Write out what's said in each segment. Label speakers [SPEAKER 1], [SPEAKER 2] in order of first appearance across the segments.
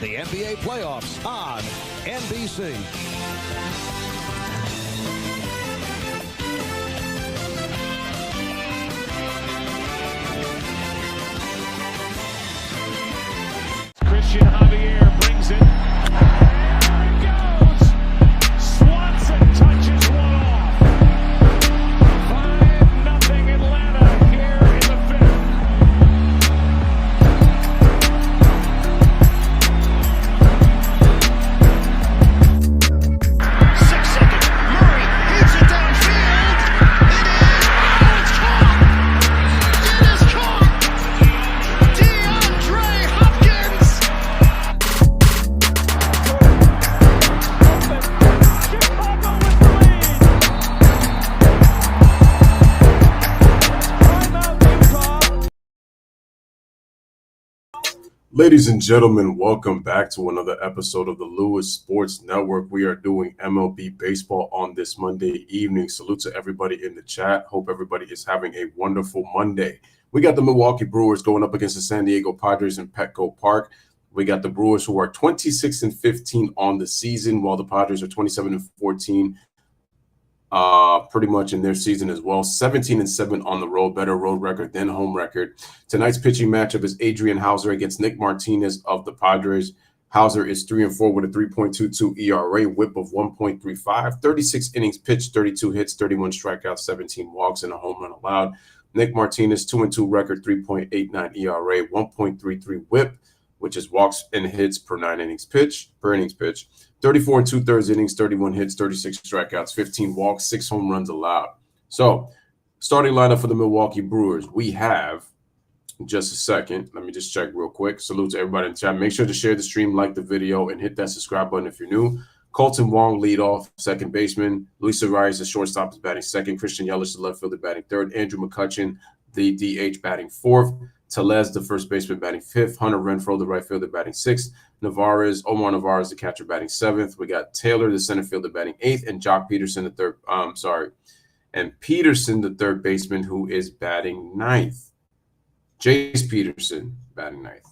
[SPEAKER 1] the NBA playoffs on NBC.
[SPEAKER 2] Christian Javier brings it. There it goes. Swanson touches one off. 5-0 Atlanta here in the fifth. 6 seconds. Murray hits it downfield. It is caught. DeAndre Hopkins. Chicago with the lead. Timeout, Utah.
[SPEAKER 3] Ladies and gentlemen, welcome back to another episode of the Louis Sports Network. We are doing MLB baseball on this Monday evening. Salute to everybody in the chat. Hope everybody is having a wonderful Monday. We got the Milwaukee Brewers going up against the San Diego Padres in Petco Park. We got the Brewers who are 26-15 on the season, while the Padres are 27-14. Pretty much in their season as well. 17-7 on the road, better road record than home record. Tonight's pitching matchup is Adrian Hauser against Nick Martinez of the Padres. Hauser is 3-4 with a 3.22 ERA, whip of 1.35, 36 innings pitched, 32 hits, 31 strikeouts, 17 walks, and a home run allowed. Nick Martinez 2-2 record, 3.89 ERA, 1.33 whip, which is walks and hits per innings pitch. 34 2/3 innings, 31 hits, 36 strikeouts, 15 walks, 6 home runs allowed. So, starting lineup for the Milwaukee Brewers, we have, just a second, let me just check real quick. Salute to everybody in the chat. Make sure to share the stream, like the video, and hit that subscribe button if you're new. Colton Wong, leadoff, second baseman. Luis Arias, the shortstop, is batting second. Christian Yelich, the left fielder, batting third. Andrew McCutchen, the DH, batting fourth. Telez, the first baseman, batting fifth. Hunter Renfroe, the right fielder, batting sixth. Omar Narvaez, the catcher, batting seventh. We got Taylor, the center fielder, batting eighth, and Jock Peterson, the third. And Peterson, the third baseman, who is batting ninth. Jace Peterson, batting ninth.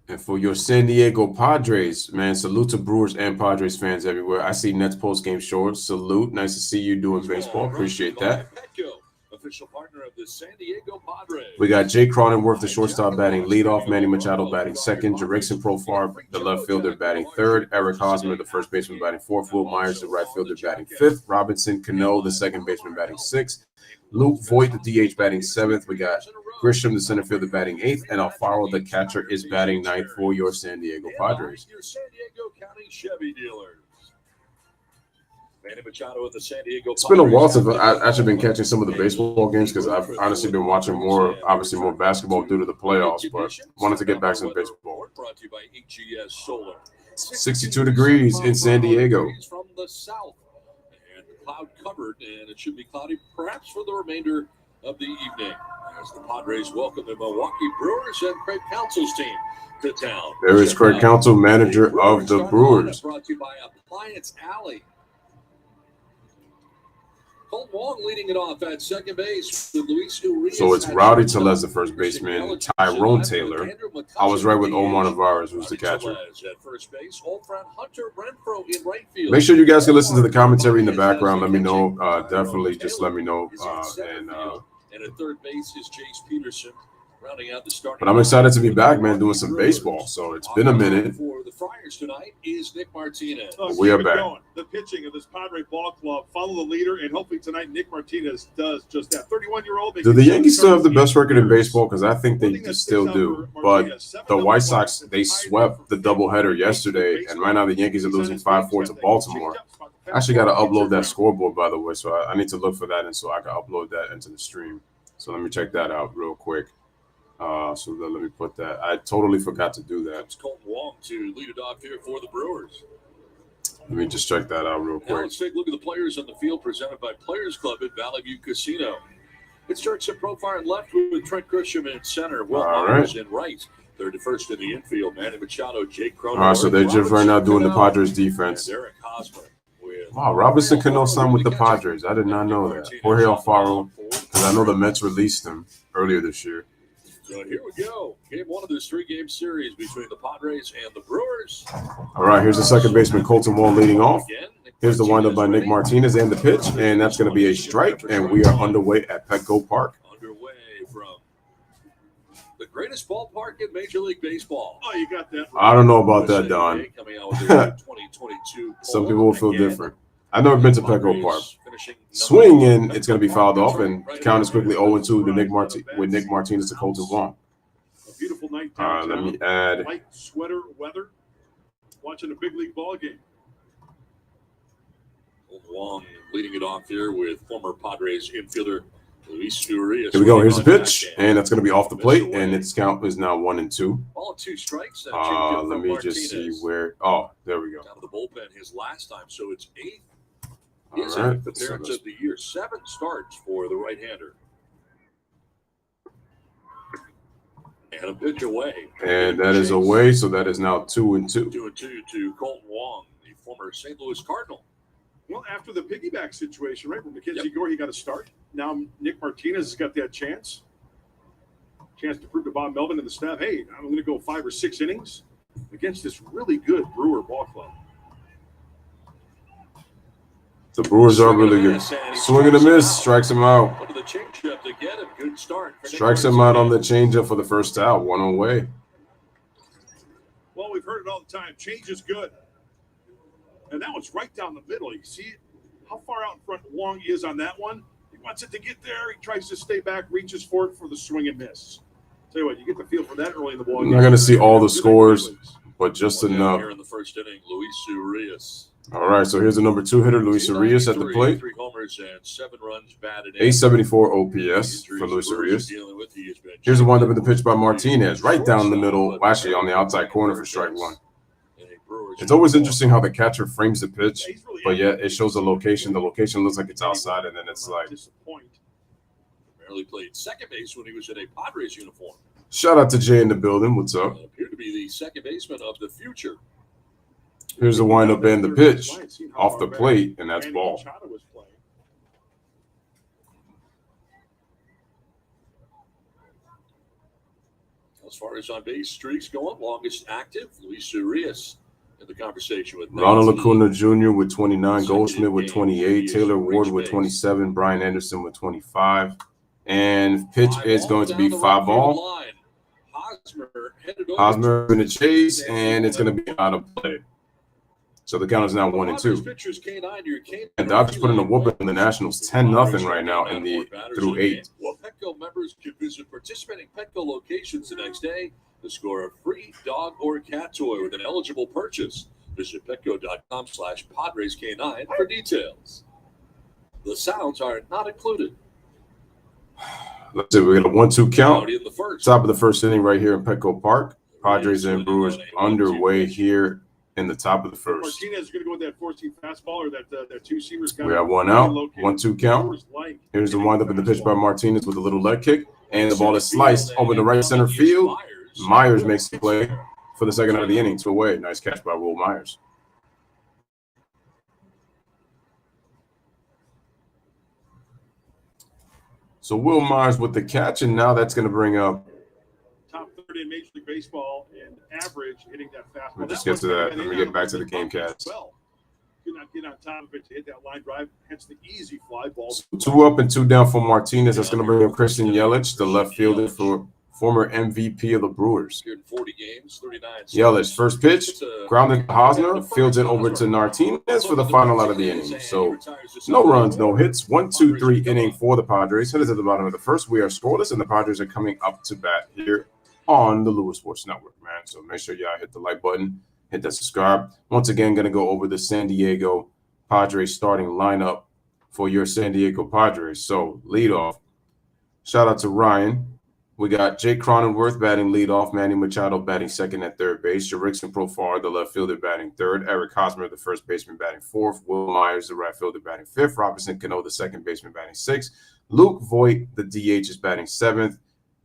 [SPEAKER 3] And for your San Diego Padres, man, salute to Brewers and Padres fans everywhere. I see Nets post-game shorts. Salute. Nice to see you doing baseball. Appreciate that.
[SPEAKER 4] Official partner of the San Diego Padres.
[SPEAKER 3] We got Jay Cronenworth, the shortstop, batting leadoff. Manny Machado batting second. Jerickson Profar, the left fielder, batting third. Eric Hosmer, the first baseman, batting fourth. Will Myers, the right fielder, batting fifth. Robinson Cano, the second baseman, batting sixth. Luke Voigt, the DH, batting seventh. We got Grisham, the center fielder, batting eighth. And Alfaro, the catcher, is batting ninth for your San Diego Padres.
[SPEAKER 4] Your San Diego County Chevy dealers. Manny Machado of the San Diego
[SPEAKER 3] It's been a while since I've actually been catching some of the baseball games because I've honestly been watching more basketball due to the playoffs, but wanted to get back to baseball.
[SPEAKER 4] Brought to you by HGS Solar.
[SPEAKER 3] 62 degrees in San Diego.
[SPEAKER 4] From the south and cloud covered, and it should be cloudy perhaps for the remainder of the evening as the Padres welcome the Milwaukee Brewers and Craig Counsell's team to town.
[SPEAKER 3] There is Craig Counsell, manager of the Brewers.
[SPEAKER 4] Brought to you by Appliance Alley. Colton Wong leading it off at second base with Luis Urias.
[SPEAKER 3] So it's Rowdy Telez, the first baseman, Tyrone Taylor. I was right with Omar Narvaez, who's the catcher.
[SPEAKER 4] At first base, old friend Hunter Renfroe in right field.
[SPEAKER 3] Make sure you guys can listen to the commentary in the background. Let me know. Definitely just let me know.
[SPEAKER 4] And at third base is Jace Peterson. Rounding out the starting.
[SPEAKER 3] But I'm excited to be back, man, doing some baseball. So it's been a minute.
[SPEAKER 4] For the Friars tonight is Nick Martinez.
[SPEAKER 3] We are back.
[SPEAKER 5] The pitching of this Padre ball club. Follow the leader, and hopefully tonight Nick Martinez does just that. 31-year-old.
[SPEAKER 3] Do the Yankees still have the best record in baseball? Because I think they just still do. But the White Sox, they swept the doubleheader yesterday, and right now the Yankees are losing 5-4 to Baltimore. I actually got to upload that scoreboard, by the way, so I need to look for that, and so I can upload that into the stream. So let me check that out real quick. So then let me put that. I totally forgot to do that.
[SPEAKER 4] It's Colton Wong to lead it off here for the Brewers.
[SPEAKER 3] Let me just check that out real quick.
[SPEAKER 4] Now let's take a look at the players on the field presented by Players Club at Valley View Casino. It starts at profile and left with Trent Grisham in center, Will Myers in right. Third to first in the infield, Manny Machado, Jake Cronenworth.
[SPEAKER 3] All right, so they're just right now doing the Padres defense.
[SPEAKER 4] Eric Hosmer.
[SPEAKER 3] Wow, Robinson Cano signed with the Padres. I did not know that. Jorge Alfaro, because I know the Mets released him earlier this year.
[SPEAKER 4] So here we go. Game one of this three-game series between the Padres and the Brewers.
[SPEAKER 3] All right, here's the second baseman, Colton Wall, leading off. Here's the windup by Nick Martinez and the pitch, and that's going to be a strike, and we are underway at Petco Park.
[SPEAKER 4] Underway from the greatest ballpark in Major League Baseball.
[SPEAKER 5] Oh, you got that.
[SPEAKER 3] I don't know about that, Don.
[SPEAKER 4] Coming out with their 2022
[SPEAKER 3] Some people will feel different. I've never been to Petco Park. Swing, and it's going to be fouled off, and count is quickly 0-2 to Nick Martinez to Colton Wall.
[SPEAKER 5] A beautiful night
[SPEAKER 3] All right, let me add.
[SPEAKER 5] Light sweater weather. Watching a big league ball game.
[SPEAKER 4] Wong leading it off here with former Padres infielder Luis Urias.
[SPEAKER 3] Here we go. Here's the pitch, and that's going to be off the plate, and its count is now 1-2.
[SPEAKER 4] Ball 2 strikes.
[SPEAKER 3] Let me just see where. Oh, there we go.
[SPEAKER 4] Down to the bullpen his last time, so it's 8th.
[SPEAKER 3] All
[SPEAKER 4] His
[SPEAKER 3] right.
[SPEAKER 4] appearance of the year. 7 starts for the right-hander. And a pitch away.
[SPEAKER 3] And that is away, so that is now 2-2.
[SPEAKER 4] 2-2 to Colton Wong, the former St. Louis Cardinal.
[SPEAKER 5] Well, after the piggyback situation, right, when Mackenzie Gore, he got a start. Now Nick Martinez has got that chance to prove to Bob Melvin and the staff, hey, I'm going to go 5 or 6 innings against this really good Brewer ball club.
[SPEAKER 3] The Brewers are really good. Swing and a miss, strikes him out.
[SPEAKER 4] Look at the changeup to get him. Good start.
[SPEAKER 3] Strikes him out on the changeup for the first out, 1 away.
[SPEAKER 5] Well, we've heard it all the time. Change is good. And that one's right down the middle. You see how far out in front Wong is on that one? He wants it to get there. He tries to stay back, reaches for it for the swing and miss. Tell you what, you get the feel for that early in the ball.
[SPEAKER 3] I'm not going to see all the scores, but just enough.
[SPEAKER 4] Here in the first inning, Luis Urias.
[SPEAKER 3] All right, so here's the number 2 hitter, Luis Urias at the plate.
[SPEAKER 4] 3 homers and 7 runs batted in.
[SPEAKER 3] 874 OPS for Luis Urias. Here's a windup in the pitch by Martinez, right down the middle, actually on the outside corner for strike 1. It's always interesting how the catcher frames the pitch, but yet it shows the location. The location looks like it's outside, and then it's like.
[SPEAKER 4] Barely played second base when he was in a Padres uniform.
[SPEAKER 3] Shout out to Jay in the building. What's up?
[SPEAKER 4] Appeared to be the second baseman of the future.
[SPEAKER 3] Here's the windup and the pitch off the plate, and that's ball.
[SPEAKER 4] As far as on base streaks going, longest active, Luis Urias in the conversation with
[SPEAKER 3] Ronald Acuna Jr. with 29, Goldschmidt with 28, Taylor Ward with 27, Brian Anderson with 25, and pitch is going to be 5 ball. Hosmer in the chase, and it's going to be out of play. So the count is now 1-2. And Dodgers put in a whooping in the Nationals, 10-0 right now in the through 8.
[SPEAKER 4] Well, Petco members can visit participating Petco locations the next day to score a free dog or cat toy with an eligible purchase. Visit petco.com/PadresK9 for details. The sounds are not included.
[SPEAKER 3] Let's see, we got a 1-2 count.
[SPEAKER 4] In the first.
[SPEAKER 3] Top of the first inning right here in Petco Park. Padres and Brewers underway here in the top of the first.
[SPEAKER 5] Martinez is going to go with that 4-seam fastball or that two-seamers.
[SPEAKER 3] We have 1 out, 1-2 count. Here's the windup in the pitch by Martinez with a little leg kick, and the ball is sliced over the right center field. Myers makes the play for the second out of the inning, 2 away. Nice catch by Will Myers. So Will Myers with the catch, and now that's going to bring up.
[SPEAKER 5] Top 30 in Major League Baseball and average hitting that fastball.
[SPEAKER 3] We'll just get to that. Let me get back to the game cast.
[SPEAKER 5] Well, could not get on top of it to hit that line drive, hence the easy fly ball.
[SPEAKER 3] So 2 up and 2 down for Martinez. That's going to bring up Christian Yelich, the left fielder for former MVP of the Brewers.
[SPEAKER 4] 40 games, 39.
[SPEAKER 3] Yelich, first pitch, grounded to Hosmer, fields it over to Martinez for the final out of the inning. So no runs, no hits. 1-2-3 inning for the Padres. Headed to the bottom of the first. We are scoreless, and the Padres are coming up to bat here on the Louis Sports Network, man. So make sure y'all hit the like button, hit that subscribe. Once again, going to go over the San Diego Padres starting lineup for your San Diego Padres. So leadoff, shout out to Ryan. We got Jake Cronenworth batting leadoff, Manny Machado batting second at third base, Jerickson Profar, the left fielder, batting third, Eric Hosmer, the first baseman, batting fourth, Will Myers, the right fielder, batting fifth, Robinson Cano, the second baseman, batting sixth, Luke Voigt, the DH, is batting seventh,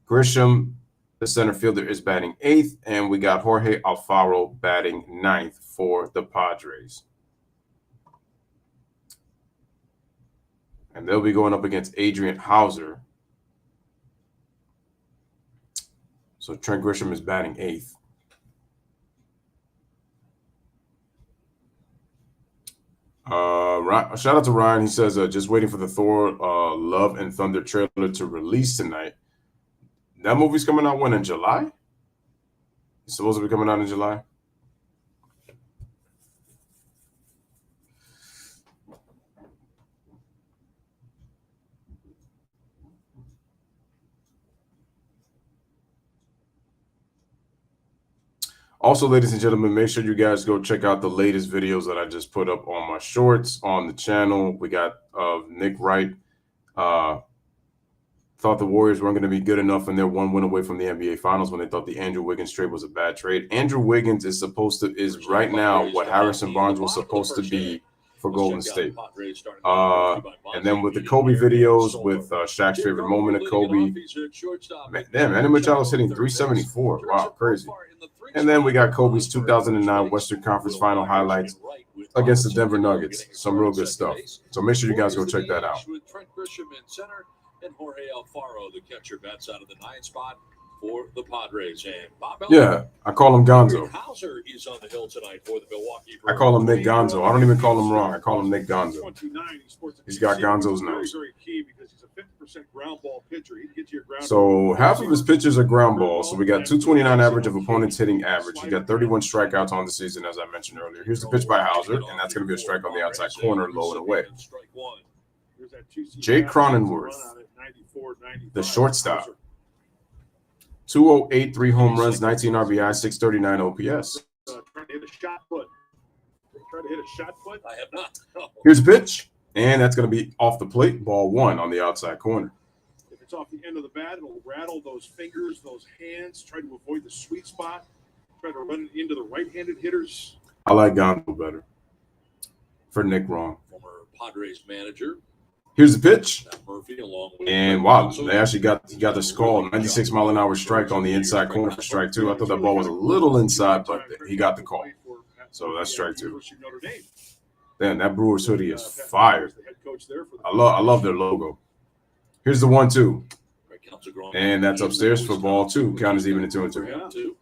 [SPEAKER 3] Grisham, the center fielder, is batting eighth, and we got Jorge Alfaro batting ninth for the Padres. And they'll be going up against Adrian Hauser. So Trent Grisham is batting 8th. Shout out to Ryan. He says, just waiting for the Thor Love and Thunder trailer to release tonight. That movie's coming out when? In July? It's supposed to be coming out in July? Also, ladies and gentlemen, make sure you guys go check out the latest videos that I just put up on my shorts on the channel. We got Nick Wright thought the Warriors weren't going to be good enough and they're one win away from the NBA Finals when they thought the Andrew Wiggins trade was a bad trade. Andrew Wiggins is right now what Harrison Barnes was supposed to be for Golden State. And then with the Kobe videos, with Shaq's favorite moment of Kobe, damn, Manny Machado's hitting 374. Wow, crazy. And then we got Kobe's 2009 Western Conference Final highlights against the Denver Nuggets. Some real good stuff. So make sure you guys go check that out.
[SPEAKER 4] Trent Grisham in center and Jorge Alfaro, the catcher, bats out of the 9th spot for the Padres. And Bob
[SPEAKER 3] I call him Gonzo.
[SPEAKER 4] Hauser is on the hill tonight for the Milwaukee
[SPEAKER 3] I
[SPEAKER 4] Brewers.
[SPEAKER 3] call him Nick Gonzo. I don't even call him wrong. I call him Nick Gonzo. He's got Gonzo's nose.
[SPEAKER 5] Very key because he's a 50% ground ball pitcher. He can get to your ground.
[SPEAKER 3] So half of his pitches are ground balls. So we got 229 average of opponents hitting average. He got 31 strikeouts on the season, as I mentioned earlier. Here's the pitch by Hauser, and that's going to be a strike on the outside corner, low and away. Jake Cronenworth, the shortstop. 208, 3 home runs, 19 RBI, 639 OPS.
[SPEAKER 5] Trying to hit a shot put. Trying to hit a shot put.
[SPEAKER 4] I have not. No.
[SPEAKER 3] Here's a pitch, and that's going to be off the plate, ball 1 on the outside corner.
[SPEAKER 5] If it's off the end of the bat, it'll rattle those fingers, those hands, try to avoid the sweet spot, try to run it into the right-handed hitters.
[SPEAKER 3] I like Gonzo better. For Nick Wrong.
[SPEAKER 4] Former Padres manager.
[SPEAKER 3] Here's the pitch.
[SPEAKER 4] Murphy, along with
[SPEAKER 3] And wow, they actually got the skull, 96 mile an hour strike on the inside corner for strike 2. I thought that ball was a little inside, but he got the call. So that's strike 2. Damn, that Brewers hoodie is fire. I love their logo. Here's the 1-2. And that's upstairs for ball 2. Count is even at 2-2.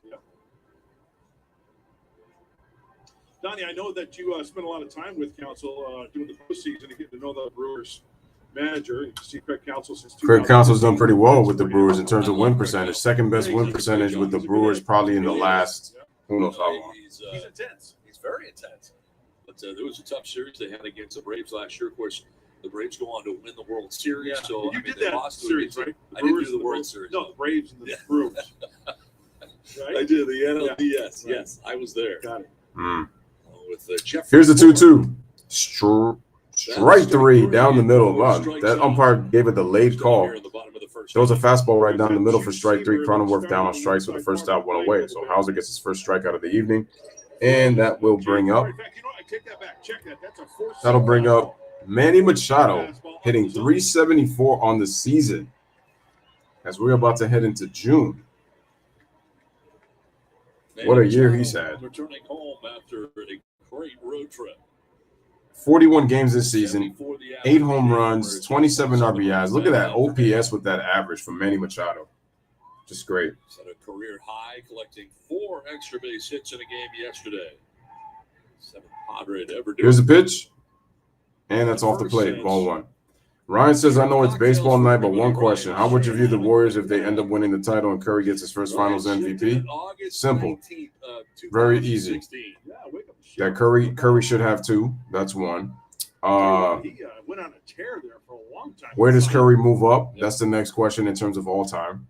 [SPEAKER 5] Donnie, I know that you spent a lot of time with Council doing the postseason and getting to know the Brewers manager. You see Craig Council since 2000.
[SPEAKER 3] Craig Council's done pretty well with the Brewers in terms of win percentage. Second best win percentage with the Brewers probably in the last, who knows how long.
[SPEAKER 4] He's intense. He's very intense. But there was a tough series they had against the Braves last year. Of course, the Braves go on to win the World Series.
[SPEAKER 5] Yeah.
[SPEAKER 4] So
[SPEAKER 5] you did that series, right?
[SPEAKER 4] I didn't do the World Series.
[SPEAKER 5] No, the Braves and the Brewers. Right?
[SPEAKER 4] I did the NLDS.
[SPEAKER 5] Right.
[SPEAKER 4] Yes, I was there.
[SPEAKER 5] Got it.
[SPEAKER 4] With Jeff.
[SPEAKER 3] Here's the 2-2. Strike 3 down the middle. Wow, that umpire gave it the late call. Throws a fastball right down the middle for strike 3. Cronenworth down on strikes with the first out, 1 away. So Hauser gets his first strikeout of the evening. And that will bring up. That'll bring up Manny Machado hitting 374 on the season as we're about to head into June. What a year he's had.
[SPEAKER 4] Returning home after a great road trip.
[SPEAKER 3] 41 games this season, 8 home runs, 27 RBIs. Look at that OPS with that average from Manny Machado. Just great.
[SPEAKER 4] Set a career high, collecting 4 extra base hits in a game yesterday. 7th Padre to ever do.
[SPEAKER 3] Here's a pitch, and that's off the plate, ball 1. Ryan says, I know it's baseball night, but one question. How would you view the Warriors if they end up winning the title and Curry gets his first finals MVP? Simple. Very easy. That Curry should have 2. That's 1.
[SPEAKER 5] He went on a tear there for a long time.
[SPEAKER 3] Where does Curry move up? That's the next question in terms of all time.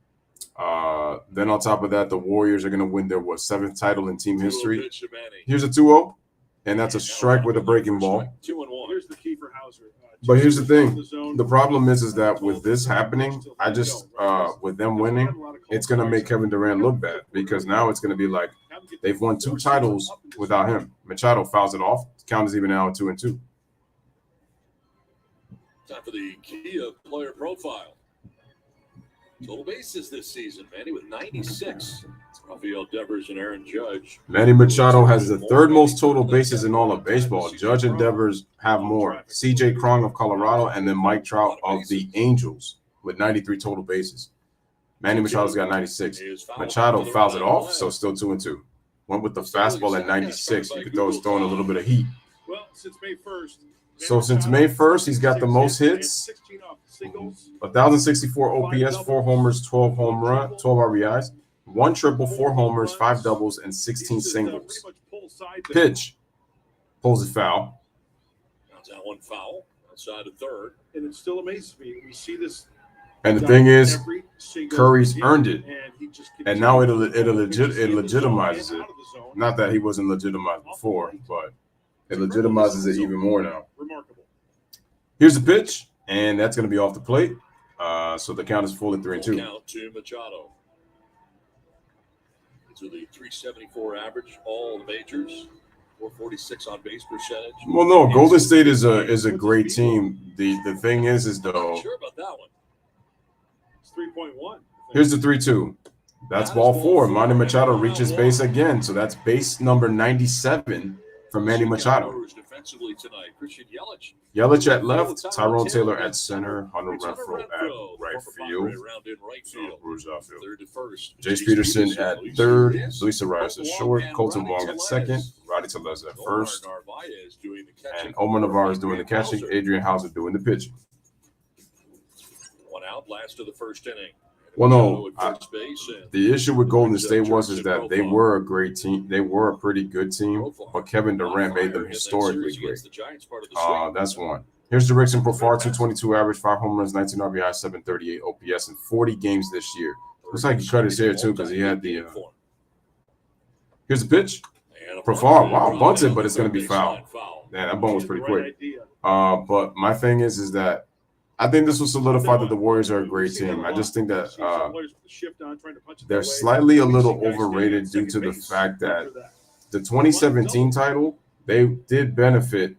[SPEAKER 3] Then on top of that, the Warriors are going to win their 7th title in team history. Here's a 2-0, and that's a strike with a breaking ball.
[SPEAKER 5] 2-1. Here's the key for Hauser.
[SPEAKER 3] But here's the thing. The problem is that with this happening, I just with them winning, it's going to make Kevin Durant look bad because now it's going to be like they've won 2 titles without him. Machado fouls it off. Count is even now at 2-2.
[SPEAKER 4] Time for the key of player profile. Total bases this season, Manny with 96. Rafael Devers and Aaron Judge.
[SPEAKER 3] Manny Machado has the 3rd most total bases in all of baseball. Judge and Devers have more. C.J. Cron of Colorado and then Mike Trout of the Angels with 93 total bases. Manny Machado's got 96. Machado fouls it off, so still 2-2. Went with the fastball at 96. You could throw his throwing a little bit of heat.
[SPEAKER 5] Well, since May 1st.
[SPEAKER 3] So since May 1st, he's got the most hits, 1,064 OPS, 4 homers, 12 RBIs, 1 triple, 4 homers, 5 doubles, and 16 singles. Pitch. Pulls it foul.
[SPEAKER 4] That's that one foul outside of third.
[SPEAKER 5] And it still amazes me. We see this.
[SPEAKER 3] And the thing is, Curry's earned it. And now it legitimizes it. Not that he wasn't legitimized before, but it legitimizes it even more now.
[SPEAKER 5] Remarkable.
[SPEAKER 3] Here's the pitch, and that's going to be off the plate. So the count is full at 3-2.
[SPEAKER 4] Count to Machado. To the 374 average, all the majors, 446 on base percentage.
[SPEAKER 3] Well, no, Golden State is a great team. The thing is though.
[SPEAKER 4] I'm not sure about that one.
[SPEAKER 5] It's 3.1.
[SPEAKER 3] Here's the 3-2. That's ball 4. Manny Machado reaches base again, so that's base number 97 for Manny Machado.
[SPEAKER 4] Defensively tonight, Christian
[SPEAKER 3] Yelich at left, Tyrone Taylor at center, Hunter Renfroe at right field. Brewers outfield.
[SPEAKER 4] Third to first.
[SPEAKER 3] Jace Peterson at third, Luis Arias at short, Colton Wong at second, Roddy Tellez at first, and Omar Narvaez doing the catching, Adrian Hauser doing the pitching.
[SPEAKER 4] One out, last of the first inning.
[SPEAKER 3] Well, no, the issue with Golden State was that they were a great team. They were a pretty good team, but Kevin Durant made them historically great. That's one. Here's Jurickson Profar, 222 average, 5 home runs, 19 RBI, 738 OPS in 40 games this year. Looks like he cut his hair too because he had the. Here's the pitch. Profar, wow, bunted, but it's going to be foul. Man, that bunt was pretty quick. But my thing is that I think this will solidify that the Warriors are a great team. I just think that they're slightly a little overrated due to the fact that the 2017 title, they did benefit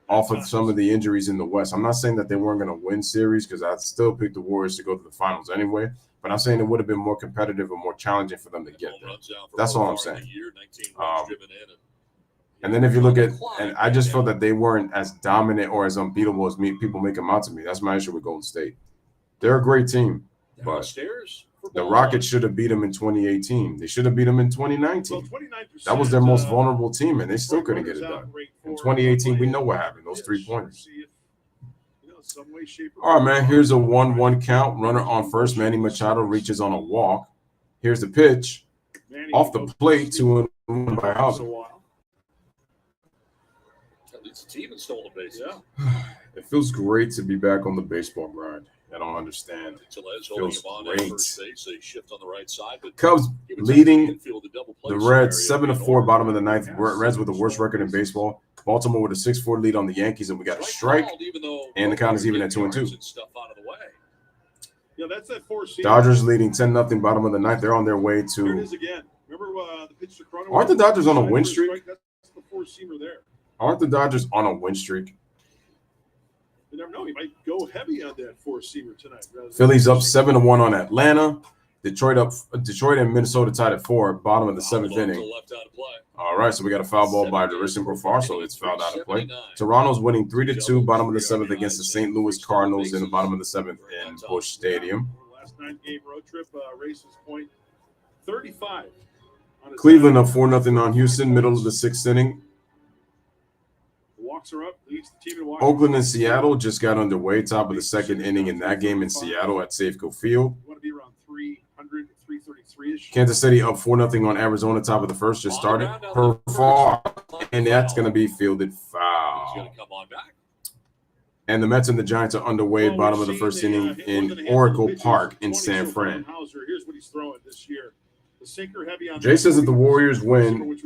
[SPEAKER 3] off of some of the injuries in the West. I'm not saying that they weren't going to win series because I'd still pick the Warriors to go to the finals anyway, but I'm saying it would have been more competitive and more challenging for them to get there. That's all I'm saying. And then if you look at, and I just felt that they weren't as dominant or as unbeatable as people make them out to me. That's my issue with Golden State. They're a great team, but the Rockets should have beat them in 2018. They should have beat them in 2019. That was their most vulnerable team, and they still couldn't get it done. In 2018, we know what happened, those 3-pointers. All right, man, here's a 1-1 count. Runner on first. Manny Machado reaches on a walk. Here's the pitch. Off the plate, 2-1 by Hauser.
[SPEAKER 4] It's a team in stolen bases.
[SPEAKER 3] It feels great to be back on the baseball grind. I don't understand.
[SPEAKER 4] It feels great.
[SPEAKER 3] Cubs leading the Reds 7-4, bottom of the ninth. Reds with the worst record in baseball. Baltimore with a 6-4 lead on the Yankees, and we got a strike. And the count is even at 2-2.
[SPEAKER 5] Yeah, that's that 4-seamer.
[SPEAKER 3] Dodgers leading 10-0, bottom of the ninth. They're on their way to.
[SPEAKER 5] There it is again. Remember the pitch to Corona?
[SPEAKER 3] Aren't the Dodgers on a win streak?
[SPEAKER 5] That's the 4-seamer there.
[SPEAKER 3] Aren't the Dodgers on a win streak?
[SPEAKER 5] You never know. He might go heavy on that 4-seamer tonight.
[SPEAKER 3] Phillies up 7-1 on Atlanta. Detroit and Minnesota tied at 4, bottom of the 7th inning. All right, so we got a foul ball by Jurickson Profar, so it's fouled out of play. Toronto's winning 3-2, bottom of the 7th against the St. Louis Cardinals in the bottom of the 7th in Busch Stadium.
[SPEAKER 5] Last 9-game road trip, races point 35.
[SPEAKER 3] Cleveland up 4-0 on Houston, middle of the 6th inning.
[SPEAKER 5] Walks are up, leads the team in walks.
[SPEAKER 3] Oakland and Seattle just got underway, top of the 2nd inning in that game in Seattle at Safeco Field.
[SPEAKER 5] You want to be around 300, 333-ish.
[SPEAKER 3] Kansas City up 4-0 on Arizona, top of the 1st, just started. Profar, and that's going to be fielded foul. And the Mets and the Giants are underway, bottom of the 1st inning in Oracle Park in San Fran.
[SPEAKER 5] Here's what he's throwing this year.
[SPEAKER 3] Jay says that the Warriors win.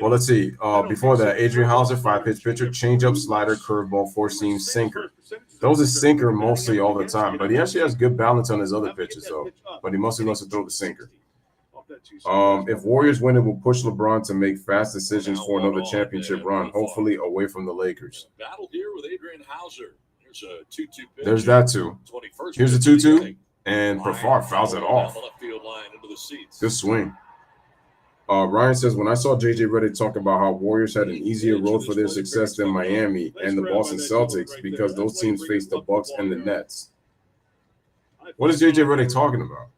[SPEAKER 3] Well, let's see. Before that, Adrian Hauser, 5-pitch pitcher, changeup, slider, curveball, 4-seam, sinker. Those are sinker mostly all the time, but he actually has good balance on his other pitches, though. But he mostly wants to throw the sinker. If Warriors win, it will push LeBron to make fast decisions for another championship run, hopefully away from the Lakers.
[SPEAKER 4] Battle here with Adrian Hauser. Here's a 2-2 pitch.
[SPEAKER 3] There's that too. Here's a 2-2. And Profar fouls it off. Good swing. Ryan says, when I saw J.J. Redick talk about how Warriors had an easier road for their success than Miami and the Boston Celtics because those teams faced the Bucks and the Nets. What is J.J. Redick talking about?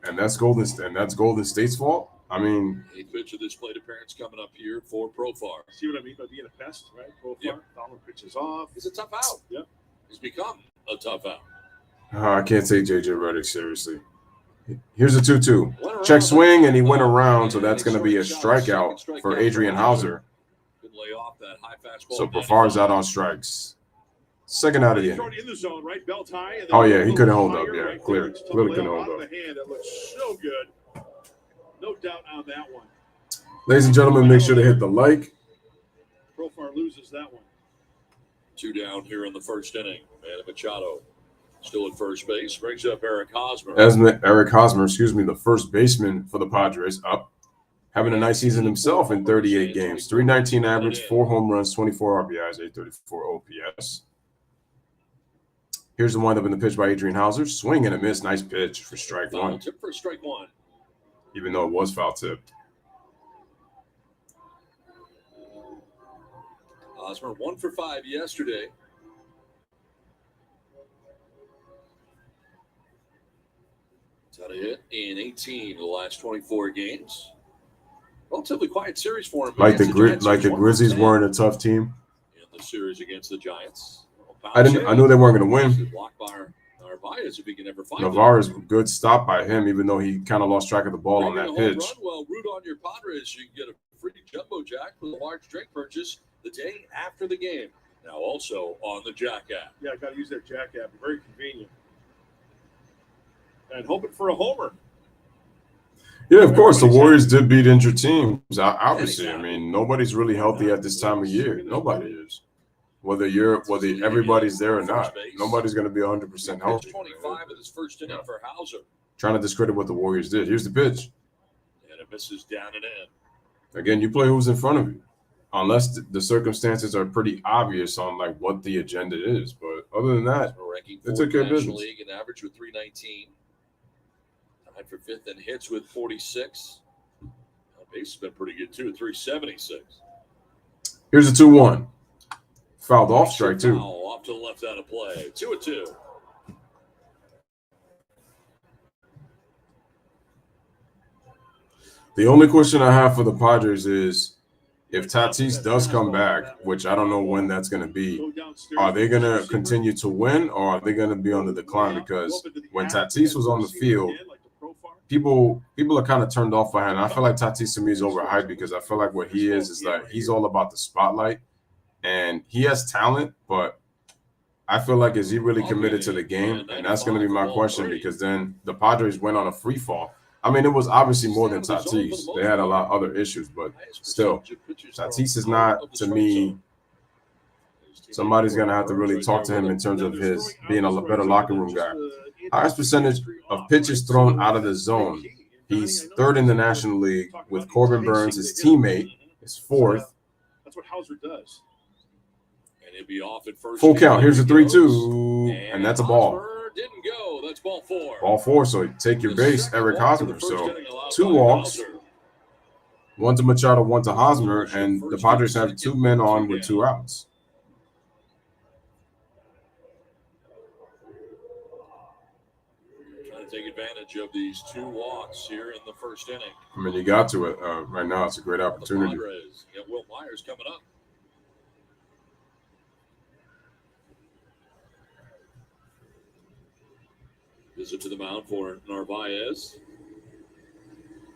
[SPEAKER 3] And that's Golden State's fault. I mean,
[SPEAKER 4] 8th pitch of this plate appearance coming up here for Profar.
[SPEAKER 5] See what I mean by being a pest, right? Profar,
[SPEAKER 4] Yep.
[SPEAKER 5] fouling pitches off.
[SPEAKER 4] He's a tough out.
[SPEAKER 5] Yep.
[SPEAKER 4] He's become a tough out.
[SPEAKER 3] I can't take JJ Redick seriously. Here's a 2-2. Check swing, and he went around, so that's going to be a strikeout for Adrian Hauser.
[SPEAKER 4] Couldn't lay off that high fastball.
[SPEAKER 3] So Profar's out on strikes. Second out of the
[SPEAKER 5] He's
[SPEAKER 3] inning.
[SPEAKER 5] in the zone, right? Belt high. And then
[SPEAKER 3] Oh, yeah,
[SPEAKER 5] a
[SPEAKER 3] he
[SPEAKER 5] little
[SPEAKER 3] couldn't hold
[SPEAKER 5] higher
[SPEAKER 3] up. Yeah,
[SPEAKER 5] right
[SPEAKER 3] clearly
[SPEAKER 5] there.
[SPEAKER 3] couldn't
[SPEAKER 5] Out
[SPEAKER 3] hold
[SPEAKER 5] of
[SPEAKER 3] up.
[SPEAKER 5] the hand. That looks so good. No doubt on that one.
[SPEAKER 3] Ladies and gentlemen, make sure to hit the like.
[SPEAKER 5] Profar loses that one.
[SPEAKER 4] 2 down here in the first inning. Manny Machado still at first base. Brings up Eric Hosmer.
[SPEAKER 3] Eric Hosmer, the first baseman for the Padres, up. Having a nice season himself in 38 games. 319 average, 4 home runs, 24 RBIs, 834 OPS. Here's the windup in the pitch by Adrian Hauser. Swing and a miss. Nice pitch for strike
[SPEAKER 4] Foul
[SPEAKER 3] one,
[SPEAKER 4] tip for strike one.
[SPEAKER 3] even though it was foul tip.
[SPEAKER 4] Hosmer 1 for 5 yesterday. He's had a hit in 18 of the last 24 games. Relatively quiet series for him.
[SPEAKER 3] Like the
[SPEAKER 4] Giants.
[SPEAKER 3] Grizzlies weren't a tough team.
[SPEAKER 4] In the series against the Giants.
[SPEAKER 3] I knew they weren't going to win.
[SPEAKER 4] Blocked by Narvaez if he can ever find
[SPEAKER 3] Navarre's good stop by him, even though he kind of lost track of the ball on that pitch.
[SPEAKER 4] Well, root on your Padres. You can get a free jumbo jack with a large drink purchase the day after the game. Now also on the Jack app.
[SPEAKER 5] Yeah, I got to use that Jack app. Very convenient. And hoping for a homer.
[SPEAKER 3] Yeah, of course. The Warriors did beat injured teams. Obviously, I mean, nobody's really healthy at this time of year. Nobody is. Whether everybody's there or not, nobody's going to be 100% healthy.
[SPEAKER 4] 25 of his first inning for Hauser.
[SPEAKER 3] Trying to discredit what the Warriors did. Here's the pitch.
[SPEAKER 4] And it misses down and in.
[SPEAKER 3] Again, you play who's in front of you, unless the circumstances are pretty obvious on like what the agenda is. But other than that, they took care of business.
[SPEAKER 4] League and average with 319. Tied for 5th in hits with 46. Base has been pretty good too, 376.
[SPEAKER 3] Here's a 2-1. Fouled off, strike 2.
[SPEAKER 4] Off to the left out of play. 2-2.
[SPEAKER 3] The only question I have for the Padres is if Tatis does come back, which I don't know when that's going to be, are they going to continue to win or are they going to be on the decline? Because when Tatis was on the field, people are kind of turned off by him. I feel like Tatis to me is overhyped because I feel like what he is like he's all about the spotlight. And he has talent, but I feel like is he really committed to the game? And that's going to be my question because then the Padres went on a free fall. I mean, it was obviously more than Tatis. They had a lot of other issues, but still, Tatis is not, to me, somebody's going to have to really talk to him in terms of his being a better locker room guy. Highest percentage of pitches thrown out of the zone. He's 3rd in the National League with Corbin Burns, his teammate, is 4th.
[SPEAKER 5] That's what Hauser does.
[SPEAKER 4] And he'll be off at first.
[SPEAKER 3] Full count. Here's a 3-2, and that's a ball.
[SPEAKER 4] Didn't go. That's ball 4.
[SPEAKER 3] Ball 4. So take your base, Eric Hosmer. So 2 walks, 1 to Machado, 1 to Hosmer, and the Padres have 2 men on with 2 outs.
[SPEAKER 4] Trying to take advantage of these 2 walks here in the first inning.
[SPEAKER 3] I mean, you got to it right now. It's a great opportunity.
[SPEAKER 4] The Padres. You got Will Myers coming up. Visit to the mound for Narvaez.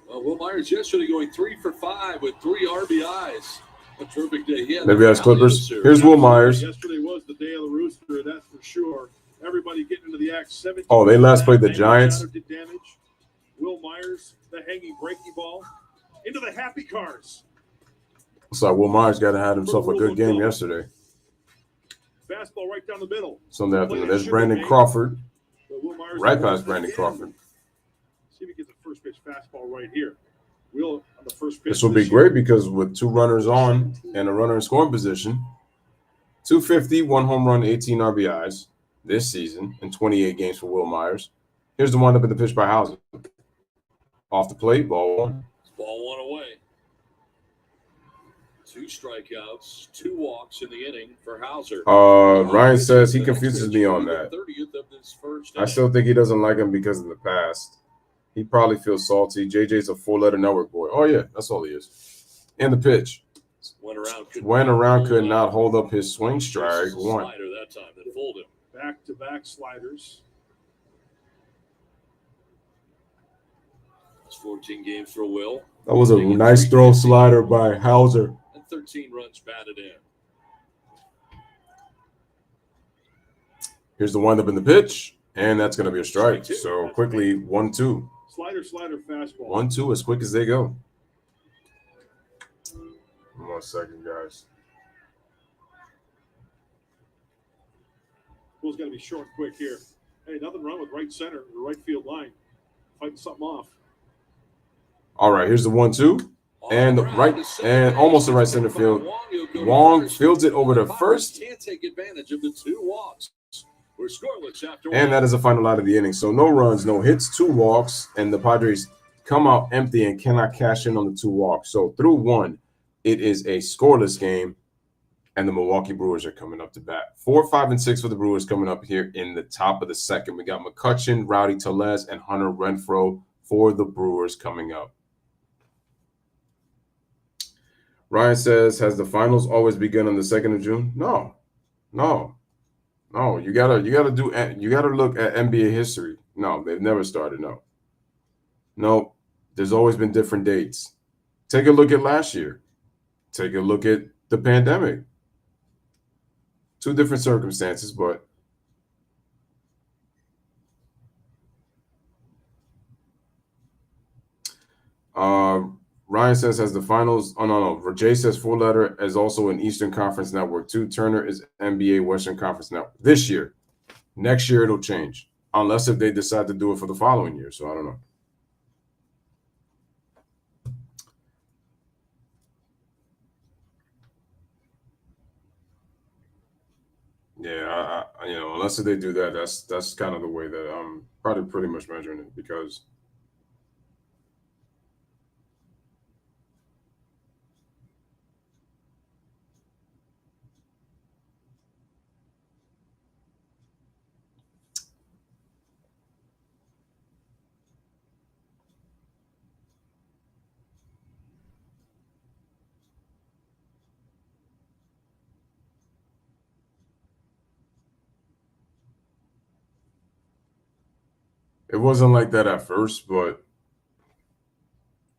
[SPEAKER 4] Well, Will Myers yesterday going 3 for 5 with 3 RBIs. A terrific day.
[SPEAKER 3] Maybe that's Clippers. Here's Will Myers.
[SPEAKER 5] Yesterday was the day of the rooster, that's for sure. Everybody getting into the act. 17.
[SPEAKER 3] Oh, they last played the Giants.
[SPEAKER 5] Did damage. Will Myers, the hanging breaking ball into the happy cars.
[SPEAKER 3] So Will Myers got to have himself a good game yesterday.
[SPEAKER 5] Fastball right down the middle.
[SPEAKER 3] Sunday afternoon. There's Brandon Crawford. Right past Brandon Crawford.
[SPEAKER 5] See if he gets a first pitch fastball right here. Will on the first pitch.
[SPEAKER 3] This will be great because with 2 runners on and a runner in scoring position, 250, 1 home run, 18 RBIs this season in 28 games for Will Myers. Here's the windup in the pitch by Hauser. Off the plate, ball 1.
[SPEAKER 4] Ball 1 away. 2 strikeouts, 2 walks in the inning for Hauser.
[SPEAKER 3] Ryan says he confuses me on that.
[SPEAKER 4] 30th of this first
[SPEAKER 3] I still think he doesn't like him because of the past. He probably feels salty. JJ's a 4-letter network boy. Oh, yeah, that's all he is. And the pitch. Went around, could not hold up his swing. Strike one.
[SPEAKER 4] Slider that time that fooled him.
[SPEAKER 5] Back-to-back sliders.
[SPEAKER 4] It's 14 games for Will.
[SPEAKER 3] That was a nice throw slider by Hauser.
[SPEAKER 4] And 13 runs batted in.
[SPEAKER 3] Here's the windup in the pitch, and that's going to be a strike. So quickly, 1-2.
[SPEAKER 5] Slider, fastball.
[SPEAKER 3] 1-2 as quick as they go. 1 second, guys.
[SPEAKER 5] Will's got to be short and quick here. Hey, nothing wrong with right center, the right field line. Fighting something off.
[SPEAKER 3] All right, here's the 1-2. And the right and almost the right center field. Wong fields it over to first.
[SPEAKER 4] Can't take advantage of the 2 walks. We're scoreless after one.
[SPEAKER 3] And that is the final out of the inning. So no runs, no hits, 2 walks, and the Padres come out empty and cannot cash in on the 2 walks. So through 1, it is a scoreless game, and the Milwaukee Brewers are coming up to bat. 4, 5, and 6 for the Brewers coming up here in the top of the second. We got McCutchen, Rowdy Tellez, and Hunter Renfroe for the Brewers coming up. Ryan says, has the finals always begun on the 2nd of June? No. You gotta look at NBA history. No, they've never started. No. There's always been different dates. Take a look at last year. Take a look at the pandemic. 2 different circumstances, but Ryan says, has the finals. Oh, no. Jay says 4-letter is also an Eastern Conference network too. Turner is NBA Western Conference network this year. Next year it'll change, unless if they decide to do it for the following year. So I don't know. Yeah, unless if they do that, that's kind of the way that I'm probably pretty much measuring it, because it wasn't like that at first, but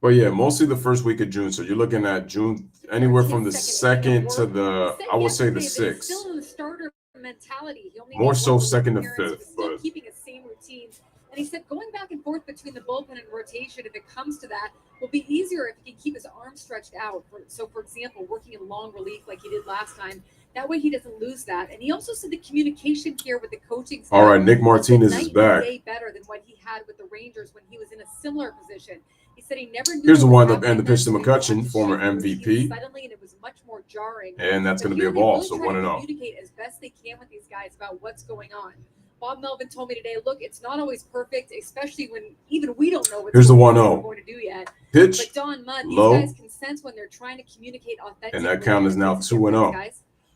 [SPEAKER 3] yeah, mostly the first week of June. So you're looking at June, anywhere from the 2nd to the, I would say the 6th.
[SPEAKER 6] Still in the starter mentality.
[SPEAKER 3] More so 2nd to 5th, but
[SPEAKER 6] keeping a same routine. And he said going back and forth between the bullpen and rotation, if it comes to that, will be easier if he can keep his arms stretched out. So, for example, working in long relief like he did last time. That way he doesn't lose that. And he also said the communication here with the coaching staff.
[SPEAKER 3] All right, Nick Martinez is back.
[SPEAKER 6] Better than what he had with the Rangers when he was in a similar position. He said he never knew.
[SPEAKER 3] Here's the windup and the pitch to McCutchen, former MVP.
[SPEAKER 6] Suddenly, and it was much more jarring.
[SPEAKER 3] And that's going to be a ball, so 1-0.
[SPEAKER 6] Communicate as best they can with these guys about what's going on. Bob Melvin told me today, look, it's not always perfect, especially when even we don't know what
[SPEAKER 3] Here's the 1-0.
[SPEAKER 6] We're going to do yet.
[SPEAKER 3] Pitch,
[SPEAKER 6] but Don Mudd, these
[SPEAKER 3] low,
[SPEAKER 6] guys can sense when they're trying to communicate authentically.
[SPEAKER 3] and that count is now 2-0.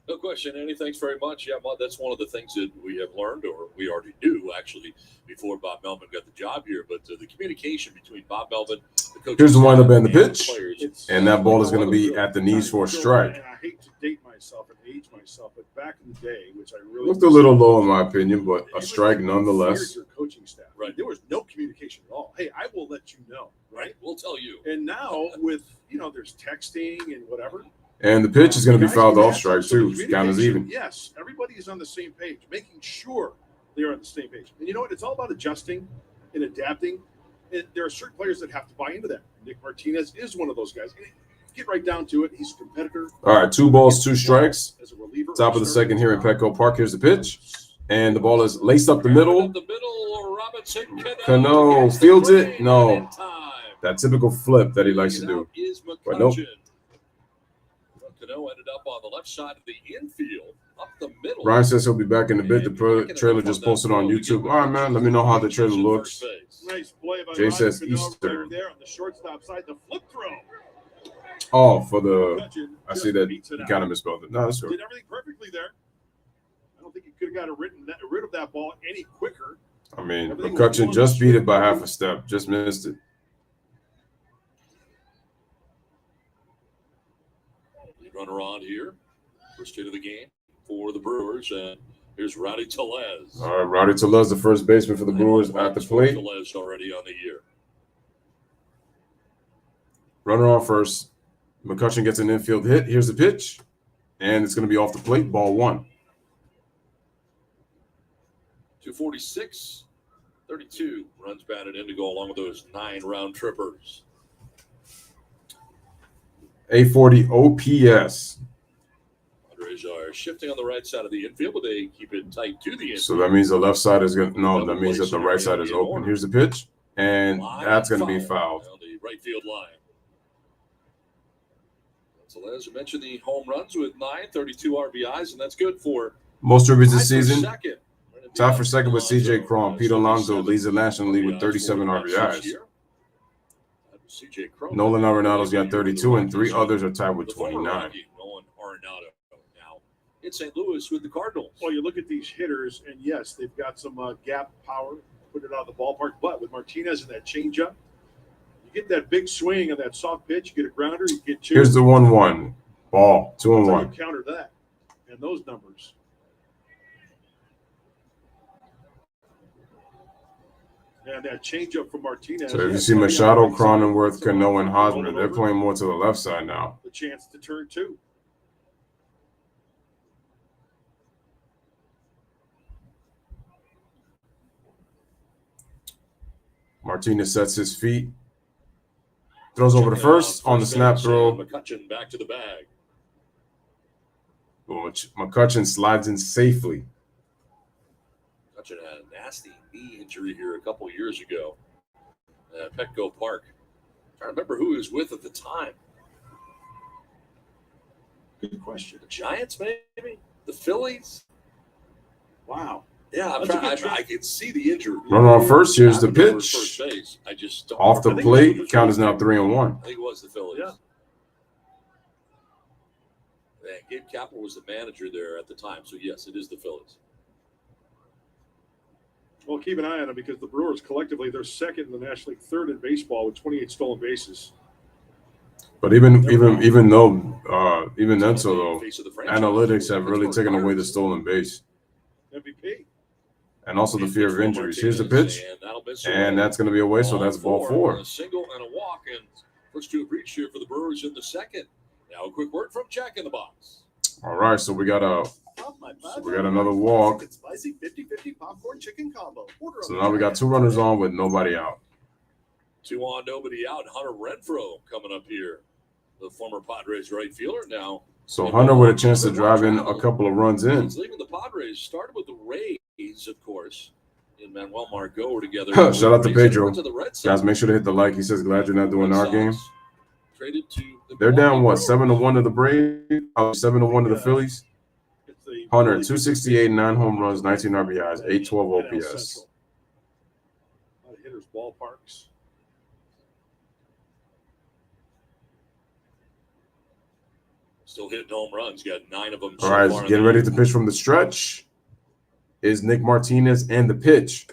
[SPEAKER 4] No question, Andy. Thanks very much. Yeah, Bob, that's one of the things that we have learned, or we already knew, actually, before Bob Melvin got the job here. But the communication between Bob Melvin, the coach,
[SPEAKER 3] here's the windup and the pitch, and that ball is going to be at the knees for a strike.
[SPEAKER 5] And I hate to date myself and age myself, but back in the day, which I really
[SPEAKER 3] looked a little low in my opinion, but a strike nonetheless.
[SPEAKER 5] Your coaching staff, right? There was no communication at all. Hey, I will let you know, right?
[SPEAKER 4] We'll tell you.
[SPEAKER 5] And now with there's texting and whatever.
[SPEAKER 3] And the pitch is going to be fouled off, strike 2. Count is even.
[SPEAKER 5] Yes, everybody is on the same page, making sure they are on the same page. And you know what? It's all about adjusting and adapting. And there are certain players that have to buy into that. Nick Martinez is one of those guys. Get right down to it. He's a competitor.
[SPEAKER 3] All right, 2 balls, 2 strikes. As a reliever, top of the second here in Petco Park. Here's the pitch. And the ball is laced up the middle. Cano fields it. No. That typical flip that he likes to do. But nope.
[SPEAKER 4] Cano ended up on the left side of the infield, up the middle.
[SPEAKER 3] Ryan says he'll be back in a bit. The trailer just posted on YouTube. All right, man. Let me know how the trailer looks.
[SPEAKER 5] Nice play by
[SPEAKER 3] Jay says
[SPEAKER 5] Cano
[SPEAKER 3] Eastern.
[SPEAKER 5] right there on the shortstop side. The flip throw.
[SPEAKER 3] Oh, for the – I see that you kind of misspelled it. No, that's good.
[SPEAKER 5] Did everything perfectly there. I don't think he could have got rid of that ball any quicker.
[SPEAKER 3] I mean, McCutchen just beat it by half a step. Just missed it.
[SPEAKER 4] Runner on here. First hit of the game for the Brewers. And here's Rowdy Tellez.
[SPEAKER 3] All right, Rowdy Tellez, the first baseman for the Brewers at the plate.
[SPEAKER 4] Tellez already on the year.
[SPEAKER 3] Runner on first. McCutchen gets an infield hit. Here's the pitch. And it's going to be off the plate. Ball 1.
[SPEAKER 4] 246. 32 runs batted in to go along with those 9 round trippers.
[SPEAKER 3] 840 OPS.
[SPEAKER 4] Padres are shifting on the right side of the infield, but they keep it tight to the infield.
[SPEAKER 3] So that means the left side is going to – no, that means that the right side is open. Here's the pitch. And that's going to be fouled.
[SPEAKER 4] On the right field line. So as you mentioned, the home runs with 32 RBIs, and that's good for
[SPEAKER 3] most ribbies this season.
[SPEAKER 4] Second.
[SPEAKER 3] Tied for second with C.J. Cron. Pete Alonso leads the national league with 37 RBIs. Nolan Arenado's got 32, and 3 others are tied with 29.
[SPEAKER 4] Nolan Arenado now in St. Louis with the Cardinals.
[SPEAKER 5] Well, you look at these hitters, and yes, they've got some gap power, put it out of the ballpark. But with Martinez and that changeup, you get that big swing and that soft pitch, you get a grounder, you get 2.
[SPEAKER 3] Here's the 1-1 ball, 2-1.
[SPEAKER 5] Counter that and those numbers. And that changeup from Martinez.
[SPEAKER 3] So if you see Machado, Cronenworth, Cano, and Hosmer, they're playing more to the left side now.
[SPEAKER 5] The chance to turn 2.
[SPEAKER 3] Martinez sets his feet. Throws over to first on the snap throw.
[SPEAKER 4] McCutchen back to the bag.
[SPEAKER 3] McCutchen slides in safely.
[SPEAKER 4] McCutchen had a nasty knee injury here a couple years ago at Petco Park. I'm trying to remember who he was with at the time.
[SPEAKER 5] Good question.
[SPEAKER 4] The Giants, maybe? The Phillies?
[SPEAKER 5] Wow.
[SPEAKER 4] Yeah, I can see the injury.
[SPEAKER 3] Runner on first. Here's the pitch.
[SPEAKER 4] First base. I just don't
[SPEAKER 3] off the plate. Count is now 3-1.
[SPEAKER 4] I think it was the Phillies.
[SPEAKER 5] Yeah.
[SPEAKER 4] And Gabe Kapler was the manager there at the time. So, yes, it is the Phillies.
[SPEAKER 5] Well, keep an eye on them because the Brewers collectively, they're second in the National League, third in baseball with 28 stolen bases.
[SPEAKER 3] But even then, so analytics have really taken away the stolen base.
[SPEAKER 5] MVP.
[SPEAKER 3] And also the fear of injuries. Here's the pitch, and that's going to be away, so that's ball 4.
[SPEAKER 4] A single and a walk, and first 2 reach here for the Brewers in the second. Now a quick word from Jack in the Box.
[SPEAKER 3] All right, so we got another walk.
[SPEAKER 2] Spicy 50-50 popcorn chicken combo.
[SPEAKER 3] So now we got 2 runners on with nobody out.
[SPEAKER 4] 2 on, nobody out. Hunter Renfroe coming up here, the former Padres right fielder now.
[SPEAKER 3] So Hunter with a chance to drive in a couple of runs in.
[SPEAKER 4] He's leaving the Padres. Started with the Rays, of course. And Manuel Margot were together.
[SPEAKER 3] Shout out to Pedro. Guys, make sure to hit the like. He says, glad you're not doing our game.
[SPEAKER 4] Traded to
[SPEAKER 3] They're down, what, 7-1 to the Braves? 7-1 to the Phillies? Hunter, 268, 9 home runs, 19 RBIs, 812 OPS.
[SPEAKER 5] A lot of hitters' ballparks.
[SPEAKER 4] Still hitting home runs. Got 9 of them.
[SPEAKER 3] All right, getting ready to pitch from the stretch is Nick Martinez and the pitch.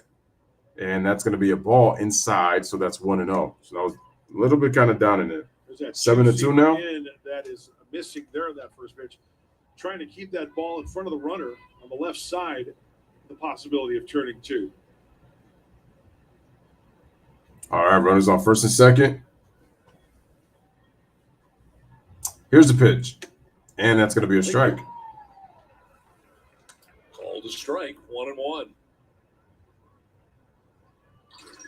[SPEAKER 3] And that's going to be a ball inside, so that's 1-0. So that was a little bit kind of down in it. 7-2 now.
[SPEAKER 5] That is missing there in that first pitch. Trying to keep that ball in front of the runner on the left side, the possibility of turning 2.
[SPEAKER 3] All right, runners on first and second. Here's the pitch, and that's going to be a strike.
[SPEAKER 4] Called a strike, 1-1.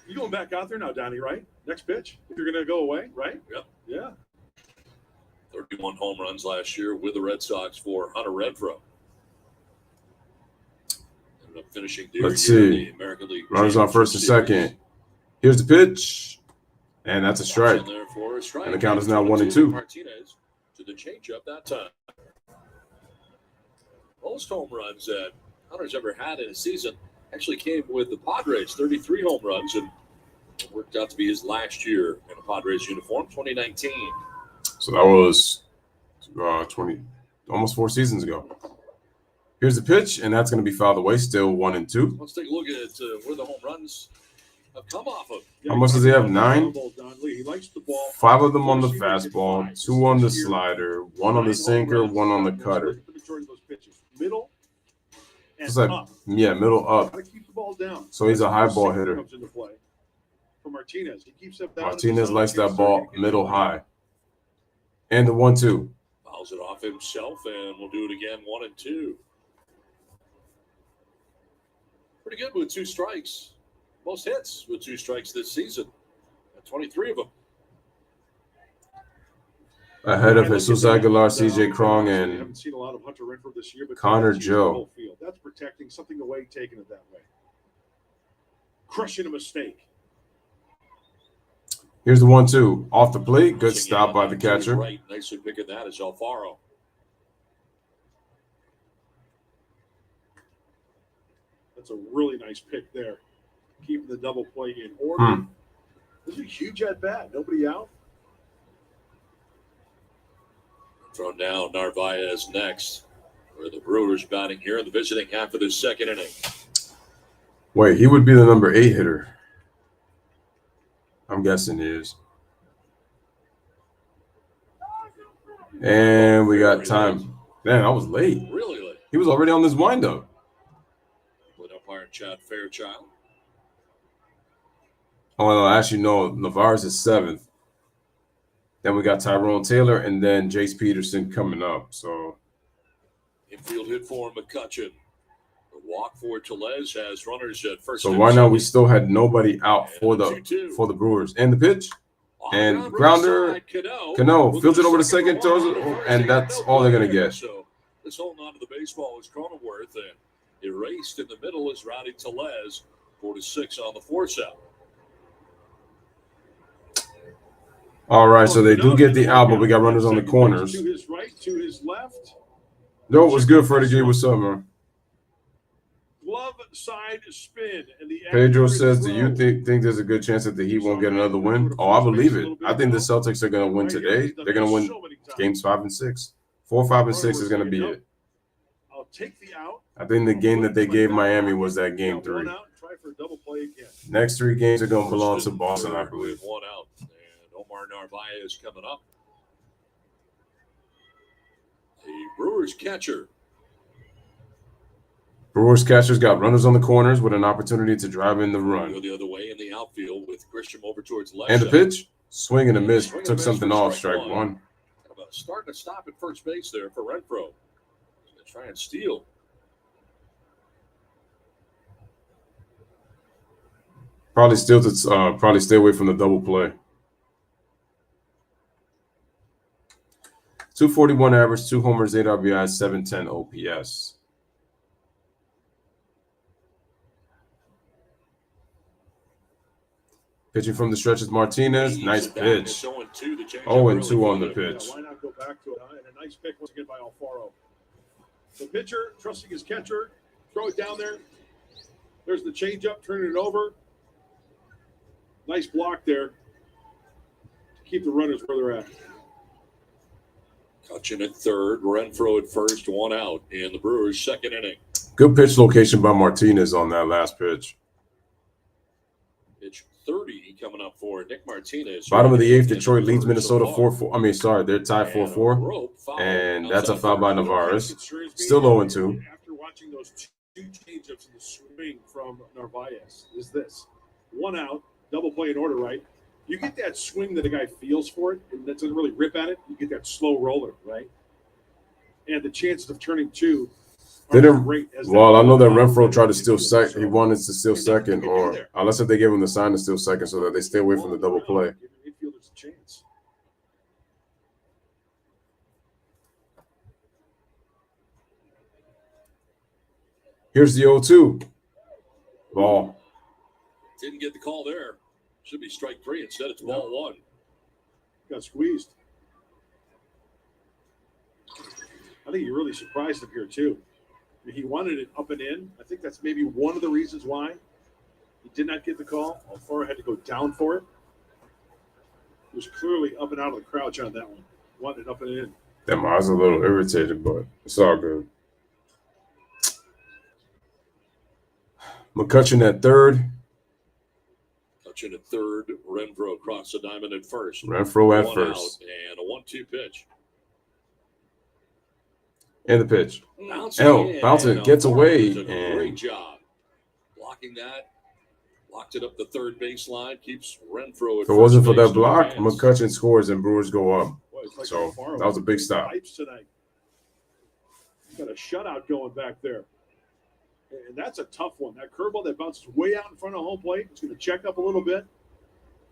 [SPEAKER 5] You going back out there now, Donnie, right? Next pitch, if you're going to go away, right?
[SPEAKER 4] Yep.
[SPEAKER 5] Yeah.
[SPEAKER 4] 31 home runs last year with the Red Sox for Hunter Renfroe. Ended up finishing
[SPEAKER 3] Let's see.
[SPEAKER 4] The American League.
[SPEAKER 3] Runners on first and second. Here's the pitch, and that's a strike. And the count is now 1-2.
[SPEAKER 4] Martinez to the changeup that time. Most home runs that Hunter's ever had in a season actually came with the Padres, 33 home runs, and it worked out to be his last year in a Padres uniform, 2019.
[SPEAKER 3] So that was 20, almost 4 seasons ago. Here's the pitch, and that's going to be fouled away. Still 1-2.
[SPEAKER 4] Let's take a look at where the home runs have come off of.
[SPEAKER 3] How much does he have? 9?
[SPEAKER 5] He likes the ball.
[SPEAKER 3] 5 of them on the fastball, 2 on the slider, 1 on the sinker, 1 on the cutter.
[SPEAKER 5] Middle and
[SPEAKER 3] It's like,
[SPEAKER 5] up.
[SPEAKER 3] yeah, middle up.
[SPEAKER 5] Gotta keep the ball down.
[SPEAKER 3] So he's a high ball
[SPEAKER 5] Sinker
[SPEAKER 3] hitter.
[SPEAKER 5] comes into play for Martinez. He keeps it down.
[SPEAKER 3] Martinez likes that ball middle high. And the 1-2.
[SPEAKER 4] Fouls it off himself, and we'll do it again, 1-2. Pretty good with 2 strikes. Most hits with 2 strikes this season. 23 of them.
[SPEAKER 3] Ahead of Jesus Aguilar, CJ Cron,
[SPEAKER 5] I
[SPEAKER 3] and
[SPEAKER 5] haven't seen a lot of Hunter Renfroe this year, but
[SPEAKER 3] Connor
[SPEAKER 5] that's
[SPEAKER 3] Joe.
[SPEAKER 5] That's protecting something away, taking it that way. Crushing a mistake.
[SPEAKER 3] Here's the 1-2. Off the plate. Good stop by the catcher.
[SPEAKER 4] Right. Nicely picking that is Alfaro.
[SPEAKER 5] That's a really nice pick there. Keeping the double play in order. This is a huge at bat. Nobody out.
[SPEAKER 4] Thrown down, Narvaez next. Where the Brewers batting here in the visiting half of the second inning.
[SPEAKER 3] Wait, he would be the number 8 hitter. I'm guessing he is. And we got time. Man, I was late.
[SPEAKER 4] Really late.
[SPEAKER 3] He was already on this windup.
[SPEAKER 4] With umpire Chad Fairchild.
[SPEAKER 3] Oh, no, actually, no. Navarez is 7th. Then we got Tyrone Taylor and then Jace Peterson coming up. So
[SPEAKER 4] infield hit for McCutcheon. The walk for Tellez has runners at first.
[SPEAKER 3] So why not? We still had nobody out for the Brewers. And the pitch. And grounder. Cano fields it over the second, throws it, and that's all they're gonna get.
[SPEAKER 4] So this holding on to the baseball is Cronenworth, and erased in the middle is Rowdy Tellez. 4-6 on the force out.
[SPEAKER 3] All right, so they do get the out, but we got runners on the corners.
[SPEAKER 5] To his right, to his left.
[SPEAKER 3] No, it was good, Freddie G. What's up, man?
[SPEAKER 5] Glove side spin. And the
[SPEAKER 3] Pedro says, do you think there's a good chance that the Heat won't get another win? Oh, I believe it. I think the Celtics are going to win today. They're going to win games 5 and 6. 4, 5, and 6 is going to be it.
[SPEAKER 5] I'll take the out.
[SPEAKER 3] I think the game that they gave Miami was that game 3.
[SPEAKER 5] Try for a double play again.
[SPEAKER 3] Next 3 games are going to belong to Boston, I believe.
[SPEAKER 4] 1 out. And Omar Narvaez coming up. The Brewers catcher.
[SPEAKER 3] Brewers catchers got runners on the corners with an opportunity to drive in the run.
[SPEAKER 4] Go the other way in the outfield with Grisham over towards left.
[SPEAKER 3] And the pitch, swing and a miss, took something off, strike 1.
[SPEAKER 4] Starting to stop at first base there for Renfroe. Try and steal.
[SPEAKER 3] Probably stay away from the double play. 241 average, 2 homers, 8 RBIs, 710 OPS. Pitching from the stretch is Martinez. Nice pitch. 0-2 on the pitch.
[SPEAKER 5] Why not go back to it? And a nice pick once again by Alfaro. The pitcher, trusting his catcher, throw it down there. There's the changeup, turning it over. Nice block there to keep the runners where they're at.
[SPEAKER 4] Cutchin at third, Renfroe at first, 1 out in the Brewers' second inning.
[SPEAKER 3] Good pitch location by Martinez on that last pitch.
[SPEAKER 4] Pitch 30 coming up for Nick Martinez.
[SPEAKER 3] Bottom of the 8th, Detroit leads Minnesota 4-4. They're tied 4-4. And that's a foul by Navarez. Still 0-2.
[SPEAKER 5] After watching those 2 changeups in the swing from Narvaez, is this 1 out, double play in order, right? You get that swing that a guy feels for it, and that doesn't really rip at it. You get that slow roller, right? And the chances of turning 2
[SPEAKER 3] They didn't. Well, I know that Renfroe tried to steal second. He wanted to steal second, or unless if they gave him the sign to steal second, so that they stay away from the double play.
[SPEAKER 5] Infielders a chance.
[SPEAKER 3] Here's the 0-2. Ball.
[SPEAKER 4] Didn't get the call there. Should be strike 3. Instead, it's ball 1.
[SPEAKER 5] Got squeezed. I think he really surprised him here, too. He wanted it up and in. I think that's maybe one of the reasons why he did not get the call. Alfaro had to go down for it. He was clearly up and out of the crouch on that one. Wanted it up and in.
[SPEAKER 3] Damn, I was a little irritated, but it's all good. McCutcheon at third.
[SPEAKER 4] McCutcheon at third. Renfro across the diamond at first.
[SPEAKER 3] Renfro at
[SPEAKER 4] One
[SPEAKER 3] first.
[SPEAKER 4] out and a 1-2 pitch.
[SPEAKER 3] And the pitch. Bouncing gets away. And
[SPEAKER 4] great job blocking that. Locked it up the third baseline. Keeps Renfro at
[SPEAKER 3] if it wasn't for that
[SPEAKER 4] base,
[SPEAKER 3] block,
[SPEAKER 4] no
[SPEAKER 3] McCutcheon scores and Brewers go up.
[SPEAKER 5] Boy, it's like
[SPEAKER 3] So
[SPEAKER 5] a farm.
[SPEAKER 3] that was a big stop.
[SPEAKER 5] Tonight. Got a shutout going back there. And that's a tough one. That curveball that bounces way out in front of home plate. It's going to check up a little bit,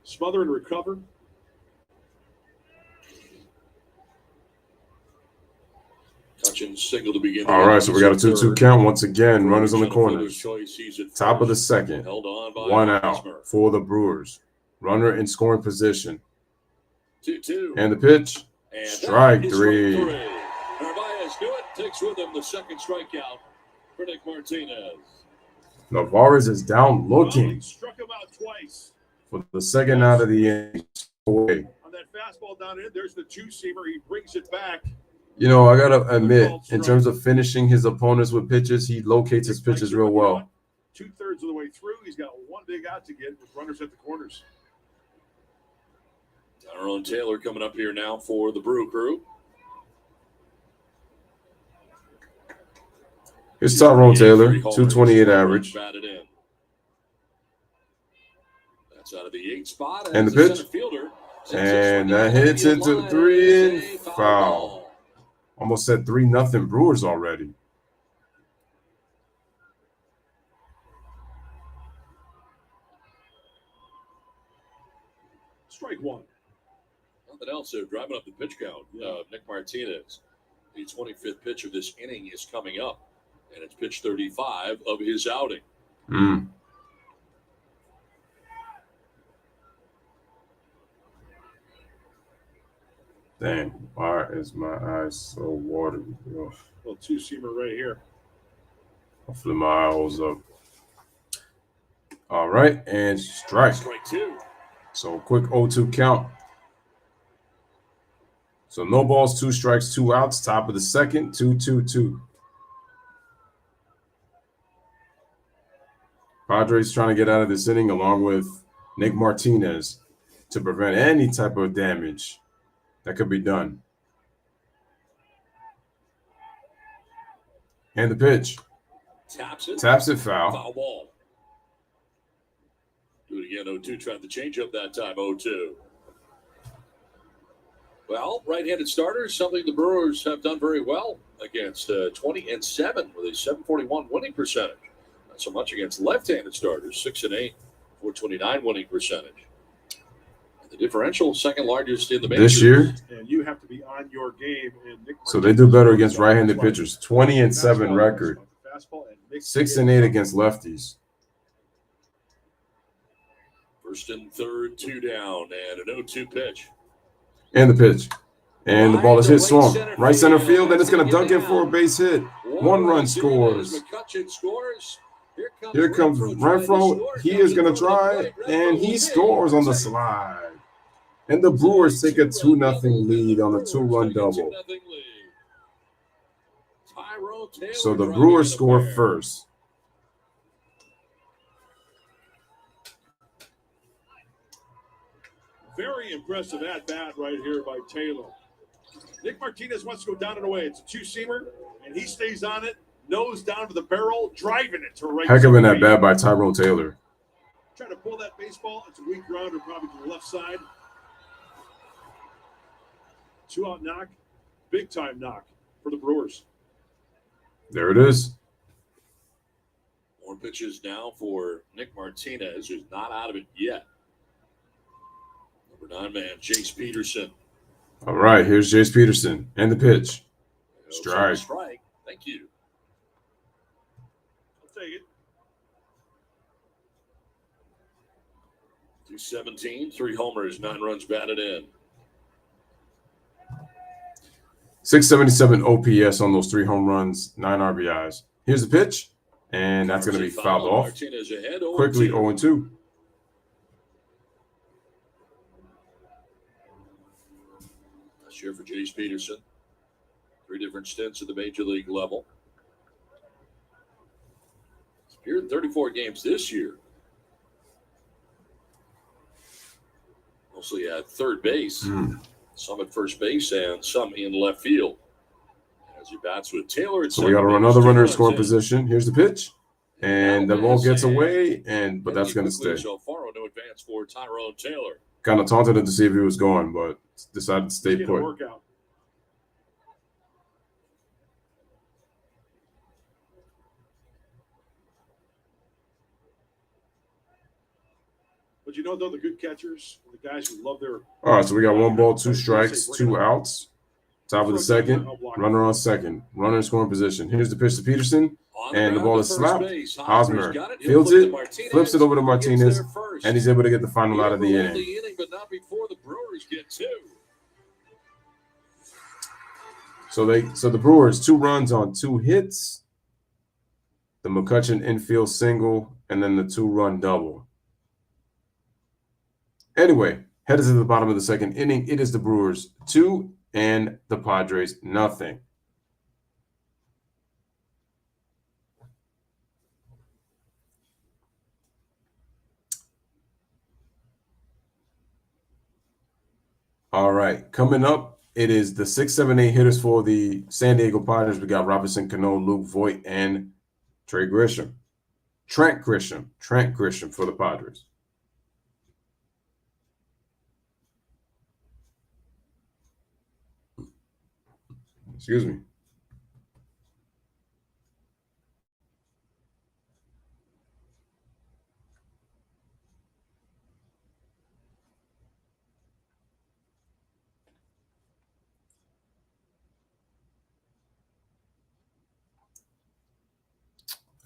[SPEAKER 5] smother and recover.
[SPEAKER 4] Single to begin.
[SPEAKER 3] All right, so we got a 2-2 count once again. Runners on the corners. Top of the second.
[SPEAKER 4] Held on by
[SPEAKER 3] 1 out for the Brewers. Runner in scoring position.
[SPEAKER 4] 2-2.
[SPEAKER 3] And the pitch.
[SPEAKER 4] And
[SPEAKER 3] Strike 3.
[SPEAKER 4] Narvaez knew it. Takes with him the second strikeout for Nick Martinez.
[SPEAKER 3] Narvaez is down looking
[SPEAKER 5] He struck him out twice.
[SPEAKER 3] for the second out of the inning.
[SPEAKER 5] On that fastball down in, there's the two-seamer. He brings it back.
[SPEAKER 3] You know, I got to admit, in terms of finishing his opponents with pitches, he locates his pitches real well.
[SPEAKER 5] 2/3 of the way through, he's got one big out to get with runners at the corners.
[SPEAKER 4] Tyrone Taylor coming up here now for the Brew Crew.
[SPEAKER 3] Here's Tyrone Taylor, 228 average.
[SPEAKER 4] Batted in. That's out of the 8th spot.
[SPEAKER 3] And the pitch. And that hits into 3 and foul. Almost said 3-0 Brewers already.
[SPEAKER 5] Strike 1.
[SPEAKER 4] Nothing else there. Driving up the pitch count. Nick Martinez. The 25th pitch of this inning is coming up. And it's pitch 35 of his outing.
[SPEAKER 3] Dang, why is my eyes so watery?
[SPEAKER 5] Well, two-seamer right here.
[SPEAKER 3] Hopefully my eye holds up. All right, and strike.
[SPEAKER 4] Strike 2.
[SPEAKER 3] So quick 0-2 count. So no balls, 2 strikes, 2 outs. Top of the second, 2-2-2. Padres trying to get out of this inning along with Nick Martinez to prevent any type of damage that could be done. And the pitch. Taps it foul.
[SPEAKER 4] Foul ball. Do it again, 0-2. Tried to change up that time, 0-2. Well, right-handed starters, something the Brewers have done very well against, 20-7 with a 741 winning percentage. Not so much against left-handed starters, 6-8, 429 winning percentage. And the differential, second largest in the majors.
[SPEAKER 3] This year?
[SPEAKER 5] And you have to be on your game. And Nick
[SPEAKER 3] So they do better against right-handed pitchers. 20-7 record. 6-8 against lefties.
[SPEAKER 4] First and third, 2 down, and an 0-2 pitch.
[SPEAKER 3] And the pitch. And the ball is hit swung. Right center field, and it's going to dunk in for a base hit. 1 run scores.
[SPEAKER 4] McCutcheon scores.
[SPEAKER 3] Here comes Renfro. He is going to try, and he scores on the slide. And the Brewers take a 2-0 lead on a 2-run double. So the Brewers score first.
[SPEAKER 5] Very impressive at-bat right here by Taylor. Nick Martinez wants to go down and away. It's a two-seamer, and he stays on it, nose down to the barrel, driving it to right.
[SPEAKER 3] Heck of an at-bat by Tyrone Taylor.
[SPEAKER 5] Trying to pull that baseball. It's a weak grounder, probably to the left side. 2-out knock. Big-time knock for the Brewers.
[SPEAKER 3] There it is.
[SPEAKER 4] More pitches now for Nick Martinez, who's not out of it yet. Number 9 man, Jace Peterson.
[SPEAKER 3] All right, here's Jace Peterson. And the pitch. Strike.
[SPEAKER 4] Strike. Thank you.
[SPEAKER 5] I'll take it.
[SPEAKER 4] 217, 3 homers, 9 runs batted in.
[SPEAKER 3] 677 OPS on those 3 home runs, 9 RBIs. Here's the pitch, and that's going to be fouled off.
[SPEAKER 4] Martinez ahead,
[SPEAKER 3] Quickly 0-2.
[SPEAKER 4] Last year for Jace Peterson. 3 different stints at the major league level. Here in 34 games this year. Mostly at third base, some at first base, and some in left field. As he bats with Taylor.
[SPEAKER 3] So we got another runner in scoring position. Here's the pitch. And the ball gets away, but that's going to stay.
[SPEAKER 4] So far, no advance for Tyrone Taylor.
[SPEAKER 3] Kind of taunted him to see if he was going, but decided to stay put.
[SPEAKER 5] Workout. But you know, though, the good catchers, the guys who love their.
[SPEAKER 3] All right, so we got 1 ball, 2 strikes, 2 outs. Top of the second, runner on second, runner in scoring position. Here's the pitch to Peterson, and the ball is slapped. Hosmer fields it, flips it over to Martinez, and he's able to get the final out of the inning.
[SPEAKER 4] But not before the Brewers get 2.
[SPEAKER 3] So the Brewers 2 runs on 2 hits, the McCutcheon infield single, and then the 2-run double. Anyway, headed to the bottom of the second inning. It is the Brewers 2 and the Padres nothing. All right, coming up, it is the 6, 7, 8 hitters for the San Diego Padres. We got Robinson Cano, Luke Voit, and Trent Grisham for the Padres. Excuse me.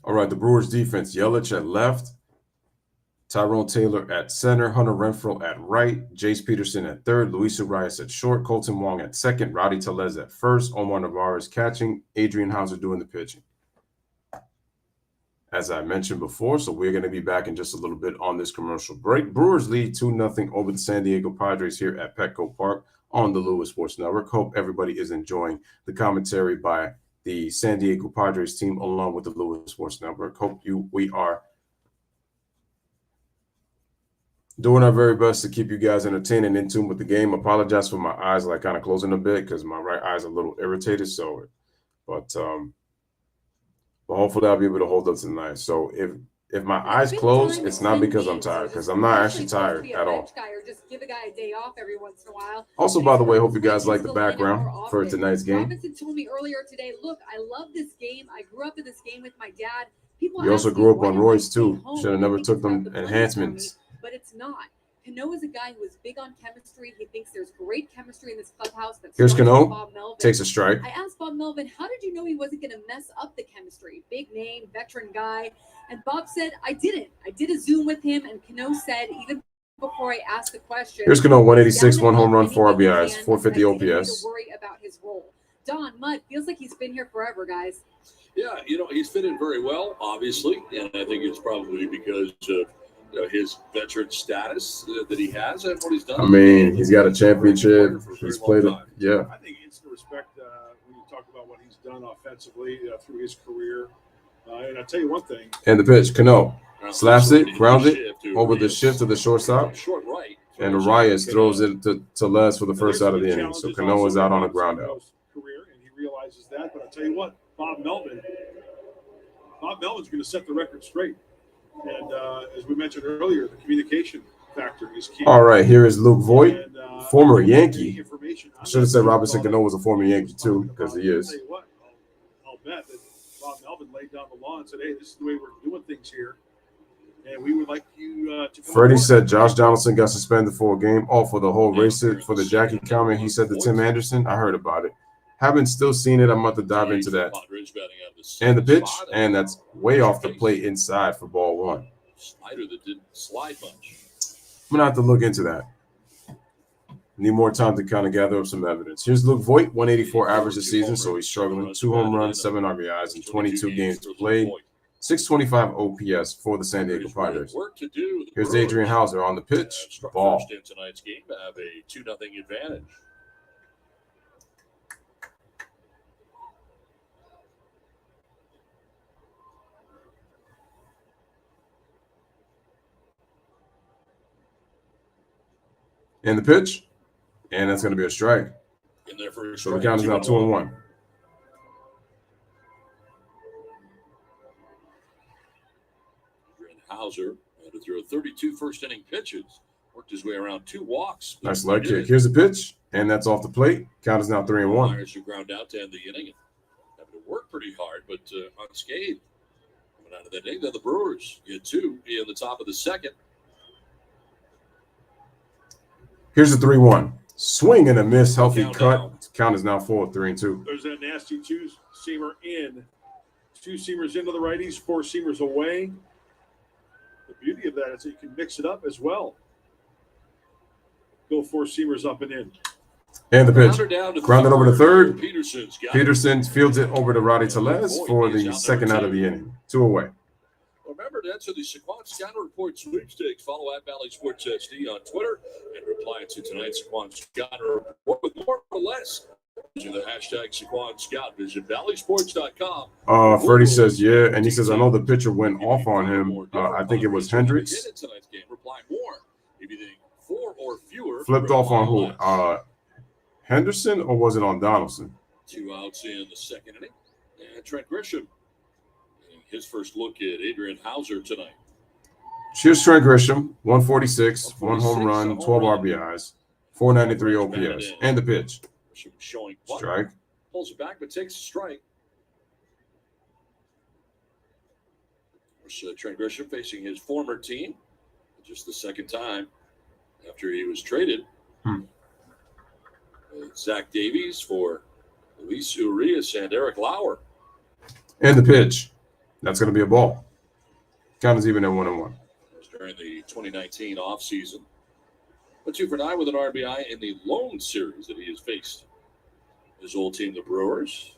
[SPEAKER 3] All right, the Brewers defense, Yelich at left, Tyrone Taylor at center, Hunter Renfroe at right, Jace Peterson at third, Luis Urias at short, Colton Wong at second, Rowdy Tellez at first, Omar Narvaez catching, Adrian Hauser doing the pitching. As I mentioned before, so we're going to be back in just a little bit on this commercial break. Brewers lead 2-0 over the San Diego Padres here at Petco Park on the Louis Sports Network. Hope everybody is enjoying the commentary by the San Diego Padres team along with the Louis Sports Network. We are doing our very best to keep you guys entertained and in tune with the game. Apologize for my eyes like kind of closing a bit because my right eye is a little irritated. But hopefully I'll be able to hold up tonight. So if my eyes close, it's not because I'm tired, because I'm not actually tired at all.
[SPEAKER 6] Just give a guy a day off every once in a while.
[SPEAKER 3] Also, by the way, hope you guys like the background for tonight's game.
[SPEAKER 6] Robinson told me earlier today, look, I love this game. I grew up in this game with my dad.
[SPEAKER 3] You also grew up on Roy's too. Should have never took them enhancements.
[SPEAKER 6] But it's not. Cano is a guy who is big on chemistry. He thinks there's great chemistry in this clubhouse.
[SPEAKER 3] Here's Cano. Takes a strike.
[SPEAKER 6] I asked Bob Melvin, how did you know he wasn't going to mess up the chemistry? Big name, veteran guy. And Bob said, I didn't. I did a Zoom with him, and Cano said, even before I asked the question.
[SPEAKER 3] Here's Cano, 186, 1 home run, 4 RBIs, 450 OPS.
[SPEAKER 6] Worry about his role. Don Mudd feels like he's been here forever, guys.
[SPEAKER 4] Yeah, he's fit in very well, obviously, and I think it's probably because of his veteran status that he has and what he's done.
[SPEAKER 3] I mean, he's got a championship. He's played it. Yeah.
[SPEAKER 5] I think instant respect when you talk about what he's done offensively through his career. And I'll tell you one thing.
[SPEAKER 3] And the pitch, Cano slaps it, grounds it over the shift to the shortstop.
[SPEAKER 4] Short right.
[SPEAKER 3] And Arias throws it to Les for the first out of the inning. So Cano is out on a ground out.
[SPEAKER 5] Career, and he realizes that. But I'll tell you what, Bob Melvin's going to set the record straight. And as we mentioned earlier, the communication factor is key.
[SPEAKER 3] All right, here is Luke Voit, former Yankee. I should have said Robinson Cano was a former Yankee too, because he is.
[SPEAKER 5] I'll tell you what, I'll bet that Bob Melvin laid down the law and said, hey, this is the way we're doing things here. And we would like you to come
[SPEAKER 3] Freddie said Josh Donaldson got suspended for a game. Oh, for the whole race for the Jackie comment. He said to Tim Anderson. I heard about it. Haven't still seen it. I'm about to dive into that. And the pitch, and that's way off the plate inside for ball 1.
[SPEAKER 4] Slider that didn't slide much.
[SPEAKER 3] I'm going to have to look into that. Need more time to kind of gather up some evidence. Here's Luke Voit, 184 average this season, so he's struggling. 2 home runs, 7 RBIs, and 22 games played. 625 OPS for the San Diego Padres. Here's Adrian Hauser on the pitch. Ball.
[SPEAKER 4] In tonight's game, have a 2-0 advantage.
[SPEAKER 3] And the pitch, and that's going to be a strike.
[SPEAKER 4] In their first
[SPEAKER 3] So the count is now 2-1.
[SPEAKER 4] Hauser had to throw 32 first-inning pitches. Worked his way around 2 walks.
[SPEAKER 3] Nice leg kick. Here's the pitch, and that's off the plate. Count is now 3-1.
[SPEAKER 4] Myers who ground out to end the inning. Having to work pretty hard, but unscathed. Coming out of that inning, the Brewers get 2 in the top of the second.
[SPEAKER 3] Here's the 3-1. Swing and a miss, healthy cut. Count is now full, 3-2.
[SPEAKER 5] There's that nasty two-seamer in. 2 seamers into the righties, 4 seamers away. The beauty of that is that you can mix it up as well. Go 4 seamers up and in.
[SPEAKER 3] And the pitch. Grounded over to third. Peterson fields it over to Roddy Tellez for the second out of the inning. 2 away.
[SPEAKER 4] Remember to answer the Saquon Scouter Report sweepstakes. Follow at Valley Sports SD on Twitter and reply to tonight's Saquon Scouter Report with more or less. Using the hashtag Saquon Scout. Visit valleysports.com.
[SPEAKER 3] Freddie says, yeah. And he says, I know the pitcher went off on him. I think it was Hendricks.
[SPEAKER 4] Reply more if you think 4 or fewer.
[SPEAKER 3] Flipped off on who? Henderson, or was it on Donaldson?
[SPEAKER 4] 2 outs in the second inning. And Trent Grisham. His first look at Adrian Hauser tonight.
[SPEAKER 3] Here's Trent Grisham, 146, 1 home run, 12 RBIs, 493 OPS. And the pitch.
[SPEAKER 4] Showing
[SPEAKER 3] strike.
[SPEAKER 4] Pulls it back, but takes a strike. Trent Grisham facing his former team. Just the second time after he was traded. Zach Davies for Luis Urias and Eric Lauer.
[SPEAKER 3] And the pitch. That's going to be a ball. Count is even at 1-1.
[SPEAKER 4] During the 2019 offseason. But 2 for 9 with an RBI in the lone series that he has faced. His old team, the Brewers.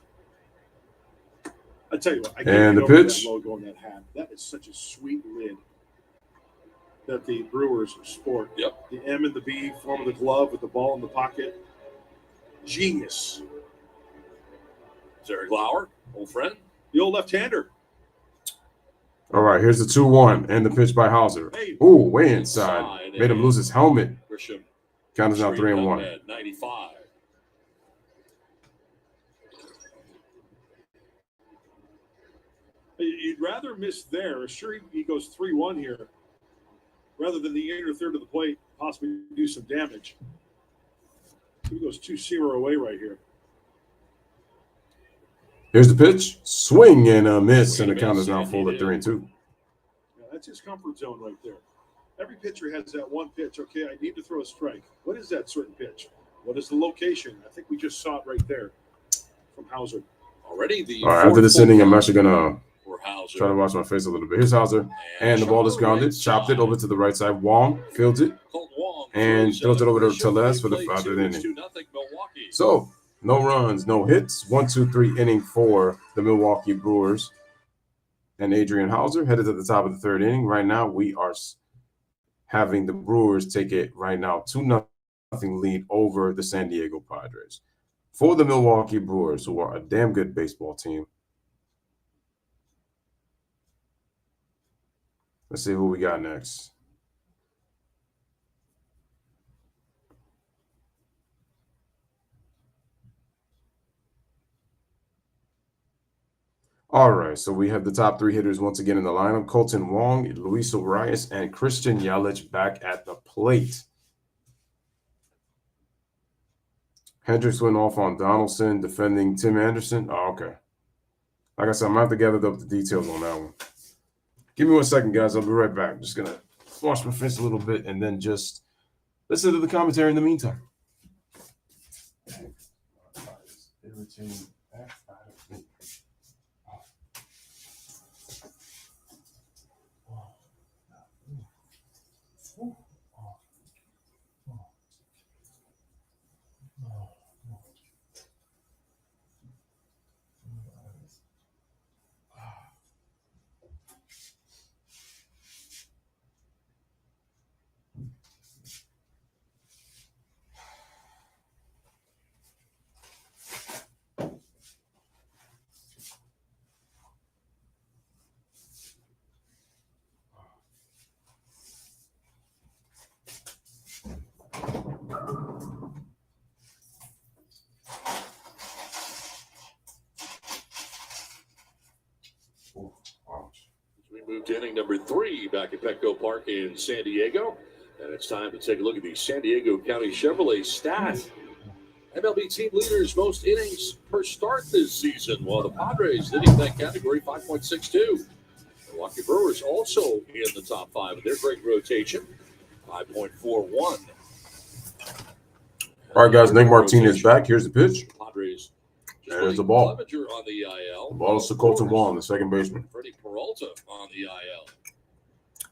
[SPEAKER 5] I tell you what, I
[SPEAKER 3] can't get over that
[SPEAKER 5] logo on that hat. That is such a sweet lid that the Brewers sport.
[SPEAKER 4] Yep.
[SPEAKER 5] The M and the B form of the glove with the ball in the pocket. Genius.
[SPEAKER 4] It's Eric Lauer, old friend.
[SPEAKER 5] The old left-hander.
[SPEAKER 3] All right, here's the 2-1 and the pitch by Hauser.
[SPEAKER 5] Hey.
[SPEAKER 3] Ooh, way inside. Made him lose his helmet.
[SPEAKER 4] Grisham.
[SPEAKER 3] Count is now 3-1.
[SPEAKER 4] 95.
[SPEAKER 5] You'd rather miss there. Sure, he goes 3-1 here, rather than the inner third of the plate, possibly do some damage. He goes 2-seamer away right here.
[SPEAKER 3] Here's the pitch. Swing and a miss, and the count is now full at 3-2.
[SPEAKER 5] Yeah, that's his comfort zone right there. Every pitcher has that one pitch. Okay, I need to throw a strike. What is that certain pitch? What is the location? I think we just saw it right there from Hauser.
[SPEAKER 4] Already the
[SPEAKER 3] all right, after this inning, I'm actually going to try to watch my face a little bit. Here's Hauser, and the ball is grounded. Chopped it over to the right side. Wong fields it and throws it over to Tellez for the 5th inning. So, no runs, no hits. 1-2-3 inning for the Milwaukee Brewers. And Adrian Hauser headed to the top of the 3rd inning. Right now, we are having the Brewers take it right now 2-0 lead over the San Diego Padres. For the Milwaukee Brewers, who are a damn good baseball team. Let's see who we got next. All right, so we have the top 3 hitters once again in the lineup. Colton Wong, Luis Urias, and Christian Yelich back at the plate. Hendricks went off on Donaldson, defending Tim Anderson. Oh, okay. Like I said, I'm going to have to gather up the details on that one. Give me 1 second, guys. I'll be right back. I'm just going to wash my face a little bit and then just listen to the commentary in the meantime.
[SPEAKER 4] Moved to inning number 3 back at Petco Park in San Diego. And it's time to take a look at the San Diego County Chevrolet stats. MLB team leaders most innings per start this season, while the Padres leading that category 5.62. Milwaukee Brewers also in the top 5 of their great rotation, 5.41.
[SPEAKER 3] All right, guys, Nick Martinez back. Here's the pitch.
[SPEAKER 4] Padres.
[SPEAKER 3] There's the ball.
[SPEAKER 4] Clevenger on the IL.
[SPEAKER 3] The ball is to Colton Wong, the second baseman.
[SPEAKER 4] Freddie Peralta on the IL.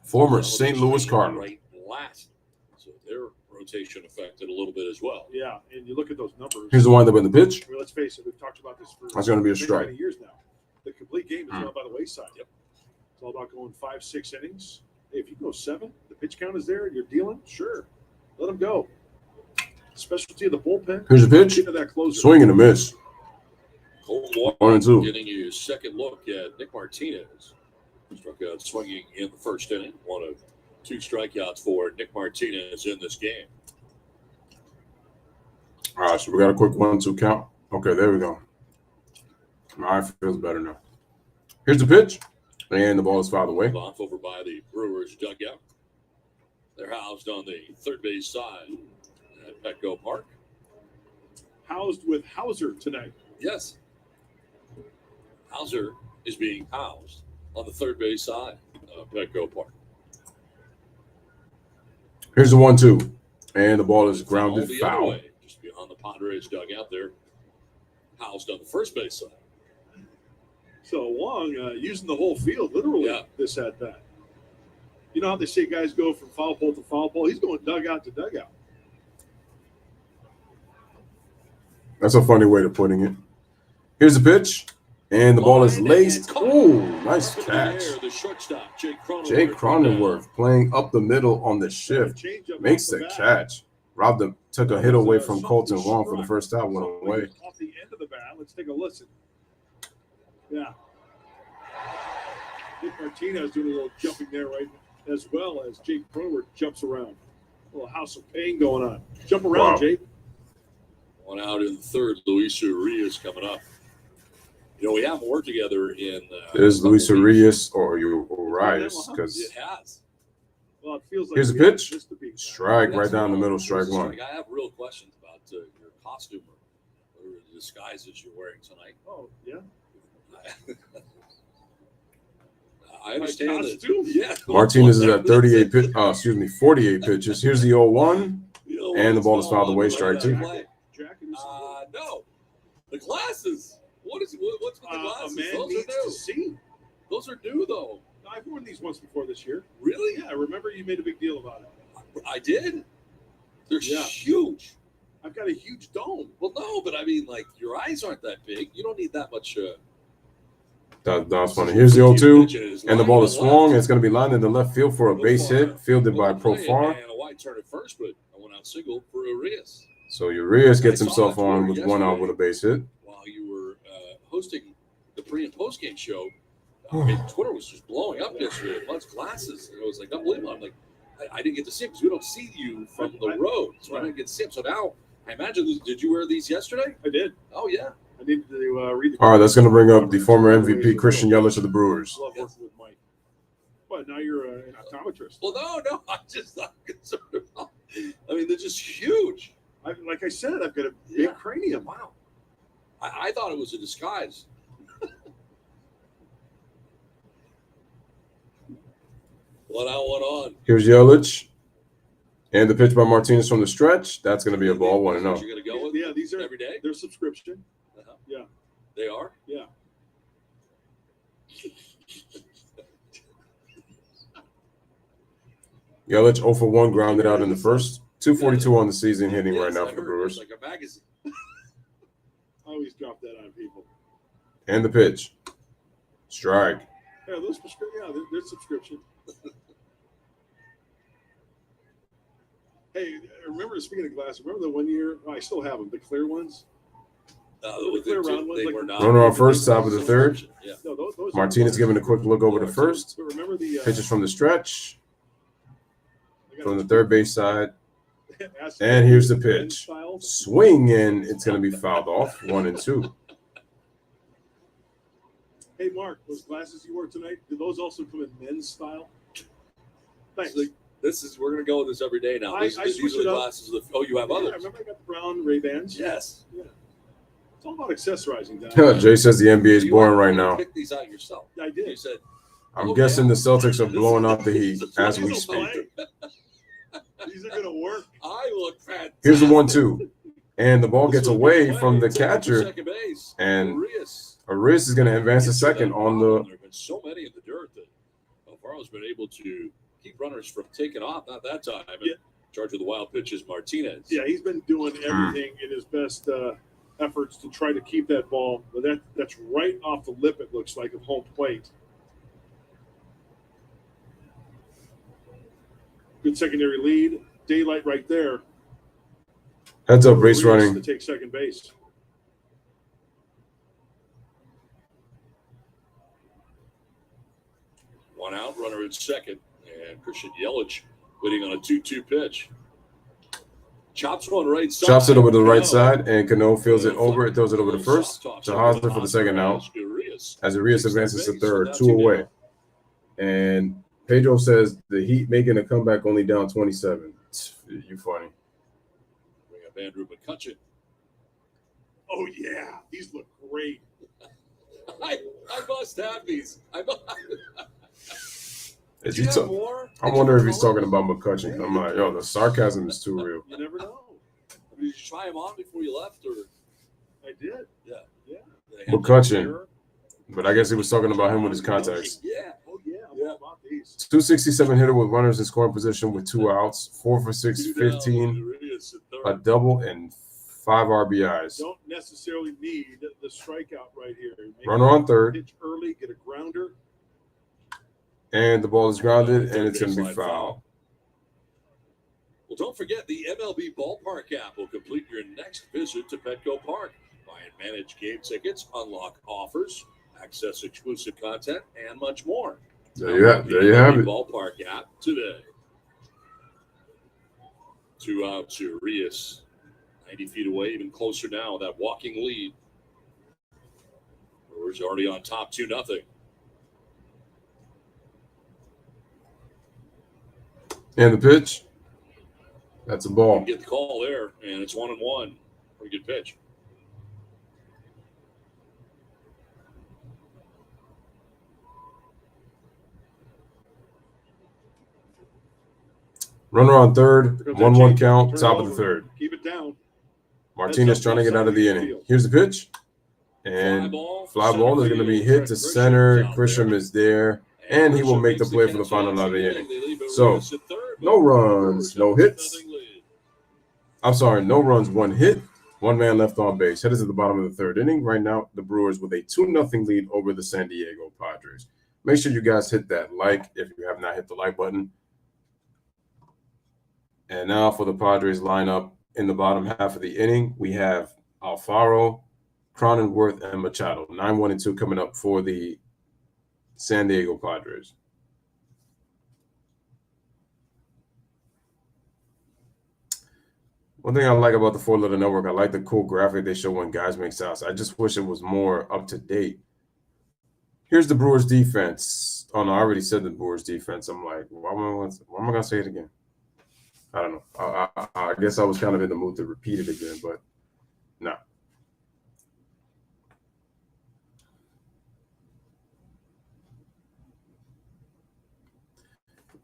[SPEAKER 3] Former St. Louis Cardinal.
[SPEAKER 4] Right last. So their rotation affected a little bit as well.
[SPEAKER 5] Yeah, and you look at those numbers.
[SPEAKER 3] Here's the windup in the pitch.
[SPEAKER 5] I mean, let's face it, we've talked about this for
[SPEAKER 3] That's going to be a strike.
[SPEAKER 5] many years now. The complete game is gone by the wayside.
[SPEAKER 4] Yep.
[SPEAKER 5] It's all about going 5-6 innings. Hey, if you go 7, the pitch count is there, and you're dealing, sure. Let them go. Specialty of the bullpen.
[SPEAKER 3] Here's the pitch.
[SPEAKER 5] Get to that closer.
[SPEAKER 3] Swing and a miss.
[SPEAKER 4] Cold
[SPEAKER 3] 1-2.
[SPEAKER 4] Getting you a second look at Nick Martinez. Struck out swinging in the first inning. 1 of 2 strikeouts for Nick Martinez in this game.
[SPEAKER 3] All right, so we got a quick 1-2 count. Okay, there we go. All right, feels better now. Here's the pitch, and the ball is fouled away.
[SPEAKER 4] Off over by the Brewers dugout. They're housed on the third base side at Petco Park.
[SPEAKER 5] Housed with Hauser tonight.
[SPEAKER 4] Yes. Hauser is being housed on the third base side of Petco Park.
[SPEAKER 3] Here's the 1-2, and the ball is grounded
[SPEAKER 4] The other
[SPEAKER 3] foul.
[SPEAKER 4] way, just beyond the Padres dugout there, housed on the first base side.
[SPEAKER 5] So Wong using the whole field literally this at bat. You know how they say guys go from foul pole to foul pole? He's going dugout to dugout.
[SPEAKER 3] That's a funny way of putting it. Here's the pitch, and the ball is laced. Ooh, nice catch.
[SPEAKER 4] The shortstop, Jake
[SPEAKER 3] Cronenworth playing up the middle on the shift. Makes the catch. Robbed him, took a hit away from Colton Wong for the first time, went away.
[SPEAKER 5] Off the end of the bat. Let's take a listen. Yeah. Nick Martinez doing a little jumping there, right, as well as Jake Cronenworth jumps around. A little house of pain going on. Jump around, Jake.
[SPEAKER 4] 1 out in the third. Luis Urias coming up. You know, we haven't worked together in.
[SPEAKER 3] Is Luis Urias or Urias? Because
[SPEAKER 4] it has.
[SPEAKER 5] Well, it feels like
[SPEAKER 3] here's the pitch. Strike right down the middle, strike 1.
[SPEAKER 4] I have real questions about your costume or the disguises you're wearing tonight.
[SPEAKER 5] Oh, yeah.
[SPEAKER 4] I understand that.
[SPEAKER 5] Yeah.
[SPEAKER 3] Martinez is at 48 pitches. Here's the 0-1, and the ball is fouled away, strike 2.
[SPEAKER 4] No. The glasses. What's with the glasses?
[SPEAKER 5] A man
[SPEAKER 4] Those
[SPEAKER 5] needs
[SPEAKER 4] are new.
[SPEAKER 5] to see.
[SPEAKER 4] Those are new, though.
[SPEAKER 5] I've worn these once before this year.
[SPEAKER 4] Really?
[SPEAKER 5] Yeah, I remember you made a big deal about it.
[SPEAKER 4] I did? They're huge.
[SPEAKER 5] I've got a huge dome.
[SPEAKER 4] Well, no, but I mean, like, your eyes aren't that big. You don't need that much.
[SPEAKER 3] That's funny. Here's the 0-2, and the ball is swung. It's going to be lined in the left field for a base hit, fielded by Profar.
[SPEAKER 4] And a wide turn at first, but I went out single for Urias.
[SPEAKER 3] So Urias gets himself on with 1 out with a base hit.
[SPEAKER 4] While you were hosting the pre- and post-game show, I mean, Twitter was just blowing up yesterday. Blood's glasses. And it was like unbelievable. I'm like, I didn't get to see him because we don't see you from the road. So I didn't get to see him. So now, I imagine, did you wear these yesterday?
[SPEAKER 5] I did.
[SPEAKER 4] Oh, yeah.
[SPEAKER 5] I needed to read the.
[SPEAKER 3] All right, that's going to bring up the former MVP, Christian Yelich of the Brewers.
[SPEAKER 5] I love working with Mike. But now you're an optometrist.
[SPEAKER 4] Well, no. I'm concerned about. I mean, they're just huge.
[SPEAKER 5] Like I said, I've got a big cranium.
[SPEAKER 4] Wow. I thought it was a disguise. One out, one on.
[SPEAKER 3] Here's Yelich. And the pitch by Martinez from the stretch. That's going to be a ball, 1-0.
[SPEAKER 4] You're going to go with?
[SPEAKER 5] Yeah, these are
[SPEAKER 4] every day.
[SPEAKER 5] They're subscription.
[SPEAKER 4] Uh-huh.
[SPEAKER 5] Yeah.
[SPEAKER 4] They are?
[SPEAKER 5] Yeah.
[SPEAKER 3] Yelich 0 for 1, grounded out in the first. 242 on the season, hitting right now for the Brewers.
[SPEAKER 4] Like a magazine.
[SPEAKER 5] I always drop that on people.
[SPEAKER 3] And the pitch. Strike.
[SPEAKER 5] Yeah, those they're subscription. Hey, remember, speaking of glasses, remember the 1 year? Oh, I still have them, the clear ones.
[SPEAKER 4] The clear round ones. They were not.
[SPEAKER 3] Runner on first, top of the third.
[SPEAKER 4] Yeah.
[SPEAKER 5] No, those
[SPEAKER 3] Martinez giving a quick look over the first.
[SPEAKER 5] But remember the
[SPEAKER 3] Pitches from the stretch. From the third base side. And here's the pitch. Swing, and it's going to be fouled off. 1-2.
[SPEAKER 5] Hey, Mark, those glasses you wore tonight, do those also come in men's style? Thanks.
[SPEAKER 4] We're going to go with this every day now.
[SPEAKER 5] I
[SPEAKER 4] These are the glasses. You have others.
[SPEAKER 5] I remember I got the brown Ray-Bans.
[SPEAKER 4] Yes.
[SPEAKER 5] Yeah. It's all about accessorizing, Dan.
[SPEAKER 3] Jay says the NBA is boring right now.
[SPEAKER 4] Pick these out yourself.
[SPEAKER 5] I did.
[SPEAKER 4] You said,
[SPEAKER 3] I'm guessing the Celtics are blowing out the Heat as we speak.
[SPEAKER 5] These are going to work.
[SPEAKER 4] I look fantastic.
[SPEAKER 3] Here's the 1-2. And the ball gets away from the catcher. And Arias is going to advance a second on the.
[SPEAKER 4] There have been so many in the dirt that Alfaro's been able to keep runners from taking off. Not that time. In charge of the wild pitch is Martinez.
[SPEAKER 5] Yeah, he's been doing everything in his best efforts to try to keep that ball. But that's right off the lip, it looks like, of home plate. Good secondary lead. Daylight right there.
[SPEAKER 3] Heads up, race running.
[SPEAKER 5] To take second base.
[SPEAKER 4] One out, runner at second. And Christian Yelich waiting on a 2-2 pitch. Chops one right side.
[SPEAKER 3] Chops it over to the right side, and Cano fields it over. It throws it over to first. To Hosler for the second out. As Arias advances to third, 2 away. And Pedro says the Heat making a comeback only down 27. You funny.
[SPEAKER 4] Bring up Andrew McCutcheon.
[SPEAKER 5] Oh, yeah. These look great.
[SPEAKER 4] I must have these.
[SPEAKER 3] Is he I wonder if he's talking about McCutcheon. I'm like, yo, the sarcasm is too real.
[SPEAKER 5] You never know.
[SPEAKER 4] Did you try him on before you left, or?
[SPEAKER 5] I did.
[SPEAKER 4] Yeah.
[SPEAKER 3] McCutcheon. But I guess he was talking about him with his contacts.
[SPEAKER 5] Yeah. Oh, yeah. I'm about these.
[SPEAKER 3] 267 hitter with runners in scoring position with 2 outs, 4 for 6, 15, a double, and 5 RBIs.
[SPEAKER 5] Don't necessarily need the strikeout right here.
[SPEAKER 3] Runner on third.
[SPEAKER 5] Pitch early, get a grounder.
[SPEAKER 3] And the ball is grounded, and it's going to be foul.
[SPEAKER 4] Well, don't forget the MLB Ballpark app will complete your next visit to Petco Park. Buy and manage game tickets, unlock offers, access exclusive content, and much more.
[SPEAKER 3] There you have it.
[SPEAKER 4] Ballpark app today. 2 outs, Urias 90 feet away, even closer now. That walking lead. Brewers already on top 2-0.
[SPEAKER 3] And the pitch. That's a ball.
[SPEAKER 4] Get the call there, and it's 1-1. Pretty good pitch.
[SPEAKER 3] Runner on third, 1-1 count, top of the third.
[SPEAKER 5] Keep it down.
[SPEAKER 3] Martinez trying to get out of the inning. Here's the pitch. And fly ball is going to be hit to center. Grisham is there. And he will make the play for the final out of the inning. So, no runs, no hits. I'm sorry, no runs, 1 hit, 1 man left on base. Headed to the bottom of the third inning. Right now, the Brewers with a 2-0 lead over the San Diego Padres. Make sure you guys hit that like if you have not hit the like button. And now for the Padres lineup in the bottom half of the inning, we have Alfaro, Cronenworth, and Machado. 9-1 and 2 coming up for the San Diego Padres. One thing I like about the 4-letter network, I like the cool graphic they show when guys make stops. I just wish it was more up to date. Here's the Brewers defense. Oh, no, I already said the Brewers defense. I'm like, why am I going to say it again? I don't know. I guess I was kind of in the mood to repeat it again, but no.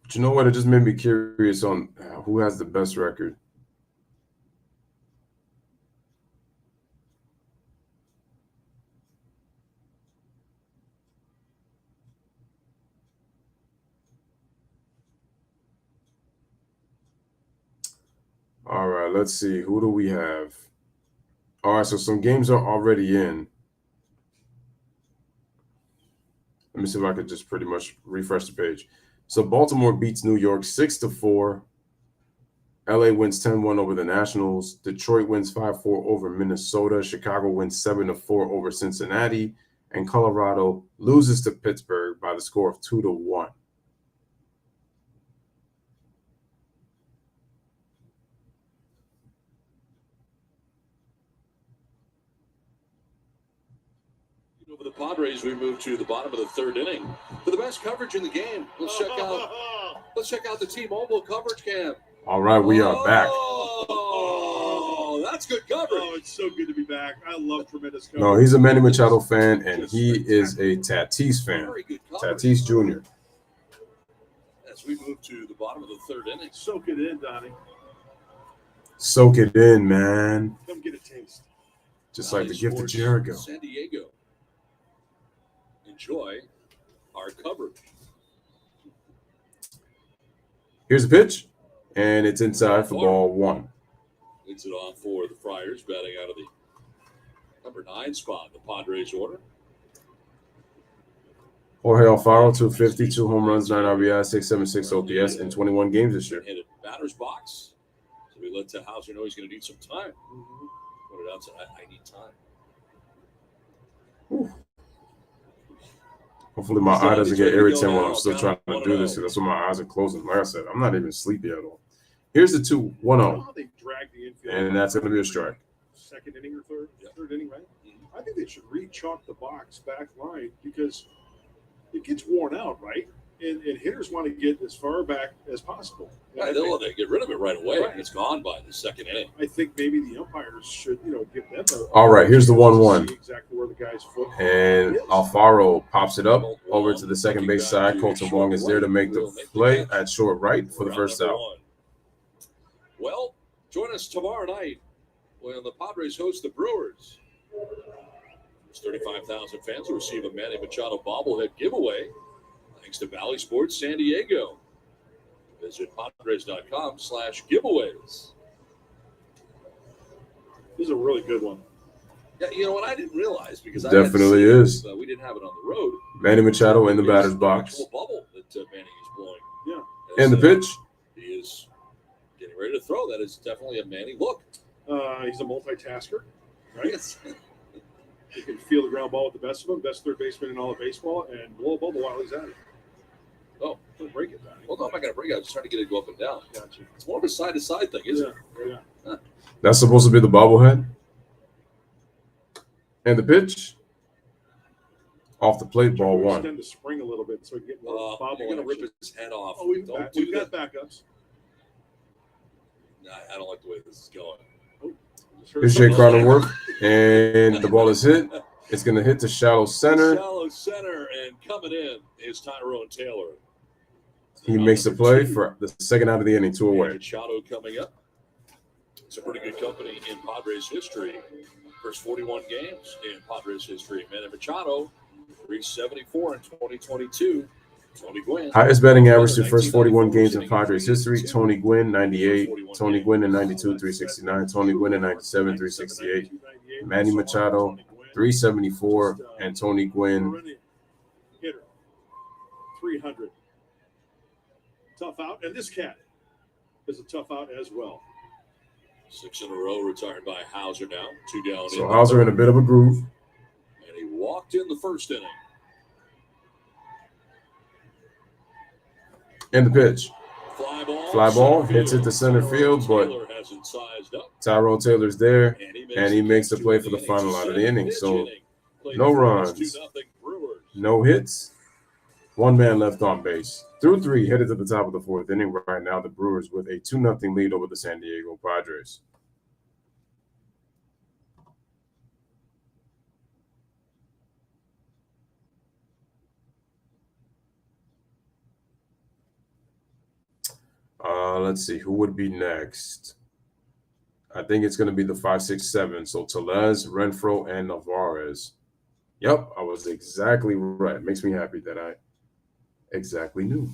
[SPEAKER 3] But you know what? It just made me curious on who has the best record. All right, let's see. Who do we have? All right, so some games are already in. Let me see if I could just pretty much refresh the page. So Baltimore beats New York 6-4. LA wins 10-1 over the Nationals. Detroit wins 5-4 over Minnesota. Chicago wins 7-4 over Cincinnati. And Colorado loses to Pittsburgh by the score of 2-1.
[SPEAKER 4] Over the Padres, we move to the bottom of the third inning. For the best coverage in the game, let's check out the T-Mobile coverage cam.
[SPEAKER 3] All right, we are back.
[SPEAKER 4] Oh, that's good coverage.
[SPEAKER 5] Oh, it's so good to be back. I love tremendous coverage.
[SPEAKER 3] No, he's a Manny Machado fan, and he is a Tatis fan. Tatis Jr.
[SPEAKER 4] As we move to the bottom of the third inning.
[SPEAKER 5] Soak it in, Donnie.
[SPEAKER 3] Soak it in, man.
[SPEAKER 5] Come get a taste.
[SPEAKER 3] Just like the gift of Jericho.
[SPEAKER 4] San Diego. Enjoy our coverage.
[SPEAKER 3] Here's a pitch, and it's inside for ball one.
[SPEAKER 4] Leads it off for the Friars, batting out of the number 9 spot in the Padres order.
[SPEAKER 3] Jorge Alfaro, 250, 2 home runs, 9 RBI, 676 OPS in 21 games this year.
[SPEAKER 4] Hit it batter's box. So we let Hauser know he's going to need some time. Put it out, said, I need time.
[SPEAKER 3] Whew. Hopefully my eye doesn't get irritated while I'm still trying to do this, because that's when my eyes are closing. Like I said, I'm not even sleepy at all. Here's the 2-1-0, and that's going to be a strike.
[SPEAKER 5] Second inning or third inning, right? I think they should re-chalk the box back line because it gets worn out, right? And hitters want to get as far back as possible.
[SPEAKER 4] Yeah, they'll get rid of it right away. Right. It's gone by the second inning.
[SPEAKER 5] I think maybe the umpires should, give them
[SPEAKER 3] all right, here's the 1-1.
[SPEAKER 5] Exactly where the guy's foot
[SPEAKER 3] and Alfaro pops it up over to the second base side. Colton Wong is there to make the play at short right for the first out.
[SPEAKER 4] Well, join us tomorrow night when the Padres host the Brewers. There's 35,000 fans will receive a Manny Machado bobblehead giveaway thanks to Valley Sports San Diego. Visit Padres.com/giveaways.
[SPEAKER 5] This is a really good one.
[SPEAKER 4] Yeah, you know what? I didn't realize because
[SPEAKER 3] definitely is.
[SPEAKER 4] We didn't have it on the road.
[SPEAKER 3] Manny Machado in the batter's box.
[SPEAKER 4] Bubble that Manny is blowing.
[SPEAKER 5] Yeah.
[SPEAKER 3] And the pitch.
[SPEAKER 4] He is getting ready to throw. That is definitely a Manny look.
[SPEAKER 5] He's a multitasker, right?
[SPEAKER 4] Yes.
[SPEAKER 5] He can feel the ground ball with the best of them, best third baseman in all of baseball, and blow a bubble while he's at it.
[SPEAKER 4] Oh,
[SPEAKER 5] don't break it, Donnie.
[SPEAKER 4] Well, no, I'm not going to break it. I'm just trying to get it to go up and down.
[SPEAKER 5] Gotcha.
[SPEAKER 4] It's more of a side-to-side thing, isn't it?
[SPEAKER 5] Yeah.
[SPEAKER 4] Huh.
[SPEAKER 3] That's supposed to be the bobblehead. And the pitch. Off the plate, ball one.
[SPEAKER 5] Extend the spring a little bit so we can get more bobble.
[SPEAKER 4] You're going to rip his head off.
[SPEAKER 5] Oh, we've got backups.
[SPEAKER 4] Nah, I don't like the way this is going.
[SPEAKER 3] Here's Jay Cronenworth, and the ball is hit. It's going to hit the shallow center.
[SPEAKER 4] Shallow center, and coming in is Tyrone Taylor.
[SPEAKER 3] He makes the play for the second out of the inning, 2 away.
[SPEAKER 4] Machado coming up. It's a pretty good company in Padres history. First 41 games in Padres history. Manny Machado, 374 in 2022. Tony Gwynn.
[SPEAKER 3] Highest batting average through first 41 games in Padres history. Tony Gwynn, 98. Tony Gwynn in 92, 369. Tony Gwynn in 97, 368. Manny Machado, 374. And Tony Gwynn.
[SPEAKER 5] Hitter, 300. Tough out. And this cat is a tough out as well.
[SPEAKER 4] 6 in a row retired by Hauser now. 2 down.
[SPEAKER 3] So Hauser in a bit of a groove.
[SPEAKER 4] And he walked in the first inning.
[SPEAKER 3] And the pitch. Fly ball hits it to center field, but Tyrone Taylor's there, and he makes the play for the final out of the inning. So no runs, no hits, 1 man left on base. Through 3, headed to the top of the 4th inning right now. The Brewers with a 2-0 lead over the San Diego Padres. Let's see, who would be next? I think it's going to be the 5, 6, 7. So Tellez, Renfroe, and Narvaez. Yep, I was exactly right. Makes me happy that I exactly knew.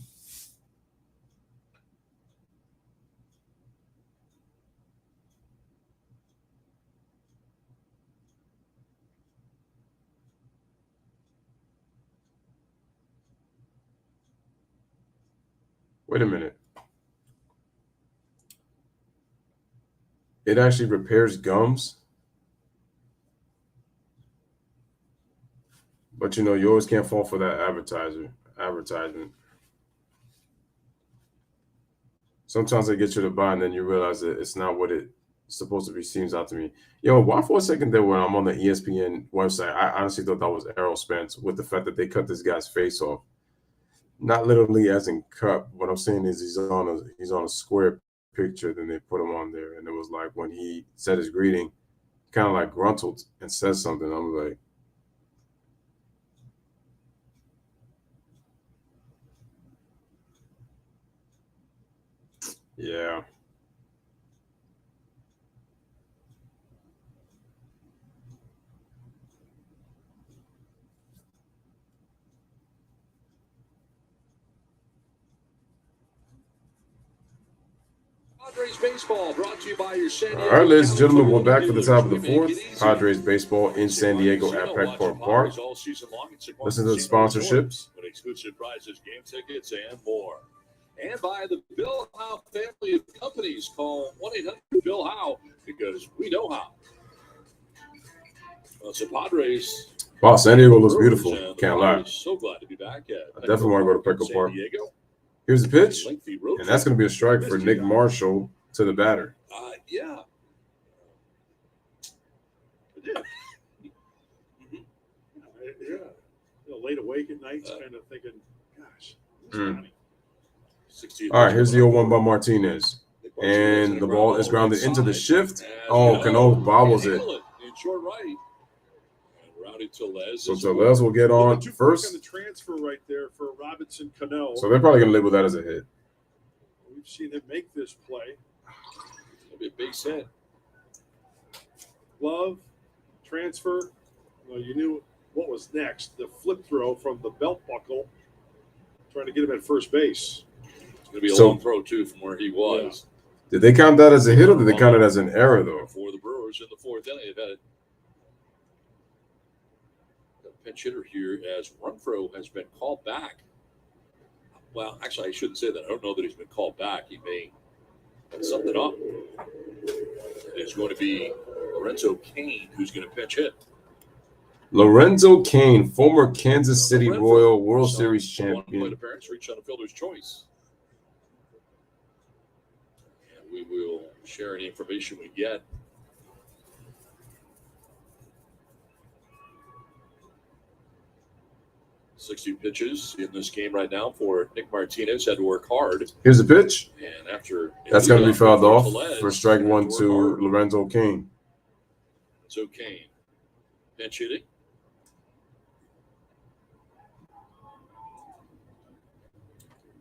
[SPEAKER 3] Wait a minute. It actually repairs gums. But, you know, you always can't fall for that advertisement. Sometimes they get you to buy, and then you realize that it's not what it supposed to be seems out to me. Yo, why for a second there when I'm on the ESPN website, I honestly thought that was Errol Spence with the fact that they cut this guy's face off. Not literally as in cut. What I'm saying is he's on a square picture, then they put him on there, and it was like when he said his greeting, kind of like gruntled and said something. I'm like, yeah.
[SPEAKER 4] Padres baseball brought to you by your San Diego.
[SPEAKER 3] All right, ladies and gentlemen, we're back for the top of the fourth. Padres baseball in San Diego at Petco Park. Listen to the sponsorships.
[SPEAKER 4] With exclusive prizes, game tickets, and more. And by the Bill Howe family of companies. Call 1-800-BILL-HOWE because we know how. Well, so Padres.
[SPEAKER 3] Wow, San Diego looks beautiful. Can't lie.
[SPEAKER 4] So glad to be back at
[SPEAKER 3] I definitely want to go to Petco Park.
[SPEAKER 4] Diego.
[SPEAKER 3] Here's the pitch, and that's going to be a strike for Nick Marshall to the batter.
[SPEAKER 4] Yeah.
[SPEAKER 5] Late awake at night, kind of thinking, gosh.
[SPEAKER 3] All right, here's the 0-1 by Martinez. And the ball is grounded into the shift. Oh, Cano bobbles it.
[SPEAKER 4] In short right.
[SPEAKER 3] So Tellez will get on first.
[SPEAKER 5] On the transfer right there for Robinson Cano.
[SPEAKER 3] So they're probably going to label that as a hit.
[SPEAKER 5] We've seen him make this play.
[SPEAKER 4] It'll be a base hit.
[SPEAKER 5] Glove, transfer. Well, you knew what was next. The flip throw from the belt buckle, trying to get him at first base.
[SPEAKER 4] It's going to be a long throw, too, from where he was.
[SPEAKER 3] Yeah. Did they count that as a hit or did they count it as an error, though?
[SPEAKER 4] For the Brewers in the fourth inning, they've had a pinch hitter here as Renfroe has been called back. Well, actually, I shouldn't say that. I don't know that he's been called back. He may have something up. It's going to be Lorenzo Cain who's going to pinch hit.
[SPEAKER 3] Lorenzo Cain, former Kansas City Royal World Series champion.
[SPEAKER 4] One appearance reached on a fielder's choice. And we will share any information we get. "60 pitches in this game right now for Nick Martinez. Had to work hard.
[SPEAKER 3] Here's the pitch.
[SPEAKER 4] And after
[SPEAKER 3] that's going to be fouled off for strike one to Lorenzo Cain.
[SPEAKER 4] So Cain, pinch hitting.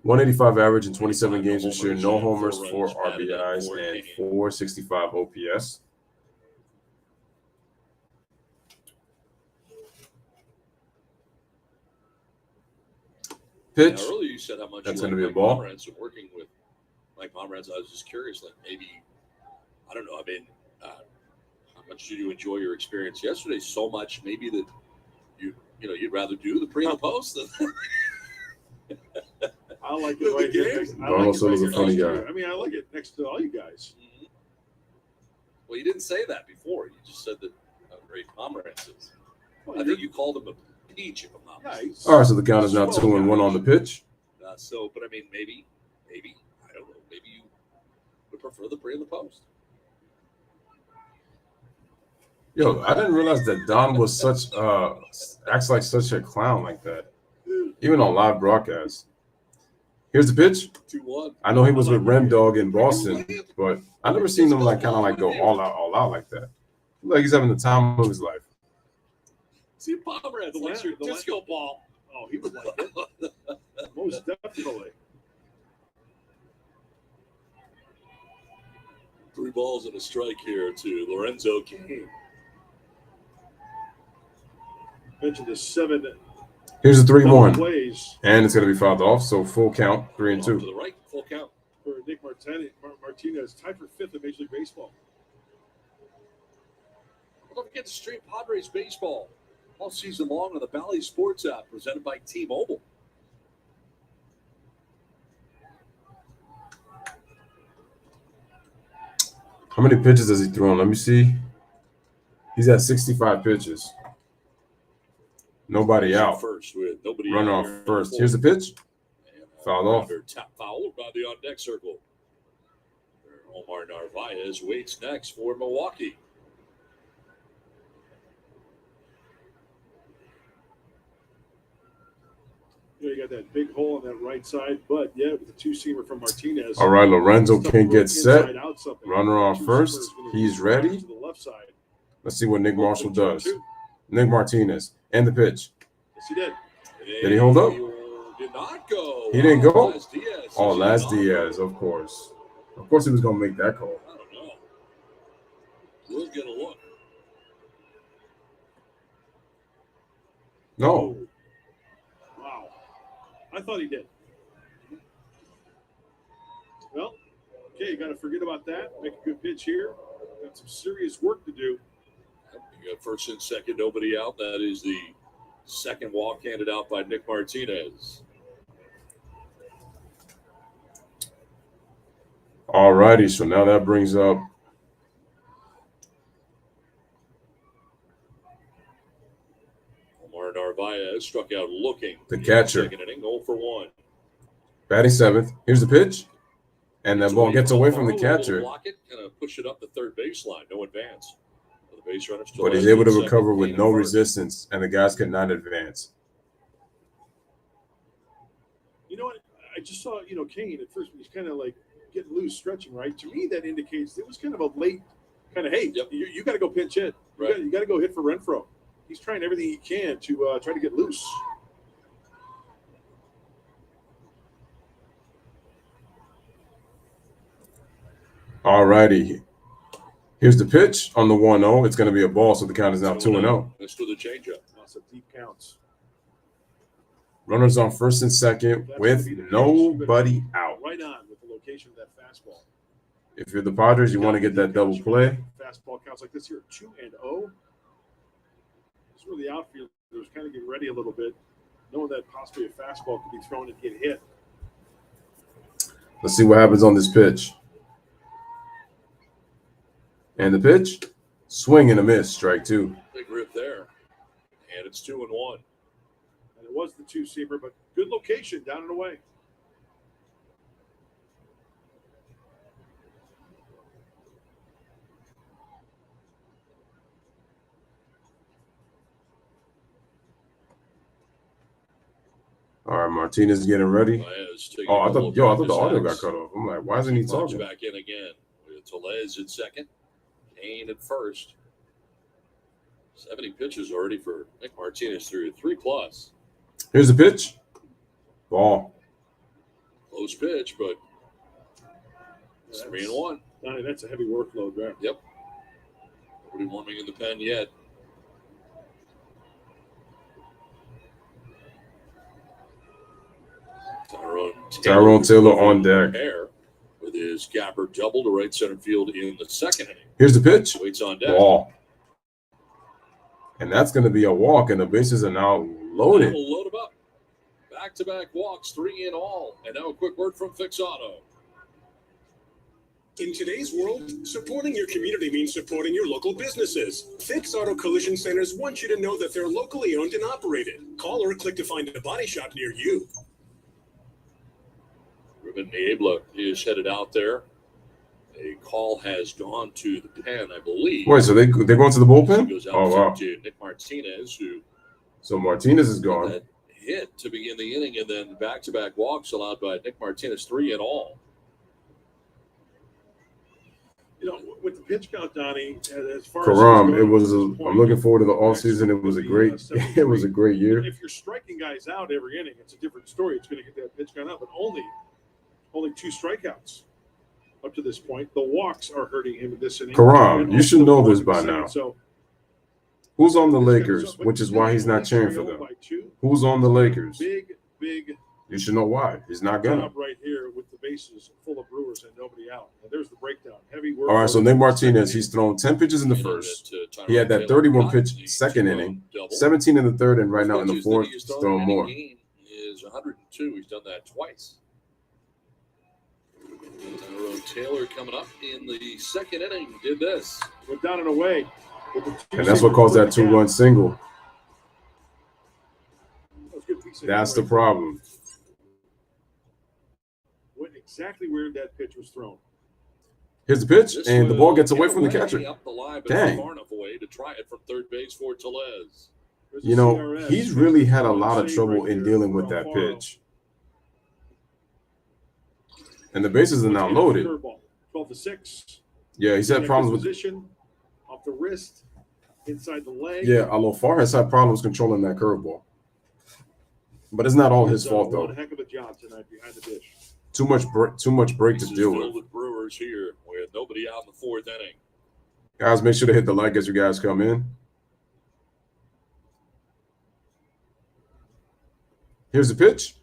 [SPEAKER 3] .185 average in 27 games this year. No homers, 4 RBIs, and 465 OPS. Pitch.
[SPEAKER 4] Now, earlier you said how much
[SPEAKER 3] that's
[SPEAKER 4] going to
[SPEAKER 3] be a ball.
[SPEAKER 4] Working with Mike Pomeranz, I was just curious, like maybe, I don't know, I mean, how much did you enjoy your experience yesterday? So much, maybe that you'd rather do the pre and the post than.
[SPEAKER 5] I like it right here.
[SPEAKER 3] Also, was a funny guy.
[SPEAKER 5] I mean, I like it next to all you guys.
[SPEAKER 4] Mm-hmm. Well, you didn't say that before. You just said that how great Pomeranz is. Well, I think you called him a peach, if I'm not mistaken.
[SPEAKER 3] All right, so the count is now 2-1 on the pitch.
[SPEAKER 4] But I mean, maybe, I don't know, maybe you would prefer the pre and the post.
[SPEAKER 3] Yo, I didn't realize that Don was acts like such a clown like that, even on live broadcasts. Here's the pitch.
[SPEAKER 4] 2-1.
[SPEAKER 3] I know he was with Rem Dog in Boston, but I never seen him kind of go all out like that. Like he's having the time of his life.
[SPEAKER 4] See, Pomeranz likes your disco ball.
[SPEAKER 5] Oh, he would like it. Most definitely.
[SPEAKER 4] 3 balls and a strike here to Lorenzo Cain.
[SPEAKER 5] Mentioned the 7.
[SPEAKER 3] Here's the 3-1.
[SPEAKER 5] Plays.
[SPEAKER 3] And it's going to be fouled off, so full count, 3-2.
[SPEAKER 4] To the right, full count.
[SPEAKER 5] For Nick Martinez, tied for 5th in Major League Baseball.
[SPEAKER 4] Don't forget to stream Padres baseball all season long on the Valley Sports app presented by T-Mobile.
[SPEAKER 3] How many pitches has he thrown? Let me see. He's at 65 pitches. Nobody out.
[SPEAKER 4] First with nobody
[SPEAKER 3] runner on first. Here's the pitch. Fouled off.
[SPEAKER 4] Tap foul by the on deck circle. Omar Narvaez waits next for Milwaukee.
[SPEAKER 5] You got that big hole on that right side, but yeah, with the two-seamer from Martinez.
[SPEAKER 3] All right, Lorenzo can get set.
[SPEAKER 5] Out
[SPEAKER 3] Runner on first. He's ready.
[SPEAKER 5] To the left side.
[SPEAKER 3] Let's see what Nick Marshall does. Nick Martinez. And the pitch.
[SPEAKER 5] Yes, he did.
[SPEAKER 3] Did he hold up?
[SPEAKER 4] Did not go.
[SPEAKER 3] He didn't go?
[SPEAKER 4] Diaz.
[SPEAKER 3] Oh, Laz Diaz, of course. Of course he was going to make that call.
[SPEAKER 4] I don't know. We'll get a look.
[SPEAKER 3] No.
[SPEAKER 5] Wow. I thought he did. Well, okay, you got to forget about that. Make a good pitch here. Got some serious work to do.
[SPEAKER 4] You got first and second, nobody out. That is the second walk handed out by Nick Martinez.
[SPEAKER 3] All righty, so now that brings up
[SPEAKER 4] Omar Narvaez struck out looking.
[SPEAKER 3] the catcher.
[SPEAKER 4] Second inning, 0 for 1.
[SPEAKER 3] Batting seventh. Here's the pitch. And that ball gets away from the catcher.
[SPEAKER 4] Block it, kind of push it up the third baseline. No advance. The base runner still
[SPEAKER 3] But he's able to recover with no resistance, and the guys could not advance.
[SPEAKER 5] You know what? I just saw, Kane at first, he's kind of like getting loose, stretching, right? To me, that indicates it was kind of a late kind of, hey, you got to go pinch hit.
[SPEAKER 4] Right.
[SPEAKER 5] You got to go hit for Renfroe. He's trying everything he can to try to get loose.
[SPEAKER 3] All righty. Here's the pitch on the 1-0. It's going to be a ball, so the count is now 2-0.
[SPEAKER 4] That's to the changeup.
[SPEAKER 5] Lots of deep counts.
[SPEAKER 3] Runners on first and second with nobody out.
[SPEAKER 5] Right on with the location of that fastball.
[SPEAKER 3] If you're the Padres, you want to get that double play.
[SPEAKER 5] Fastball counts like this here, 2-0. This is where the outfielders kind of get ready a little bit, knowing that possibly a fastball could be thrown and get hit.
[SPEAKER 3] Let's see what happens on this pitch. And the pitch, swing and a miss, strike two.
[SPEAKER 4] Big rip there. And it's 2-1.
[SPEAKER 5] And it was the two-seamer, but good location down and away.
[SPEAKER 3] All right, Martinez is getting ready. Oh, I thought the audio got cut off. I'm like, why isn't he talking?
[SPEAKER 4] Back in again. Tellez at second. Kane at first. 70 pitches already for Nick Martinez through 3+.
[SPEAKER 3] Here's the pitch. Ball.
[SPEAKER 4] Close pitch, but it's 3-1.
[SPEAKER 5] Donnie, that's a heavy workload there.
[SPEAKER 4] Yep. Nobody warming in the pen yet.
[SPEAKER 3] Tyrone Taylor on deck.
[SPEAKER 4] With his gapper double to right center field in the second inning.
[SPEAKER 3] Here's the pitch.
[SPEAKER 4] Waits on deck.
[SPEAKER 3] Ball. And that's going to be a walk, and the bases are now loaded.
[SPEAKER 4] Load them up. Back-to-back walks, 3 in all. And now a quick word from Fix Auto.
[SPEAKER 7] In today's world, supporting your community means supporting your local businesses. Fix Auto Collision Centers want you to know that they're locally owned and operated. Call or click to find a body shop near you.
[SPEAKER 4] Ruben Niebla is headed out there. A call has gone to the pen, I believe.
[SPEAKER 3] Wait, so they're going to the bullpen?
[SPEAKER 4] Goes out
[SPEAKER 3] wow.
[SPEAKER 4] to Nick Martinez,
[SPEAKER 3] So Martinez is gone.
[SPEAKER 4] That hit to begin the inning, and then back-to-back walks allowed by Nick Martinez, 3 in all.
[SPEAKER 5] With the pitch count, Donnie, as far
[SPEAKER 3] Karam,
[SPEAKER 5] as
[SPEAKER 3] I'm looking forward to the offseason. It was a great year.
[SPEAKER 5] If you're striking guys out every inning, it's a different story. It's going to get that pitch count up, but only 2 strikeouts up to this point. The walks are hurting him in this inning.
[SPEAKER 3] Karam, you should know this by now.
[SPEAKER 5] So,
[SPEAKER 3] who's on the Lakers, which is why he's not cheering for them. Who's on the Lakers?
[SPEAKER 5] Big.
[SPEAKER 3] You should know why. He's not gonna.
[SPEAKER 5] Right here with the bases full of Brewers and nobody out. Now, there's the breakdown. Heavy work.
[SPEAKER 3] All right, so Nick Martinez, he's thrown 10 pitches in the first. He had that 31 pitch second inning, 17 in the third, and right now in the fourth, he's thrown more.
[SPEAKER 4] Is 102. He's done that twice. Tyrone Taylor coming up in the second inning did this.
[SPEAKER 5] Went down and away.
[SPEAKER 3] And that's what caused that 2-run single. That's the problem.
[SPEAKER 5] Went exactly where that pitch was thrown.
[SPEAKER 3] Here's the pitch,
[SPEAKER 4] This
[SPEAKER 3] and the ball gets away
[SPEAKER 4] get
[SPEAKER 3] from the catcher.
[SPEAKER 4] up the line, but
[SPEAKER 3] Dang.
[SPEAKER 4] not far enough away to try it from third base for Tellez.
[SPEAKER 3] You know, he's really had a lot of trouble in dealing with that pitch. And the bases are now loaded.
[SPEAKER 5] 12-6.
[SPEAKER 3] Yeah, he's had problems with
[SPEAKER 5] position off the wrist, inside the leg.
[SPEAKER 3] Yeah, Alofar has had problems controlling that curveball. But it's not all his fault, though.
[SPEAKER 5] One heck of a job tonight behind the dish.
[SPEAKER 3] Too much break to deal with.
[SPEAKER 4] Brewers here with nobody out in the fourth inning.
[SPEAKER 3] Guys, make sure to hit the like as you guys come in. Here's the pitch.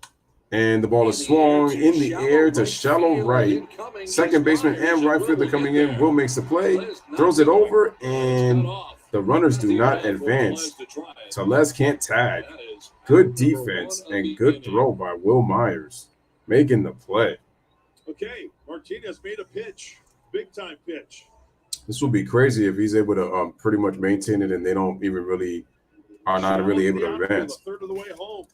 [SPEAKER 3] And the ball is swung in the air to shallow right. Second baseman and right fielder coming in. Will makes the play. Throws it over, and the runners do not advance. Tellez can't tag. Good defense and good throw by Will Myers. Making the play.
[SPEAKER 5] Okay, Martinez made a pitch. Big-time pitch.
[SPEAKER 3] This will be crazy if he's able to pretty much maintain it and they don't even really are not really able to advance.
[SPEAKER 5] A third of the way home.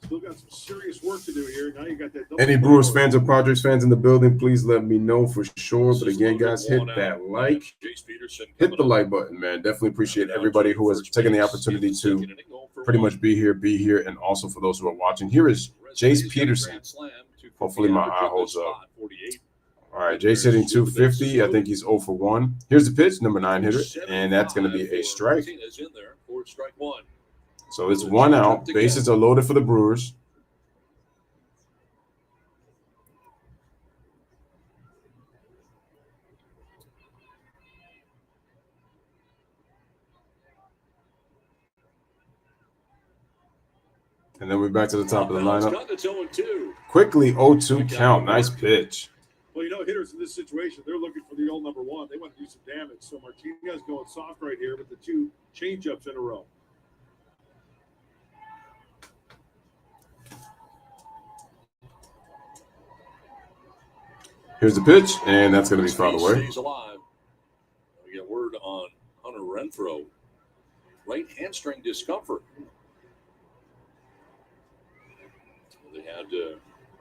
[SPEAKER 5] Still got some serious work to do here. Now you got that.
[SPEAKER 3] Any Brewers fans or Padres fans in the building, please let me know for sure. But again, guys, hit that like. Hit the like button, man. Definitely appreciate everybody who has taken the opportunity to pretty much be here, and also for those who are watching. Here is Jace Peterson. Hopefully my eye holds up. All right, Jace hitting 250. I think he's 0 for 1. Here's the pitch, number 9 hitter, and that's going to be a strike. So it's 1 out. Bases are loaded for the Brewers. And then we're back to the top of the lineup. Quickly 0-2 count. Nice pitch.
[SPEAKER 5] Well, you know, hitters in this situation, they're looking for the old number 1. They want to do some damage. So Martinez going soft right here with the 2 changeups in a row.
[SPEAKER 3] Here's the pitch, and that's going to be fouled away.
[SPEAKER 4] Stays alive. We get word on Hunter Renfroe. Right hamstring discomfort. They had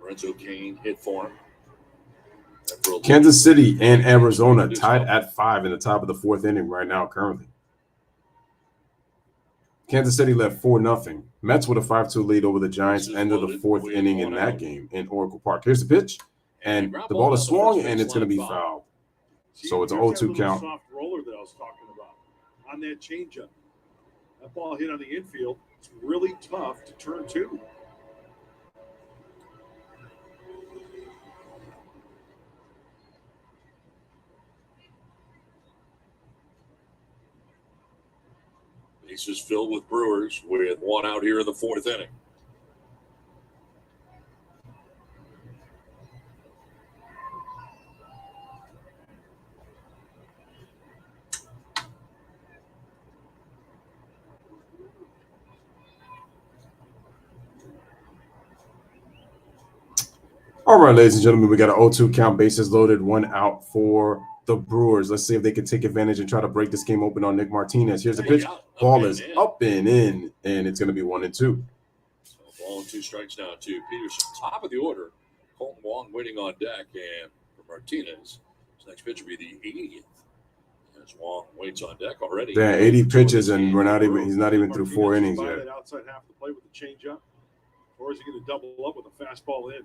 [SPEAKER 4] Lorenzo Cain hit for him.
[SPEAKER 3] Kansas City and Arizona tied at 5 in the top of the 4th inning right now currently. Kansas City led 4-0. Mets with a 5-2 lead over the Giants end of the 4th inning in that game in Oracle Park. Here's the pitch, and the ball is swung, and it's going to be fouled. So it's an 0-2 count.
[SPEAKER 5] Soft roller that I was talking about on that changeup. That ball hit on the infield. It's really tough to turn to.
[SPEAKER 4] Bases filled with Brewers with 1 out here in the 4th inning.
[SPEAKER 3] All right, ladies and gentlemen, we got an 0-2 count, bases loaded, 1 out for the Brewers. Let's see if they can take advantage and try to break this game open on Nick Martinez. Here's the pitch. Ball is up and in, and it's going to be 1-2.
[SPEAKER 4] So ball and 2 strikes now to Peterson. Top of the order. Colton Wong waiting on deck, and for Martinez, his next pitch will be the 80th. As Wong waits on deck already.
[SPEAKER 3] Yeah, 80 pitches, and he's not even through 4 innings yet.
[SPEAKER 5] That outside half of the plate with the changeup, or is he going to double up with a fastball in?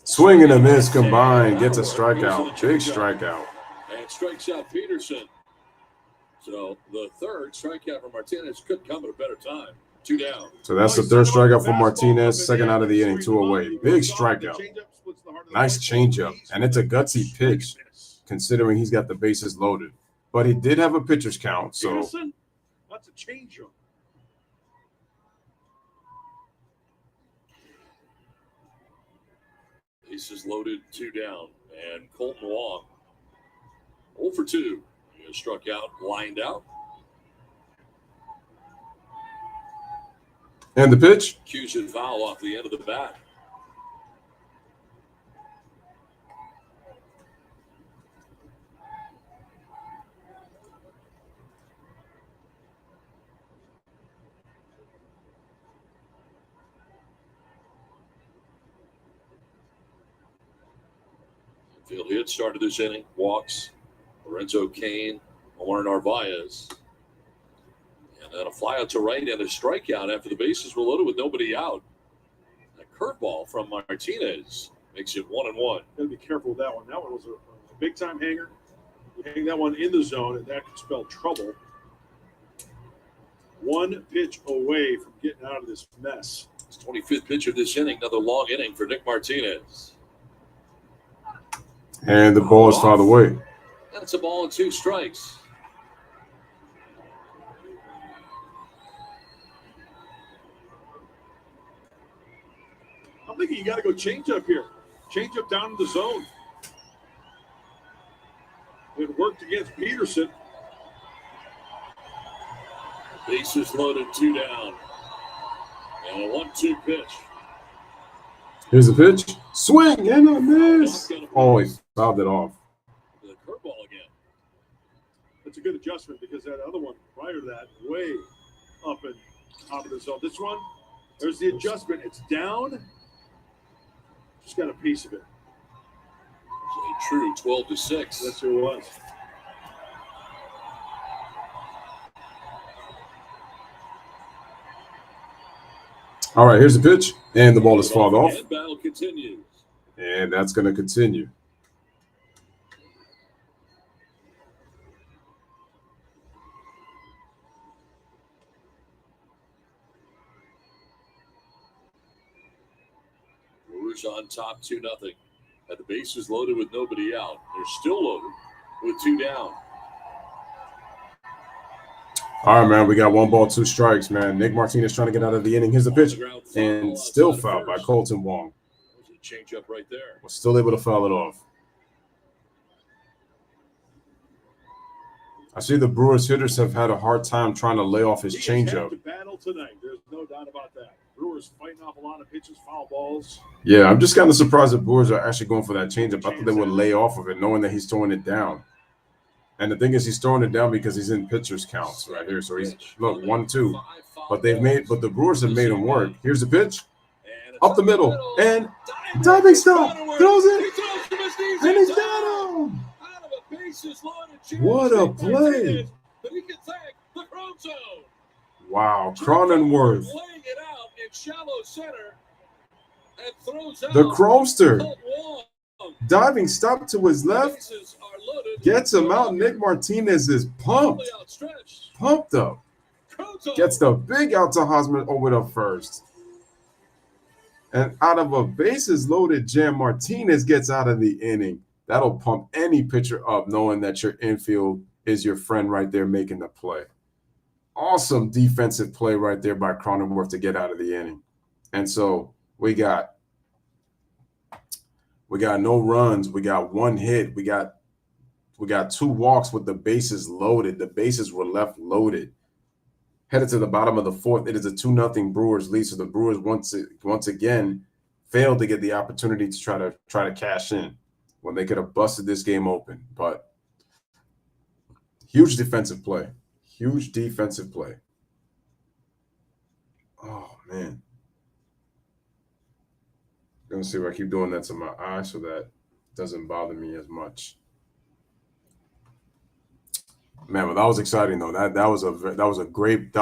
[SPEAKER 3] Swing and a miss combined, gets a strikeout, big strikeout.
[SPEAKER 4] And strikes out Peterson. So the third strikeout for Martinez could come at a better time. 2 down.
[SPEAKER 3] So that's the 3rd strikeout for Martinez, 2nd out of the inning, 2 away. Big strikeout. Nice changeup, and it's a gutsy pitch considering he's got the bases loaded. But he did have a pitcher's count, so.
[SPEAKER 5] That's a changeup.
[SPEAKER 4] Bases loaded, 2 down. And Colton Wong, 0 for 2. He struck out, lined out.
[SPEAKER 3] And the pitch?
[SPEAKER 4] Cues and foul off the end of the bat. Field hit started this inning. Walks. Lorenzo Cain, Omar Narvaez. And then a fly out to right and a strikeout after the bases were loaded with nobody out. A curveball from Martinez makes it 1-1.
[SPEAKER 5] Gotta be careful with that one. That one was a big-time hanger. You hang that one in the zone, and that could spell trouble. One pitch away from getting out of this mess.
[SPEAKER 4] His 25th pitch of this inning. Another long inning for Nick Martinez.
[SPEAKER 3] And the ball is fouled away.
[SPEAKER 4] That's a ball and 2 strikes.
[SPEAKER 5] I'm thinking you got to go change up here. Change up down in the zone. It worked against Peterson.
[SPEAKER 4] Bases loaded, 2 down. And a 1-2 pitch.
[SPEAKER 3] Here's the pitch. Swing and a miss. Oh, he fouled it off.
[SPEAKER 4] The curveball again.
[SPEAKER 5] That's a good adjustment because that other one prior to that, way up and out of the zone. This one, there's the adjustment. It's down. Just got a piece of it.
[SPEAKER 4] A true 12-6.
[SPEAKER 5] That's who it was.
[SPEAKER 3] All right, here's the pitch. And the ball is fouled off.
[SPEAKER 4] And battle continues.
[SPEAKER 3] And that's going to continue.
[SPEAKER 4] Brewers on top 2-0. Had the bases loaded with nobody out. They're still loaded with 2 down.
[SPEAKER 3] All right, man, we got 1 ball, 2 strikes, man. Nick Martinez trying to get out of the inning. Here's the pitch. And still fouled by Colton Wong.
[SPEAKER 4] There's a change up right there.
[SPEAKER 3] Was still able to foul it off. I see the Brewers hitters have had a hard time trying to lay off his changeup.
[SPEAKER 5] To battle tonight. There's no doubt about that. Brewers fighting off a lot of pitches, foul balls.
[SPEAKER 3] Yeah, I'm just kind of surprised the Brewers are actually going for that changeup. I thought they would lay off of it, knowing that he's throwing it down. And the thing is, he's throwing it down because he's in pitcher's counts right here. So he's look 1-2, but the Brewers have made him work. Here's the pitch, up the middle, and diving stop, throws it, and he's got him. What a play! Wow, Cronenworth, the Chromester, diving stop to his left. Gets him out. Nick Martinez is pumped up. Gets the big out to Hosmer over to first. And out of a bases loaded jam, Martinez gets out of the inning. That'll pump any pitcher up, knowing that your infield is your friend right there making the play. Awesome defensive play right there by Cronenworth to get out of the inning. And so we got no runs. We got 1 hit. We got 2 walks with the bases loaded. The bases were left loaded. Headed to the bottom of the 4th, it is a 2-0 Brewers lead. So the Brewers once again failed to get the opportunity to try to cash in when they could have busted this game open. But huge defensive play. Huge defensive play. Oh man. I'm gonna see if I keep doing that to my eye so that doesn't bother me as much. Man, but that was exciting though. That was a great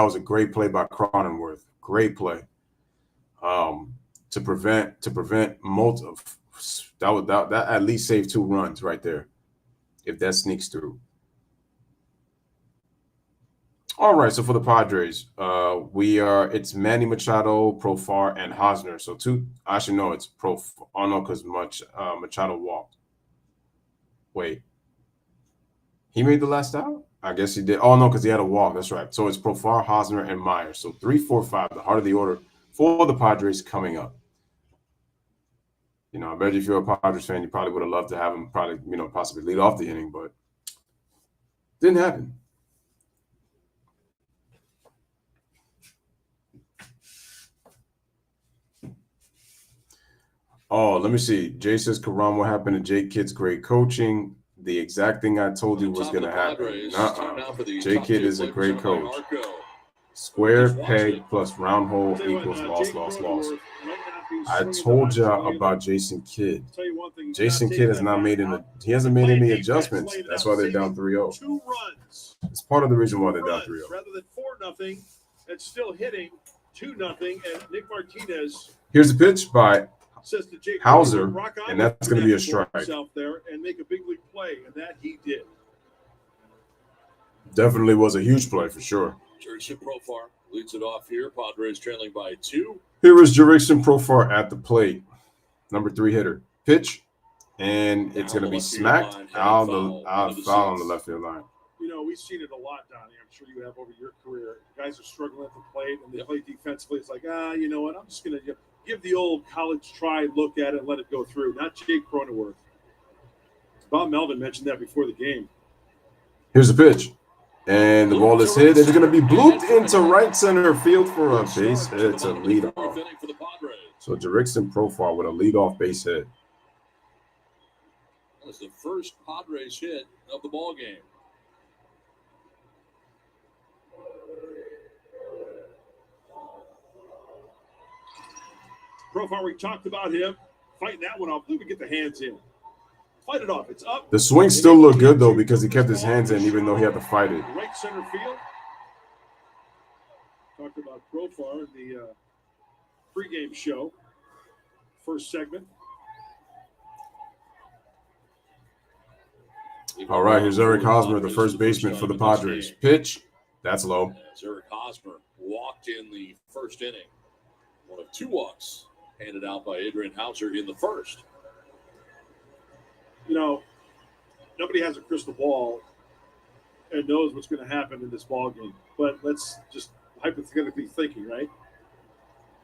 [SPEAKER 3] play by Cronenworth. Great play. To prevent multiple. That at least saved 2 runs right there, if that sneaks through. All right, so for the Padres, it's Manny Machado, Profar, and Hosmer. So it's Profar. Oh no, because Machado walked. Wait, he made the last out? I guess he did. Oh no, because he had a walk. That's right. So it's Profar, Hosmer, and Myers. So 3, 4, 5, the heart of the order for the Padres coming up. I bet if you're a Padres fan, you probably would have loved to have him possibly lead off the inning, but didn't happen. Oh, let me see. Jay says, Karam, what happened to Jay Kidd's great coaching? The exact thing I told you was going to happen. Jay Kidd is a great coach. Square peg plus round hole equals loss. I told y'all about Jason Kidd. Jason Kidd has not made he hasn't made any adjustments. That's why they're down 3-0.
[SPEAKER 5] 2 runs.
[SPEAKER 3] It's part of the reason why they're down 3-0.
[SPEAKER 5] Rather than 4-0, it's still hitting 2-0. And Nick Martinez.
[SPEAKER 3] Here's a pitch by
[SPEAKER 5] Says to Jake
[SPEAKER 3] Hauser, and that's going to be a strike.
[SPEAKER 5] There and make a big league play, and that he did.
[SPEAKER 3] Definitely was a huge play for sure.
[SPEAKER 4] Jurickson Profar leads it off here. Padres trailing by 2.
[SPEAKER 3] Here is Jurickson Profar at the plate. Number 3 hitter. Pitch, and it's going to be smacked out foul on the left field line.
[SPEAKER 5] You know, we've seen it a lot, Donnie. I'm sure you have over your career. Guys are struggling at the plate, and they play defensively. It's like, you know what? I'm just going to give the old college try, look at it, and let it go through. Not Jake Cronenworth. Bob Melvin mentioned that before the game.
[SPEAKER 3] Here's a pitch. And the ball is hit. It's going to be blooped into right center field for a base hit. It's a leadoff. So Jurickson Profar with a leadoff base hit.
[SPEAKER 4] That's the first Padres hit of the ball game.
[SPEAKER 5] Profar, we talked about him fighting that one off. Let me get the hands in. Fight it off. It's up.
[SPEAKER 3] The swing still looked good, though, because he kept his hands in, even though he had to fight it.
[SPEAKER 5] Right center field. Talked about Profar in the pregame show. First segment.
[SPEAKER 3] All right, here's Eric Hosmer, the first baseman for the Padres. Pitch. That's low.
[SPEAKER 4] As Eric Hosmer walked in the first inning. One of 2 walks handed out by Adrian Hauser in the first.
[SPEAKER 5] You know, nobody has a crystal ball and knows what's going to happen in this ball game. But let's just hypothetically thinking, right?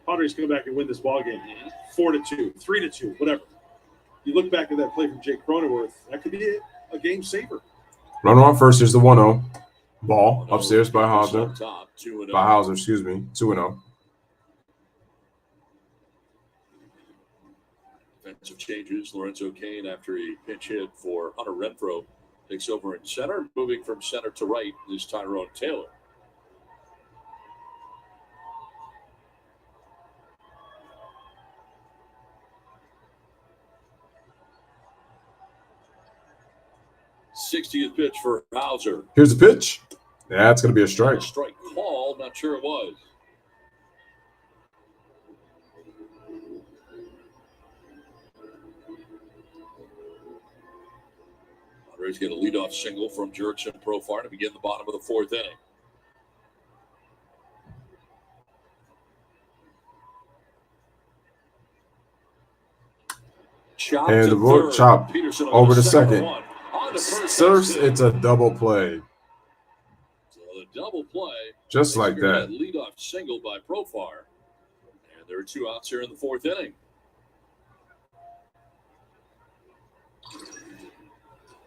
[SPEAKER 5] Padres come back and win this ball game, 4-2, 3-2, whatever. You look back at that play from Jake Cronenworth, that could be a game saver.
[SPEAKER 3] Runner on first. Here's the 1-0 ball upstairs by Hauser. 2-0.
[SPEAKER 4] Defensive changes. Lorenzo Cain, after a pinch hit for Hunter Renfroe, takes over in center. Moving from center to right is Tyrone Taylor. '60th pitch for Hauser.
[SPEAKER 3] Here's the pitch. That's going to be a strike.
[SPEAKER 4] Strike call. Not sure it was. Padres get a leadoff single from Jurickson Profar to begin the bottom of the 4th inning.
[SPEAKER 3] And the road chop over to second. Surfs, it's a double play.
[SPEAKER 4] So the double play.
[SPEAKER 3] Just like that.
[SPEAKER 4] Leadoff single by Profar. And there are 2 outs here in the 4th inning.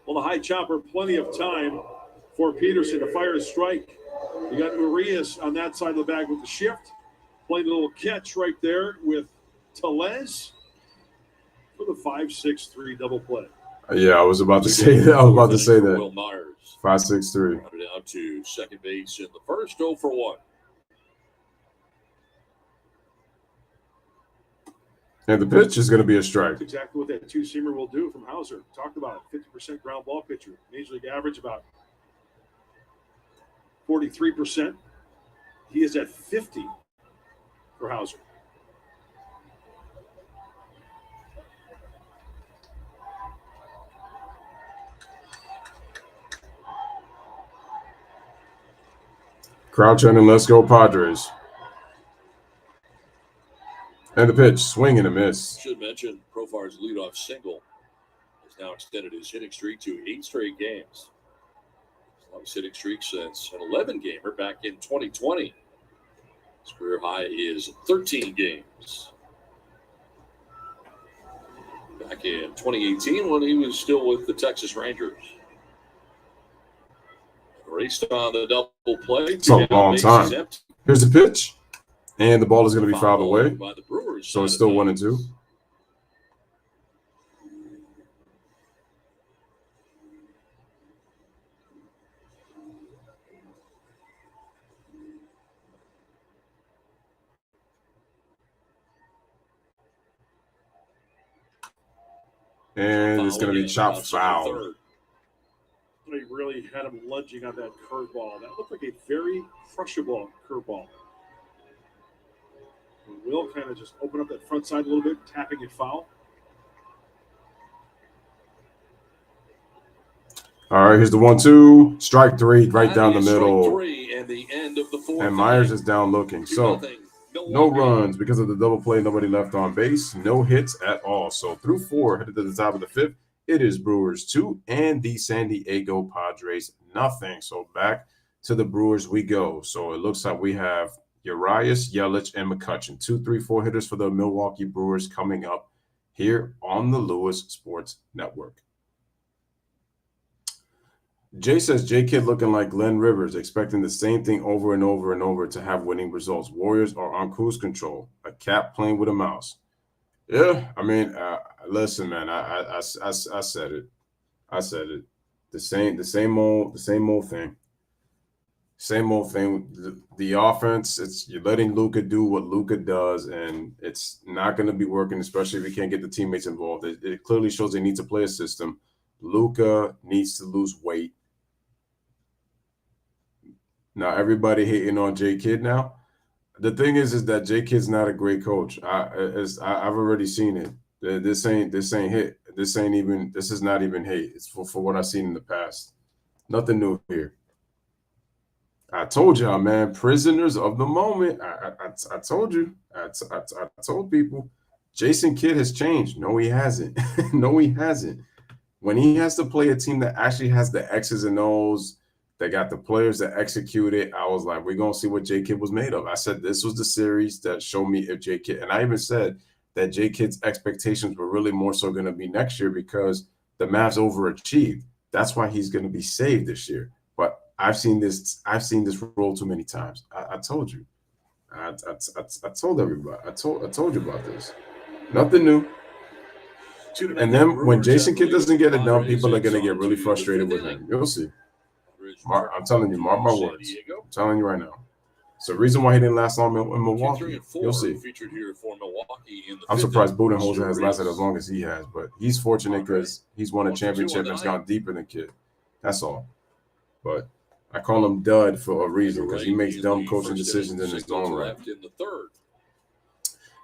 [SPEAKER 5] Well, the high chopper, plenty of time for Peterson to fire a strike. You got Urias on that side of the bag with the shift. Playing a little catch right there with Tellez for the 5-6-3 double play.
[SPEAKER 3] Yeah, I was about to say that.
[SPEAKER 4] Will Myers.
[SPEAKER 3] 5-6-3.
[SPEAKER 4] Down to second base in the first, 0 for 1.
[SPEAKER 3] And the pitch is going to be a strike.
[SPEAKER 5] That's exactly what that 2-seamer will do from Hauser. Talked about it, 50% ground ball pitcher. Major League average about 43%. He is at 50 for Hauser.
[SPEAKER 3] Crowd chanting, let's go Padres. And the pitch, swing and a miss.
[SPEAKER 4] Should mention Profar's leadoff single has now extended his hitting streak to 8 straight games. His longest hitting streak since an 11-gamer back in 2020. His career high is 13 games. Back in 2018 when he was still with the Texas Rangers. Raced on the double play.
[SPEAKER 3] It's a long time. Here's the pitch. And the ball is going to be fouled away.
[SPEAKER 4] By the Brewers,
[SPEAKER 3] so it's still 1-2. And it's going to be chopped foul.
[SPEAKER 5] They really had him lunging on that curveball. That looked like a very crushable curveball. Will kind of just open up that front side a little bit, tapping it foul.
[SPEAKER 3] All right, here's the 1-2. Strike three, right down the middle.
[SPEAKER 4] Three and the end of the fourth.
[SPEAKER 3] And Myers is down looking. So no runs because of the double play. Nobody left on base. No hits at all. So through 4, headed to the top of the 5th. It is Brewers 2 and the San Diego Padres nothing. So back to the Brewers we go. So it looks like we have Urias, Yelich, and McCutchen. 2, 3, 4 hitters for the Milwaukee Brewers coming up here on the Lewis Sports Network. Jay says, J-Kid looking like Glenn Rivers, expecting the same thing over and over and over to have winning results. Warriors are on cruise control. A cat playing with a mouse. Yeah, I mean, listen, man, I said it. I said it. The same old thing. Same old thing. The offense, you're letting Luka do what Luka does, and it's not going to be working, especially if you can't get the teammates involved. It clearly shows they need to play a system. Luka needs to lose weight. Now, everybody hating on J-Kid now. The thing is that J-Kid's not a great coach. I've already seen it. This ain't hit. This is not even hate. It's for what I've seen in the past. Nothing new here. I told y'all, man, prisoners of the moment. I told you. I told people. Jason Kidd has changed. No, he hasn't. No, he hasn't. When he has to play a team that actually has the X's and O's, they got the players that execute it, I was like, we're going to see what J-Kid was made of. I said this was the series that showed me if J-Kid, and I even said that J-Kid's expectations were really more so going to be next year because the Mavs overachieved. That's why he's going to be saved this year. But I've seen this role too many times. I told you. I told everybody. I told you about this. Nothing new. And then when Jason Kidd doesn't get it done, people are going to get really frustrated with him. You'll see. I'm telling you, mark my words. I'm telling you right now. It's the reason why he didn't last long in Milwaukee. You'll see. I'm surprised Budenholzer has lasted as long as he has, but he's fortunate because he's won a championship and has gone deeper than Kidd. That's all. But I call him Dud for a reason because he makes dumb coaching decisions in his own right.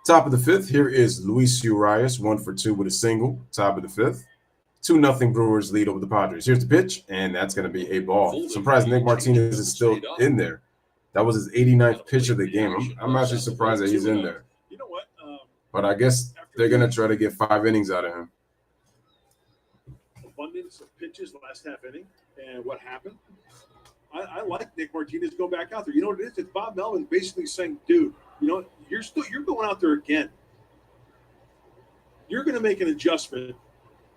[SPEAKER 3] Top of the 5th, here is Luis Urias, 1 for 2 with a single. Top of the 5th. 2-0 Brewers lead over the Padres. Here's the pitch, and that's going to be a ball. Surprised Nick Martinez is still in there. That was his 89th pitch of the game. I'm actually surprised that he's in there.
[SPEAKER 5] You know what?
[SPEAKER 3] But I guess they're going to try to get 5 innings out of him.
[SPEAKER 5] Abundance of pitches last half inning, and what happened? I like Nick Martinez to go back out there. You know what it is? It's Bob Melvin basically saying, dude, you know, you're going out there again. You're going to make an adjustment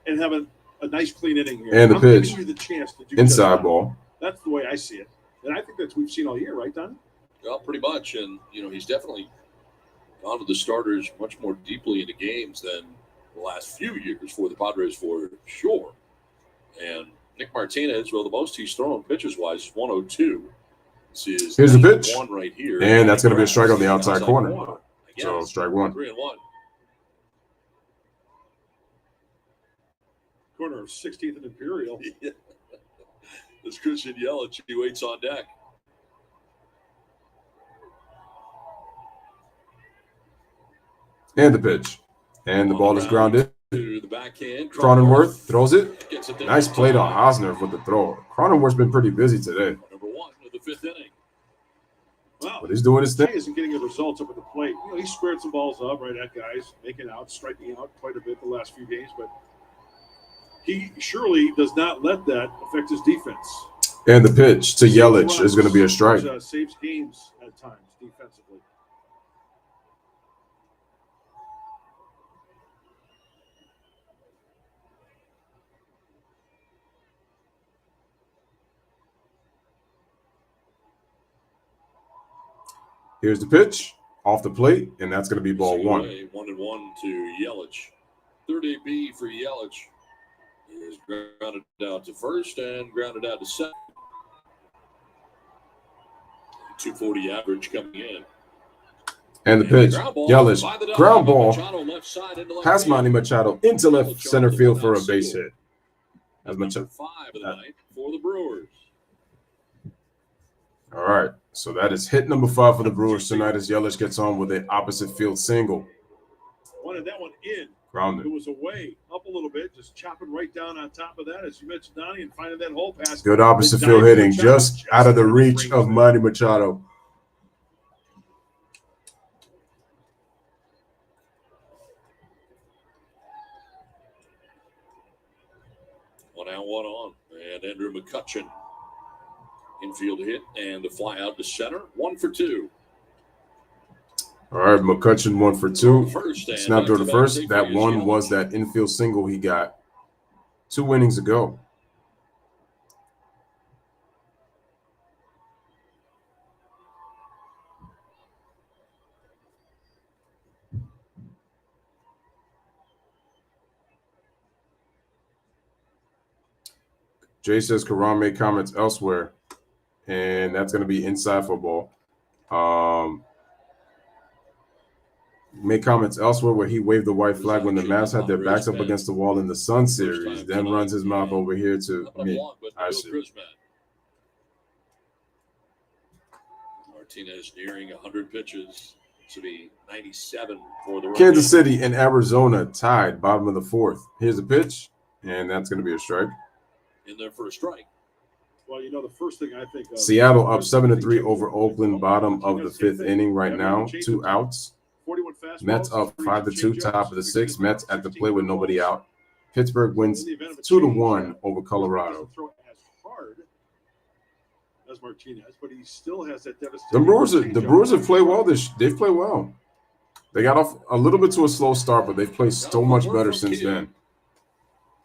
[SPEAKER 5] and have a nice clean inning here.
[SPEAKER 3] And the pitch.
[SPEAKER 5] Giving you the chance to do
[SPEAKER 3] inside ball.
[SPEAKER 5] That's the way I see it. And I think that's what we've seen all year, right, Don?
[SPEAKER 4] Well, pretty much. And, you know, he's definitely gone to the starters much more deeply into games than the last few years for the Padres, for sure. And Nick Martinez, well, the most he's thrown pitches-wise is 102. Here's
[SPEAKER 3] the pitch.
[SPEAKER 4] One right here.
[SPEAKER 3] And that's going to be a strike on the outside corner. So, strike 1.
[SPEAKER 4] 3-1.
[SPEAKER 5] Corner of 16th and Imperial.
[SPEAKER 4] This Christian Yelich, he waits on deck.
[SPEAKER 3] And the pitch. And the ball is grounded.
[SPEAKER 4] To the backhand.
[SPEAKER 3] Cronenworth throws it. Nice play to Hosner with the throw. Cronenworth's been pretty busy today.
[SPEAKER 4] Number 1 of the 5th inning.
[SPEAKER 5] Wow.
[SPEAKER 3] But he's doing his thing.
[SPEAKER 5] He isn't getting the results up at the plate. You know, he squared some balls up right at guys, making out, striking out quite a bit the last few games, but he surely does not let that affect his defense.
[SPEAKER 3] And the pitch to Yelich is going to be a strike.
[SPEAKER 5] Saves games at times defensively.
[SPEAKER 3] Here's the pitch off the plate, and that's going to be ball 1.
[SPEAKER 4] 1-1 to Yelich. Third AB for Yelich is grounded out to first and grounded out to second. 240 average coming in.
[SPEAKER 3] And the pitch,
[SPEAKER 4] Ground ball
[SPEAKER 3] Yelich,
[SPEAKER 4] by the dog.
[SPEAKER 3] ground ball,
[SPEAKER 4] Machado left side into left
[SPEAKER 3] past
[SPEAKER 4] field.
[SPEAKER 3] Manny Machado into left
[SPEAKER 4] Yelich
[SPEAKER 3] center
[SPEAKER 4] off the
[SPEAKER 3] field for a
[SPEAKER 4] one-out
[SPEAKER 3] base
[SPEAKER 4] single.
[SPEAKER 3] hit. As
[SPEAKER 4] Number
[SPEAKER 3] Machado.
[SPEAKER 4] 5 of the night for the Brewers.
[SPEAKER 3] All right, so that is hit number 5 for the Brewers tonight as Yelich gets on with an opposite field single.
[SPEAKER 5] Wanted that one in.
[SPEAKER 3] Grounded.
[SPEAKER 5] It was away, up a little bit, just chopping right down on top of that, as you mentioned, Donnie, and finding that hole pass.
[SPEAKER 3] Good opposite field hitting, just out of the reach of Manny Machado.
[SPEAKER 4] One out, one on. And Andrew McCutchen. Infield hit and the fly out to center. 1 for 2.
[SPEAKER 3] All right, McCutchen 1 for 2.
[SPEAKER 4] First and
[SPEAKER 3] Snapped over the
[SPEAKER 4] back-to-back
[SPEAKER 3] first.
[SPEAKER 4] safety
[SPEAKER 3] That
[SPEAKER 4] is
[SPEAKER 3] one
[SPEAKER 4] Yelich.
[SPEAKER 3] was that infield single he got 2 innings ago. Jay says Karan made comments elsewhere, and that's going to be inside football. Made comments elsewhere where he waved the white flag when the Mavs had their backs up against the wall in the Sun series, then runs his mouth over here to me. I see.
[SPEAKER 4] Martinez nearing 100 pitches. This will be 97 for the
[SPEAKER 3] Kansas City and Arizona tied, bottom of the 4th. Here's a pitch, and that's going to be a strike.
[SPEAKER 4] In their first strike.
[SPEAKER 5] Well, you know, the first thing I think of,
[SPEAKER 3] Seattle up 7-3 over Oakland, bottom of the 5th inning right now. 2 outs.
[SPEAKER 5] 41 fastballs,
[SPEAKER 3] Mets up 5-2, top of the 6th. Mets at the play with nobody out. Pittsburgh wins
[SPEAKER 5] In the event of a
[SPEAKER 3] 2-1
[SPEAKER 5] change,
[SPEAKER 3] over Colorado.
[SPEAKER 5] doesn't throw as hard as Martinez, but he still has that devastating.
[SPEAKER 3] The Brewers have played well. They've played well. They got off a little bit to a slow start, but they've played so much better since then.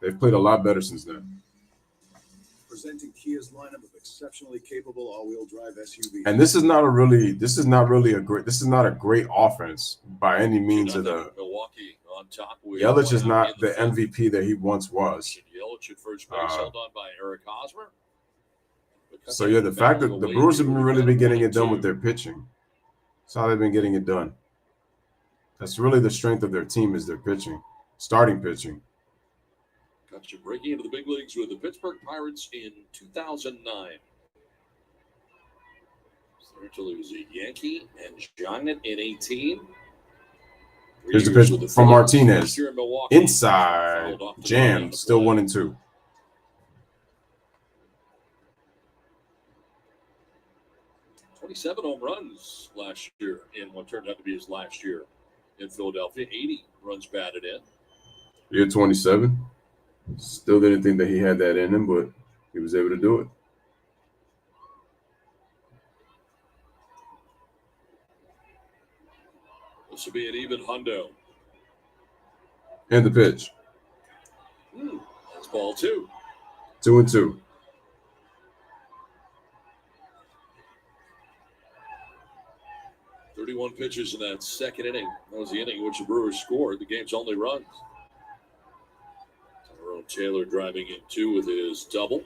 [SPEAKER 3] They've played a lot better since then.
[SPEAKER 8] Presenting Kia's lineup of exceptionally capable all-wheel drive SUVs.
[SPEAKER 3] And this is not a great offense by any means of the
[SPEAKER 4] Milwaukee on top.
[SPEAKER 3] Yelich is not the MVP that he once was.
[SPEAKER 4] Yelich at first base, held on by Eric Hosmer.
[SPEAKER 3] So yeah, the fact that the Brewers have really been getting it done with their pitching. That's how they've been getting it done. That's really the strength of their team is their pitching, starting pitching.
[SPEAKER 4] Gotcha. Breaking into the big leagues with the Pittsburgh Pirates in 2009. Until he was a Yankee and Giant in 18.
[SPEAKER 3] Here's the pitch from Martinez. Inside, jam, still 1-2.
[SPEAKER 4] Seven home runs last year in what turned out to be his last year in Philadelphia. 80 runs batted in.
[SPEAKER 3] Year 27. Still didn't think that he had that in him, but he was able to do it.
[SPEAKER 4] This will be an even hundo.
[SPEAKER 3] And the pitch.
[SPEAKER 4] That's ball 2.
[SPEAKER 3] 2-2.
[SPEAKER 4] One pitches in that second inning. That was the inning in which the Brewers scored the game's only runs. Tyrone Taylor driving in 2 with his double,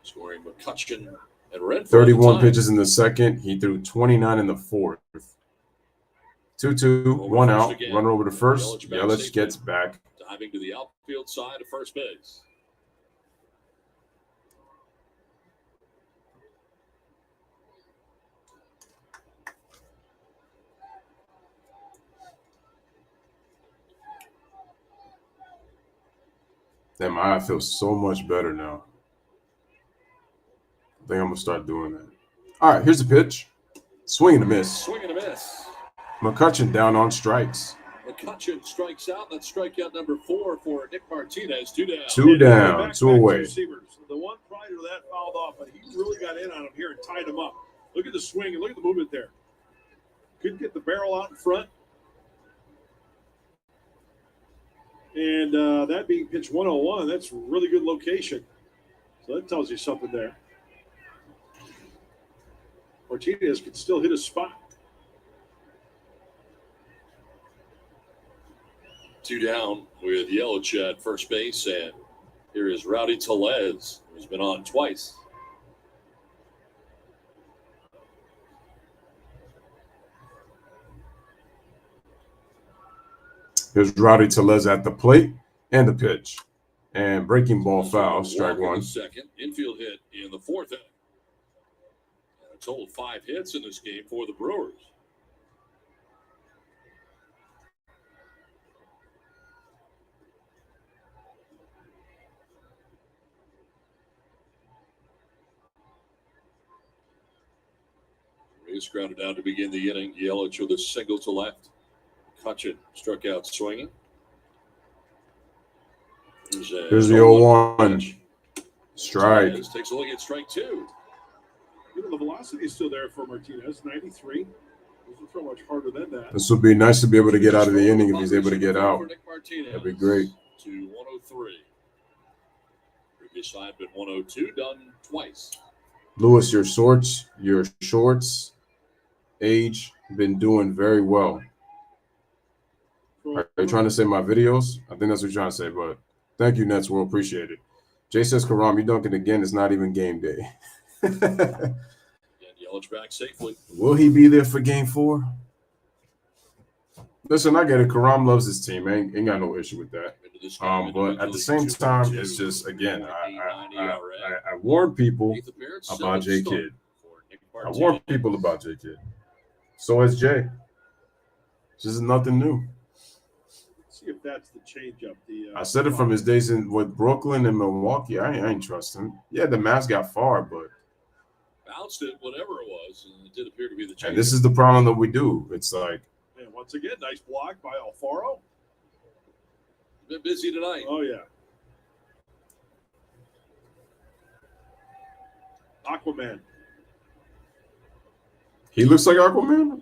[SPEAKER 4] scoring McCutchen and Redford.
[SPEAKER 3] 31 pitches in the second. He threw 29 in the 4th. 2-2, 1 out. Runner over to first. Yelich gets back.
[SPEAKER 4] Diving to the outfield side of first base.
[SPEAKER 3] Damn, my eye feels so much better now. I think I'm going to start doing that. All right, here's the pitch. Swing and a miss.
[SPEAKER 4] Swing and a miss.
[SPEAKER 3] McCutchen down on strikes.
[SPEAKER 4] McCutchen strikes out. That's strikeout number 4 for Nick Martinez. 2 down.
[SPEAKER 3] 2 down, 2 away.
[SPEAKER 5] Receivers. The one prior to that fouled off, but he really got in on him here and tied him up. Look at the swing and look at the movement there. Couldn't get the barrel out in front. And that being pitch 101, that's a really good location. So that tells you something there. Martinez can still hit a spot.
[SPEAKER 4] 2 down with Yelich at first base, and here is Rowdy Tellez, who's been on twice.
[SPEAKER 3] Here's Rowdy Tellez at the plate and the pitch. And breaking ball foul, strike one.
[SPEAKER 4] Second infield hit in the fourth inning. And a total of 5 hits in this game for the Brewers. Rays grounded down to begin the inning. Yelich with a single to left. Cutchin struck out swinging.
[SPEAKER 3] Here's the 0-1. Strike.
[SPEAKER 4] Martinez takes a look at strike 2.
[SPEAKER 5] The velocity is still there for Martinez, 93. Doesn't throw much harder than that.
[SPEAKER 3] This would be nice to be able to get out of the inning if he's able to get out. That'd be great.
[SPEAKER 4] To 103. Previous side been 102, done twice.
[SPEAKER 3] Louis, your shorts, age, been doing very well. Are you trying to say my videos? I think that's what you're trying to say, but thank you, Nets. We'll appreciate it. Jay says, Karam, you dunking again. It's not even game day.
[SPEAKER 4] And Yelich back safely.
[SPEAKER 3] Will he be there for game 4? Listen, I get it. Karam loves his team. Ain't got no issue with that. But at the same time, it's just, again, I warn people about J Kidd. I warn people about J Kidd. So has Jay. This is nothing new.
[SPEAKER 5] See if that's the changeup.
[SPEAKER 3] I said it from his days with Brooklyn and Milwaukee. I ain't trust him. Yeah, the Mavs got far, but
[SPEAKER 4] bounced it, whatever it was, and it did appear to be the change.
[SPEAKER 3] And this is the problem that we do. It's like,
[SPEAKER 5] and once again, nice block by Alfaro.
[SPEAKER 4] Been busy tonight.
[SPEAKER 5] Oh yeah. Aquaman.
[SPEAKER 3] He looks like Aquaman?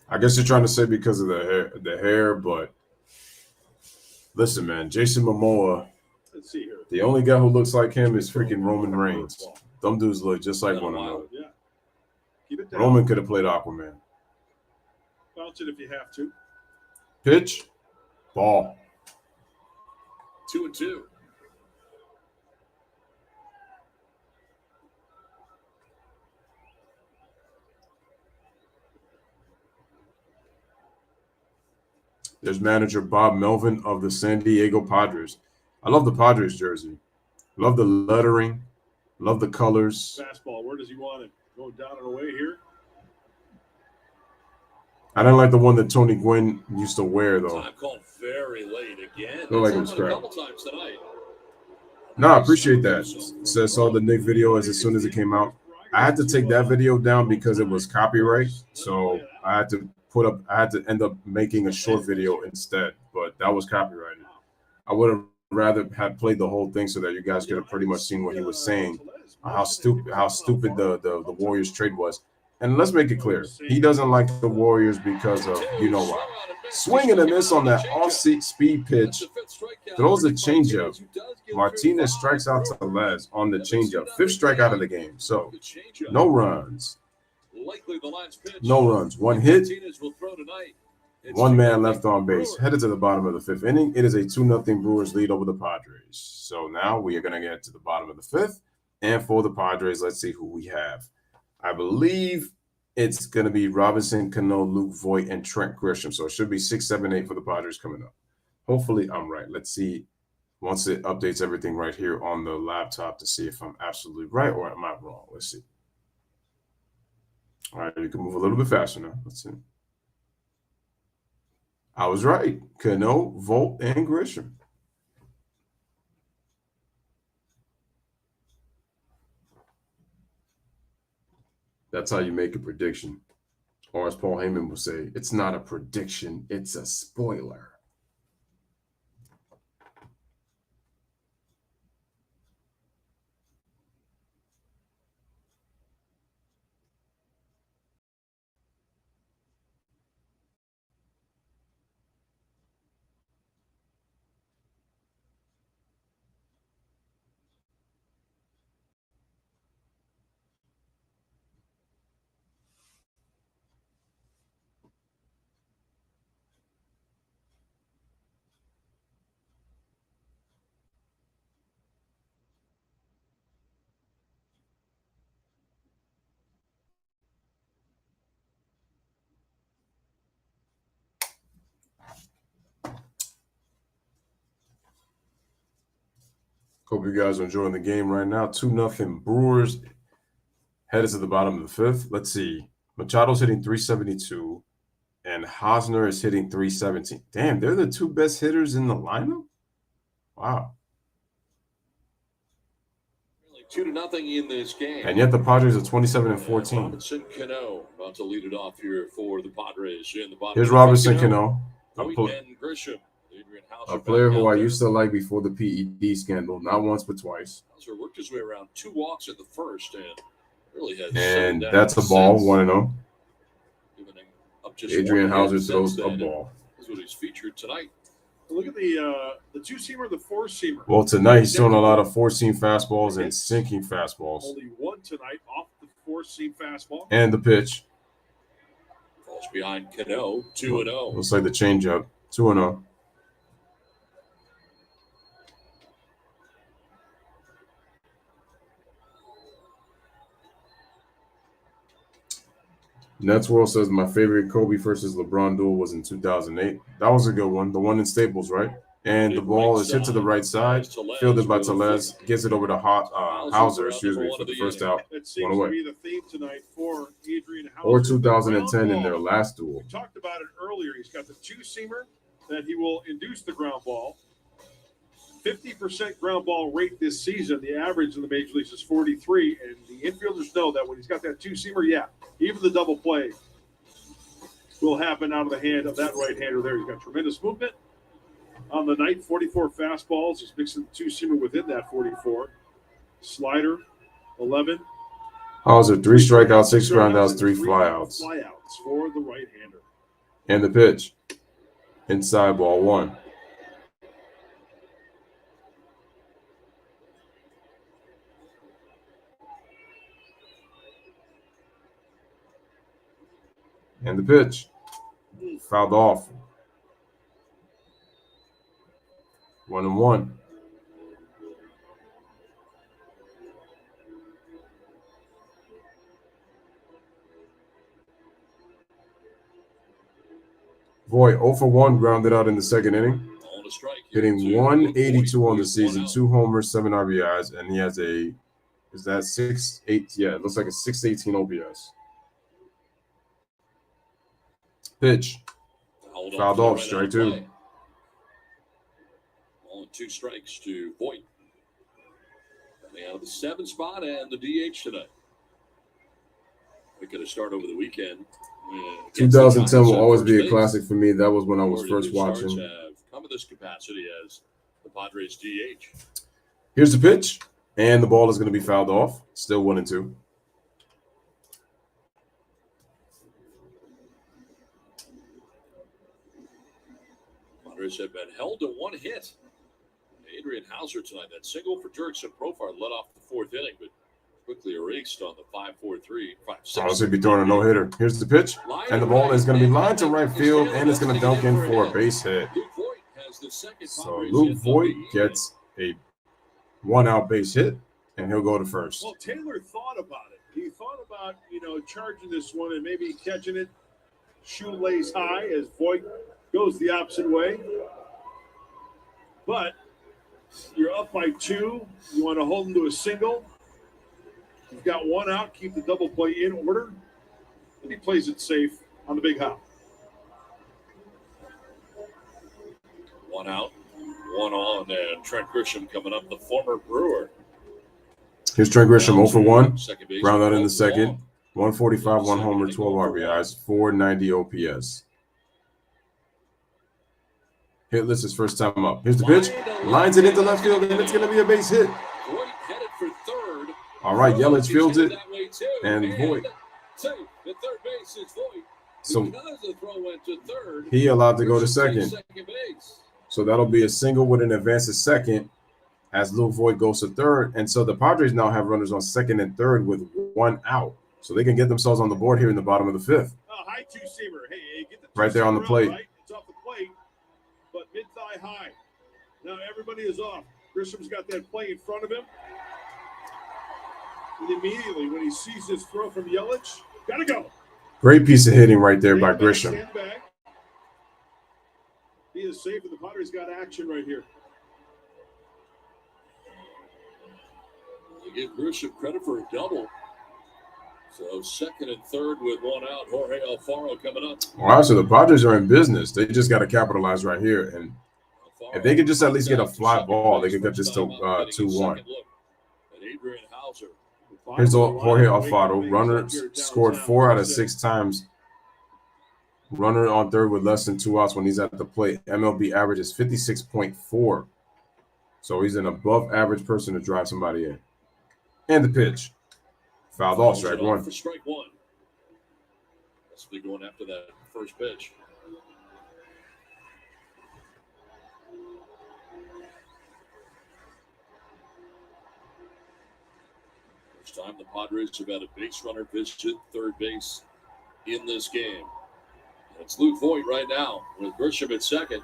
[SPEAKER 3] I guess you're trying to say because of the hair, but listen, man, Jason Momoa,
[SPEAKER 5] let's see here.
[SPEAKER 3] The only guy who looks like him is freaking Roman Reigns. Them dudes look just like one another.
[SPEAKER 5] Yeah. Keep it down.
[SPEAKER 3] Roman could have played Aquaman.
[SPEAKER 5] Bounce it if you have to.
[SPEAKER 3] Pitch. Ball.
[SPEAKER 4] 2-2.
[SPEAKER 3] There's manager Bob Melvin of the San Diego Padres. I love the Padres jersey. Love the lettering. Love the colors.
[SPEAKER 5] Fastball. Where does he want it? Going down and away here?
[SPEAKER 3] I didn't like the one that Tony Gwynn used to wear, though.
[SPEAKER 4] Time called very late again.
[SPEAKER 3] Looked like it was crap.
[SPEAKER 4] A couple times tonight.
[SPEAKER 3] No, I appreciate that. Saw the Nick video as soon as it came out. I had to take that video down because it was copyright. So I had to end up making a short video instead, but that was copyrighted. I would have rather had played the whole thing so that you guys could have pretty much seen what he was saying, how stupid the Warriors trade was. And let's make it clear, he doesn't like the Warriors because of you know why. Swing and a miss on that off-speed pitch. Throws a changeup. Martinez strikes out Tellez on the changeup. 5th strikeout of the game. So no runs. No runs. 1 hit. 1 man left on base. Headed to the bottom of the 5th inning. It is a 2-0 Brewers lead over the Padres. So now we are going to get to the bottom of the 5th. And for the Padres, let's see who we have. I believe it's going to be Robinson Cano, Luke Voigt, and Trent Grisham. So it should be 6, 7, 8 for the Padres coming up. Hopefully I'm right. Let's see once it updates everything right here on the laptop to see if I'm absolutely right or am I wrong. Let's see. All right, you can move a little bit faster now. Let's see. I was right. Cano, Vogt, and Grisham. That's how you make a prediction. Or as Paul Heyman will say, it's not a prediction, it's a spoiler. Hope you guys are enjoying the game right now. 2-0 Brewers. Headed to the bottom of the fifth. Let's see. Machado's hitting 372, and Hosner is hitting 317. Damn, they're the two best hitters in the lineup? Wow.
[SPEAKER 4] 2-0 in this game.
[SPEAKER 3] And yet the Padres are 27-14.
[SPEAKER 4] Robinson Cano about to lead it off here for the Padres. In the bottom.
[SPEAKER 3] Here's Robinson Cano,
[SPEAKER 4] Grisham.
[SPEAKER 3] A player who I used to like before the PED scandal, not once but twice.
[SPEAKER 4] Hauser worked his way around 2 walks in the first and really has.
[SPEAKER 3] And that's a ball, 1-0. Adrian Hauser throws a ball.
[SPEAKER 4] That's what he's featured tonight.
[SPEAKER 5] Look at the 2-seamer, the 4-seamer.
[SPEAKER 3] Well, tonight he's throwing a lot of 4-seam fastballs and sinking fastballs.
[SPEAKER 5] Only one tonight off the 4-seam fastball.
[SPEAKER 3] And the pitch.
[SPEAKER 4] Falls behind Cano, 2-0.
[SPEAKER 3] Looks like the changeup, 2-0. Nets World says my favorite Kobe versus LeBron duel was in 2008. That was a good one. The one in Staples, right? And the ball is hit to the right side, fielded by Tellez, gets it over to Hauser, for the first out.
[SPEAKER 5] That seems to be the theme tonight for Adrian Hauser.
[SPEAKER 3] Or 2010 in their last duel.
[SPEAKER 5] We talked about it earlier. He's got the 2-seamer that he will induce the ground ball. 50% ground ball rate this season. The average in the major leagues is 43, and the infielders know that when he's got that 2-seamer, even the double play will happen out of the hand of that right-hander there. He's got tremendous movement on the night, 44 fastballs. He's mixing the 2-seamer within that 44. Slider, 11.
[SPEAKER 3] Hauser, 3 strikeouts, 6 groundouts, 3 flyouts.
[SPEAKER 5] Flyouts for the right-hander.
[SPEAKER 3] And the pitch. Inside ball 1. And the pitch. Fouled off. 1-1. Voit 0 for 1, grounded out in the second inning. Hitting 182 on the season, 2 homers, 7 RBIs, and he has a, is that 6-8? Yeah, it looks like a 618 OPS. Pitch. Fouled off, strike 2.
[SPEAKER 4] Only 2 strikes to Voit. Coming out of the 7th spot and the DH tonight. We could have started over the weekend.
[SPEAKER 3] 2010 will always be a classic for me. That was when I was first watching.
[SPEAKER 4] Come in this capacity as the Padres DH.
[SPEAKER 3] Here's the pitch, and the ball is going to be fouled off. Still 1-2.
[SPEAKER 4] Padres have been held to 1 hit. Adrian Hauser tonight, that single for Jurickson Profar led off the 4th inning, but quickly erased on the 5-4-3.
[SPEAKER 3] Honestly, be throwing a no-hitter. Here's the pitch, and the ball is going to be lined to right field, and it's going to dunk in for a base hit. So Luke Voit gets a 1-out base hit, and he'll go to first.
[SPEAKER 5] Well, Taylor thought about it. He thought about, charging this one and maybe catching it shoelace high as Voit goes the opposite way. But you're up by 2. You want to hold him to a single. You've got 1 out. Keep the double play in order. And he plays it safe on the big hop.
[SPEAKER 4] 1 out, 1 on, and Trent Grisham coming up, the former Brewer.
[SPEAKER 3] Here's Trent Grisham, 0 for 1. Ground out in the second. 145, 1 homer, 12 RBIs, 490 OPS. Hitless his first time up. Here's the pitch. Lines it into left field, and it's going to be a base hit.
[SPEAKER 4] Headed for third.
[SPEAKER 3] All right, Yelich fields it, and Voit.
[SPEAKER 4] The third base is Voit.
[SPEAKER 3] So
[SPEAKER 4] because the throw went to third,
[SPEAKER 3] he allowed to go to second.
[SPEAKER 4] Base.
[SPEAKER 3] So that'll be a single with an advance to second as Luke Voit goes to third. And so the Padres now have runners on second and third with 1 out. So they can get themselves on the board here in the bottom of the 5th.
[SPEAKER 5] High 2-seamer. Hey, get the
[SPEAKER 3] right there on the plate.
[SPEAKER 5] Right? It's off the plate, but mid-thigh high. Now everybody is off. Grisham's got that play in front of him. And immediately when he sees this throw from Yelich, gotta go.
[SPEAKER 3] Great piece of hitting right there by Grisham.
[SPEAKER 5] Stand back. He is safe, and the Padres got action right here.
[SPEAKER 4] They give Grisham credit for a double. So second and third with one out. Jorge Alfaro coming up.
[SPEAKER 3] Wow, so the Padres are in business. They just got to capitalize right here. And if they could just at least get a fly ball, they could get this to 2-1. Here's Jorge Alfaro. Runners scored 4 out of 6 times. Runner on third with less than 2 outs when he's at the plate. MLB average is 56.4. So he's an above average person to drive somebody in. And the pitch. Fouled off, strike one.
[SPEAKER 4] For strike one. That's be going after that first pitch. First time the Padres have had a base runner visit third base in this game. It's Luke Voigt right now with Grisham at second.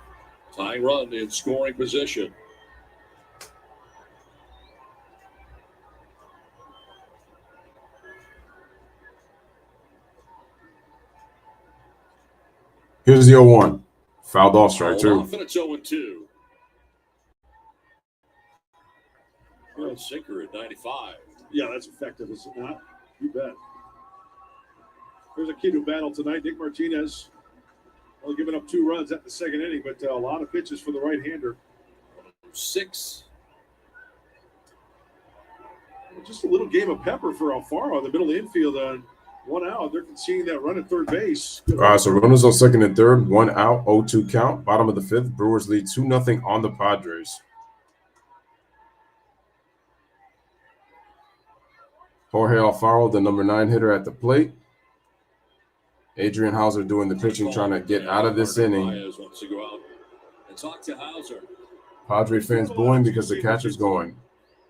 [SPEAKER 4] Tying run in scoring position.
[SPEAKER 3] Here's the 0-1. Fouled off, strike two.
[SPEAKER 4] And it's 0-2. Hard sinker at 95.
[SPEAKER 5] Yeah, that's effective, is it not? You bet. There's a kid who battled tonight, Nick Martinez. Only giving up 2 runs at the second inning, but a lot of pitches for the right-hander.
[SPEAKER 4] 6.
[SPEAKER 5] Just a little game of pepper for Alfaro in the middle of the infield. 1 out. They're conceding that run at third base.
[SPEAKER 3] All right, so runners on second and third, 1 out, 0-2 count. Bottom of the 5th, Brewers lead 2-0 on the Padres. Jorge Alfaro, the number 9 hitter at the plate. Adrian Hauser doing the pitching, trying to get out of this inning. Padre fans booing because the catcher's going.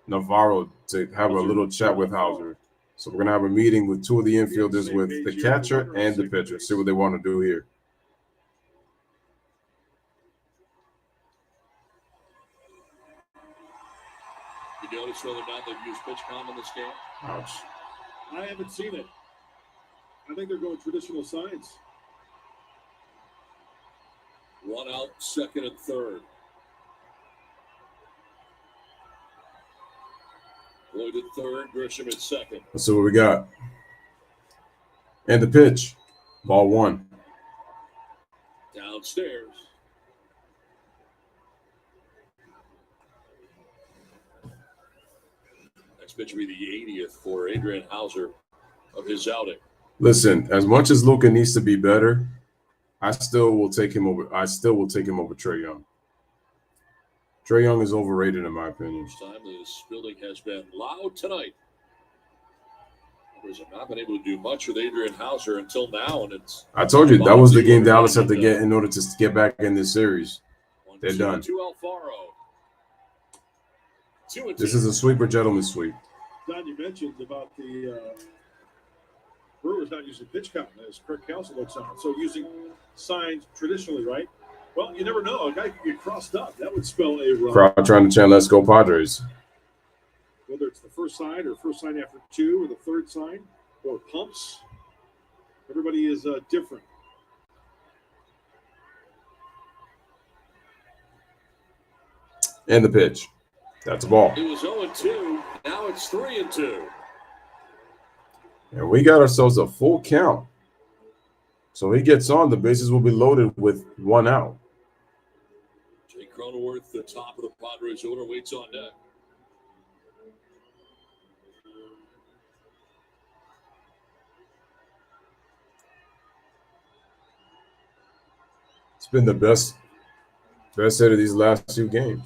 [SPEAKER 3] Navarro to have a little chat with Hauser. So we're going to have a meeting with 2 of the infielders, with the catcher and the pitcher. See what they want to do here.
[SPEAKER 4] You notice whether or not they've used PitchCom in this game?
[SPEAKER 3] Ouch.
[SPEAKER 5] I haven't seen it. I think they're going traditional signs.
[SPEAKER 4] 1 out, second and third. Lloyd at third, Grisham at second.
[SPEAKER 3] Let's see what we got. And the pitch. Ball 1.
[SPEAKER 4] Downstairs. Next pitch will be the 80th for Adrian Hauser of his outing.
[SPEAKER 3] Listen, as much as Luka needs to be better, I still will take him over Trae Young. Trae Young is overrated in my opinion.
[SPEAKER 4] First time this building has been loud tonight. Brewers have not been able to do much with Adrian Hauser until now, and it's.
[SPEAKER 3] I told you that was the game Dallas had to get in order to get back in this series. They're done.
[SPEAKER 4] 2 Alfaro. 2-2.
[SPEAKER 3] This is a sweep or gentleman's sweep.
[SPEAKER 5] Don, you mentioned about the Brewers not using pitch count, as Craig Counsell looks on. So using signs traditionally, right? Well, you never know. A guy could get crossed up. That would spell a run.
[SPEAKER 3] Crowd trying to chant, "Let's go Padres."
[SPEAKER 5] Whether it's the first sign or first sign after 2 or the third sign or pumps, everybody is different.
[SPEAKER 3] And the pitch. That's a ball.
[SPEAKER 4] It was 0-2. Now it's 3-2.
[SPEAKER 3] And we got ourselves a full count. So he gets on. The bases will be loaded with 1 out.
[SPEAKER 4] Jake Cronenworth, the top of the Padres order, waits on deck.
[SPEAKER 3] It's been the best hit of these last 2 games.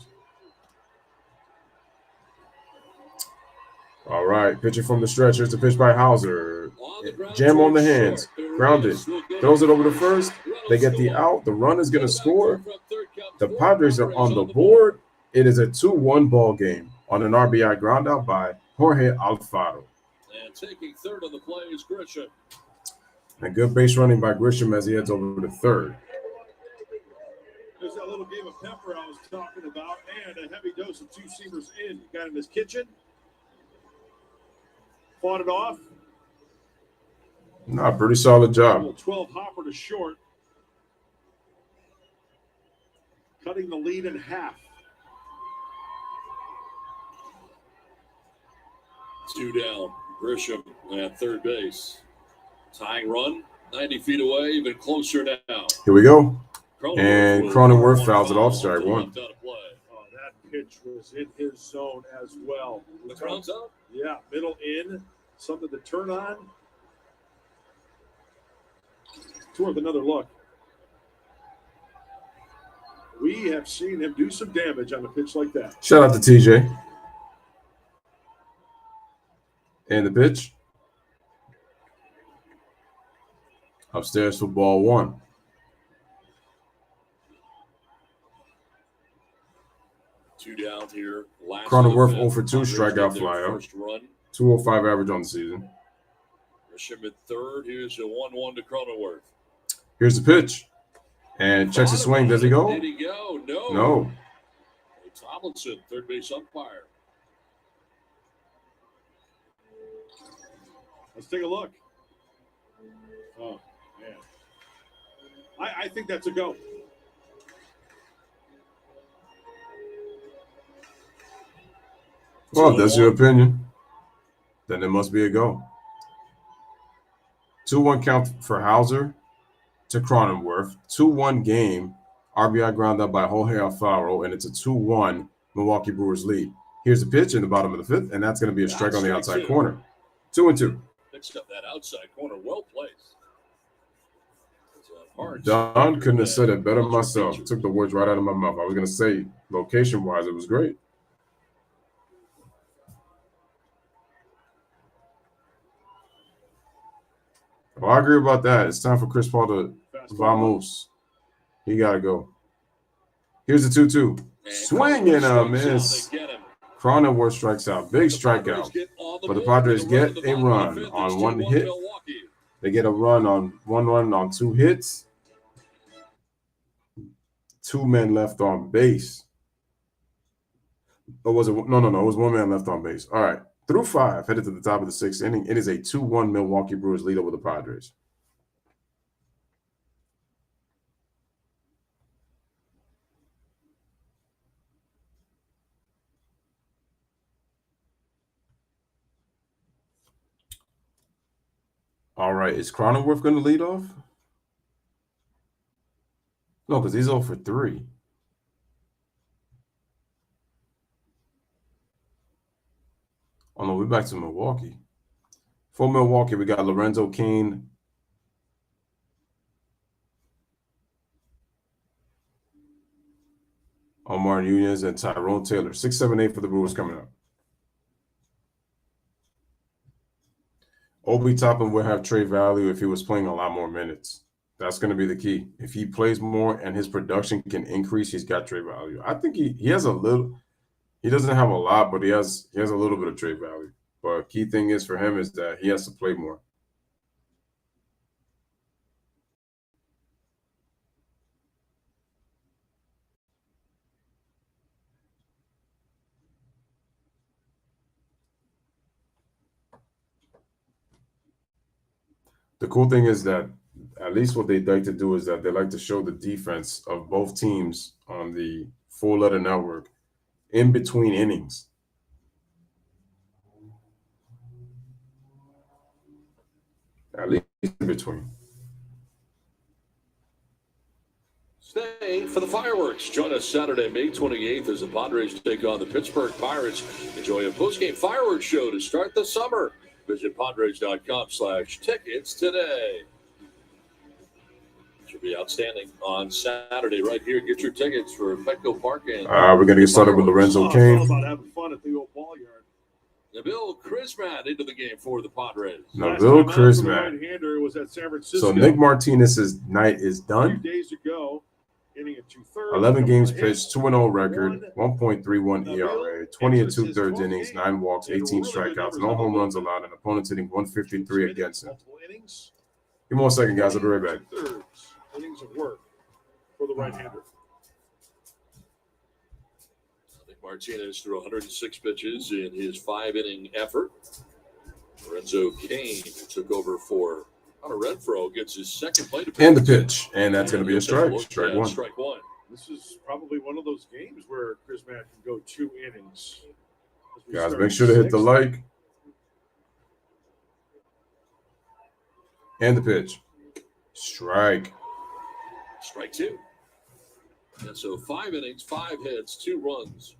[SPEAKER 3] All right, pitching from the stretch. Here's the pitch by Hauser. Jam on the hands. Grounded. Throws it over to first. They get the out. The run is going to score. The Padres are on the board. It is a 2-1 ball game on an RBI ground out by Jorge Alfaro.
[SPEAKER 4] And taking third on the play is Grisham.
[SPEAKER 3] And good base running by Grisham as he heads over to third.
[SPEAKER 5] There's that little game of pepper I was talking about, and a heavy dose of 2-seamers in. Got in his kitchen. Fought it off.
[SPEAKER 3] Nah, pretty solid job.
[SPEAKER 5] 12 hopper to short. Cutting the lead in half.
[SPEAKER 4] 2 down. Grisham at third base. Tying run, 90 feet away, even closer now.
[SPEAKER 3] Here we go. And Cronenworth fouls it off, strike one.
[SPEAKER 5] Oh, that pitch was in his zone as well.
[SPEAKER 4] The crown's up.
[SPEAKER 5] Yeah, middle in, something to turn on. It's worth another look. We have seen him do some damage on a pitch like that.
[SPEAKER 3] Shout out to TJ. And the pitch. Upstairs for ball one.
[SPEAKER 4] Two down here.
[SPEAKER 3] Cronenworth 0 for 2, strikeout flyout. 205 average on the season.
[SPEAKER 4] Grisham at third. Here's a 1-1 to Cronenworth.
[SPEAKER 3] Here's the pitch. And checks the swing. Does he go?
[SPEAKER 4] Did he go? No.
[SPEAKER 3] No.
[SPEAKER 4] Tomlinson, third base umpire.
[SPEAKER 5] Let's take a look. Oh, man. I think that's a go.
[SPEAKER 3] Well, if that's your opinion, then it must be a go. 2-1 count for Hauser to Cronenworth. 2-1 game. RBI ground out by Jorge Alfaro, and it's a 2-1 Milwaukee Brewers lead. Here's the pitch in the bottom of the fifth, and that's going to be a strike on the outside corner. 2-2.
[SPEAKER 4] Picks up that outside corner, well placed.
[SPEAKER 3] Don couldn't have said it better myself. Took the words right out of my mouth. I was going to say, location-wise, it was great. Well, I agree about that. It's time for Chris Paul to vamoose. He got to go. Here's the 2-2. Swing and a miss. Cronenworth strikes out. Big strikeout. But the Padres get a run on one hit. They get a run on 1 run on 2 hits. 2 men left on base. Or was it? No. It was 1 man left on base. All right. Through 5, headed to the top of the 6th inning. It is a 2-1 Milwaukee Brewers lead over the Padres. All right. Is Cronenworth going to lead off? No, because he's 0 for 3. Oh, no, we're back to Milwaukee. For Milwaukee, we got Lorenzo Cain. Omar Nunez and Tyrone Taylor. 6, 7, 8 for the Brewers coming up. Obi Toppin will have trade value if he was playing a lot more minutes. That's going to be the key. If he plays more and his production can increase, he's got trade value. I think he has a little. He doesn't have a lot, but he has a little bit of trade value. But key thing is for him is that he has to play more. The cool thing is that at least what they like to do is that they like to show the defense of both teams on the full-letter network in between innings. At least in between.
[SPEAKER 4] Stay for the fireworks. Join us Saturday, May 28th as the Padres take on the Pittsburgh Pirates. Enjoy a post-game fireworks show to start the summer. Visit Padres.com/tickets today. Should be outstanding on Saturday right here. Get your tickets for Petco Park. And
[SPEAKER 3] we're going to get started with Lorenzo Cain.
[SPEAKER 5] It's all about having fun at the old ball yard.
[SPEAKER 4] Nabil Crismat into the game for the Padres.
[SPEAKER 3] Nabil Crismat.
[SPEAKER 5] Right-hander was at San Francisco.
[SPEAKER 3] So Nick Martinez's night is done.
[SPEAKER 5] A few days ago, inning at 2/3.
[SPEAKER 3] 11 games pitched, 2-0 record, 1.31 ERA, 20 and 2/3 innings, 9 walks, 18 strikeouts, no home runs allowed, and opponents hitting 153 against him. Give me 1 second, guys. I'll be right back.
[SPEAKER 5] 2/3 innings of work for the right-hander.
[SPEAKER 4] Martinez threw 106 pitches in his 5-inning effort. Lorenzo Cain took over for Hunter Renfroe, gets his second plate appearance.
[SPEAKER 3] And the pitch, and that's going to be a strike. Strike one.
[SPEAKER 4] Strike one.
[SPEAKER 5] This is probably one of those games where Chris Matt can go 2 innings.
[SPEAKER 3] Guys, make sure to hit the like, And the pitch. Strike.
[SPEAKER 4] Strike 2. And so 5 innings, 5 hits, 2 runs.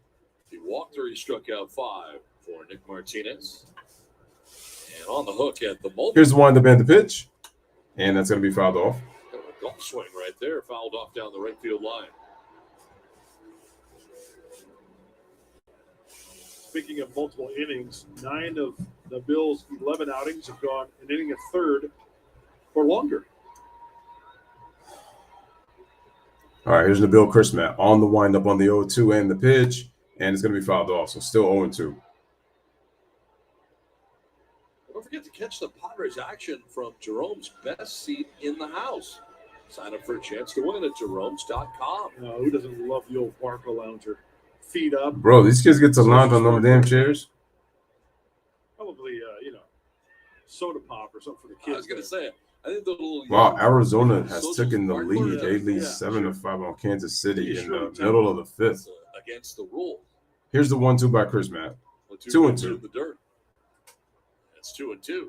[SPEAKER 4] He walked 3, struck out 5 for Nick Martinez. And on the hook at the moment.
[SPEAKER 3] Here's the wind up and the pitch. And that's going to be fouled off.
[SPEAKER 4] A golf swing right there, fouled off down the right field line.
[SPEAKER 5] Speaking of multiple innings, 9 of the Bills' 11 outings have gone an inning, a third, or longer.
[SPEAKER 3] All right, here's Nabil Chrismat on the windup on the 0-2 and the pitch, and it's going to be fouled off, so still 0-2.
[SPEAKER 4] Don't forget to catch the Padres action from Jerome's best seat in the house. Sign up for a chance to win at jeromes.com.
[SPEAKER 5] Who doesn't love the old Barca lounger? Feet up.
[SPEAKER 3] Bro, these kids get to lounge on them damn chairs.
[SPEAKER 5] Probably, soda pop or something for the kids.
[SPEAKER 4] I was going to say, I think the little.
[SPEAKER 3] Wow, Arizona has taken the
[SPEAKER 4] sparkler,
[SPEAKER 3] lead. They lead 7-5 on Kansas City in the middle of the 5th.
[SPEAKER 4] Against the rule.
[SPEAKER 3] Here's the 1-2 by Chrismat. 2-2.
[SPEAKER 4] The dirt. That's 2-2.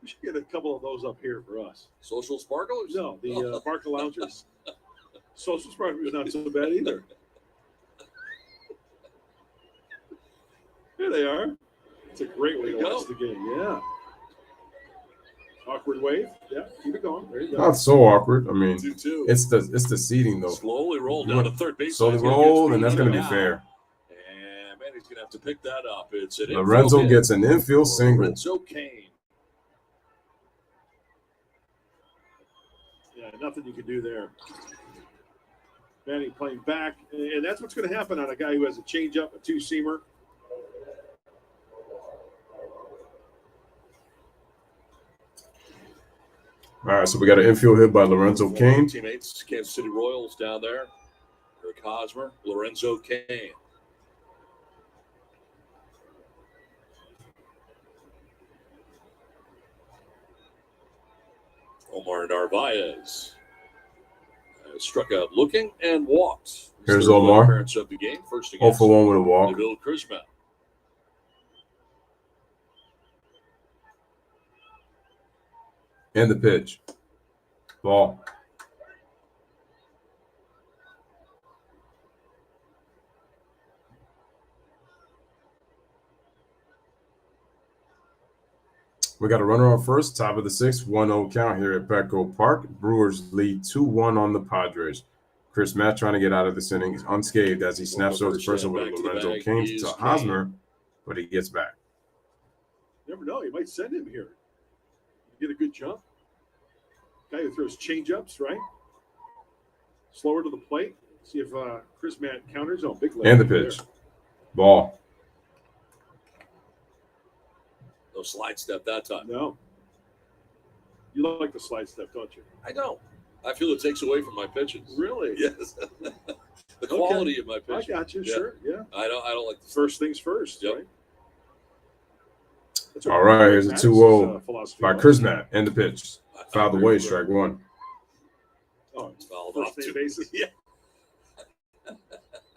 [SPEAKER 5] We should get a couple of those up here for us.
[SPEAKER 4] Social sparklers?
[SPEAKER 5] No, the Barca loungers. Social sparklers not so bad either. Here they are. It's a great way to watch the game. Yeah. Awkward wave. Yeah, keep it going. There you go.
[SPEAKER 3] Not so awkward. I mean,
[SPEAKER 4] 2-2.
[SPEAKER 3] it's the seating though.
[SPEAKER 4] Slowly roll down to third base.
[SPEAKER 3] Slowly roll, and that's going to be fair.
[SPEAKER 4] And man, he's going to have to pick that up. It's an
[SPEAKER 3] Lorenzo gets an infield single.
[SPEAKER 4] Lorenzo Kane.
[SPEAKER 5] Yeah, nothing you can do there. Manning playing back, and that's what's going to happen on a guy who has a changeup, a two-seamer.
[SPEAKER 3] All right, so we got an infield hit by Lorenzo Kane.
[SPEAKER 4] Teammates, Kansas City Royals down there. Eric Hosmer, Lorenzo Kane. Omar Narvaez struck out looking and walked.
[SPEAKER 3] Here's Omar.
[SPEAKER 4] Appearance of the game. First
[SPEAKER 3] 0 for 1 with a walk.
[SPEAKER 4] Nabil Chrismat.
[SPEAKER 3] And the pitch. Ball. We got a runner on first, top of the 6th, 1-0 count here at Petco Park. Brewers lead 2-1 on the Padres. Chris Matt trying to get out of this inning unscathed as he snaps over the first one with Lorenzo Kane to Hosmer, but he gets back.
[SPEAKER 5] Never know. You might send him here. Get a good jump. Guy who throws change-ups, right? Slower to the plate. See if Chris Matt counters. Oh, big leg.
[SPEAKER 3] And the pitch. Ball.
[SPEAKER 4] No slide step that time.
[SPEAKER 5] No. You like the slide step, don't you?
[SPEAKER 4] I don't. I feel it takes away from my pitches.
[SPEAKER 5] Really?
[SPEAKER 4] Yes. The quality of my pitches.
[SPEAKER 5] I got you. Yeah. Sure. Yeah.
[SPEAKER 4] I don't like the
[SPEAKER 5] first things first.
[SPEAKER 4] Yep.
[SPEAKER 5] Right?
[SPEAKER 3] All right. Here's a 2-0 by Chris Matt. And the pitch. Fouled away. Strike 1.
[SPEAKER 5] Oh,
[SPEAKER 4] it's fouled
[SPEAKER 5] first
[SPEAKER 4] off
[SPEAKER 5] name
[SPEAKER 4] too.
[SPEAKER 5] basis. Yeah.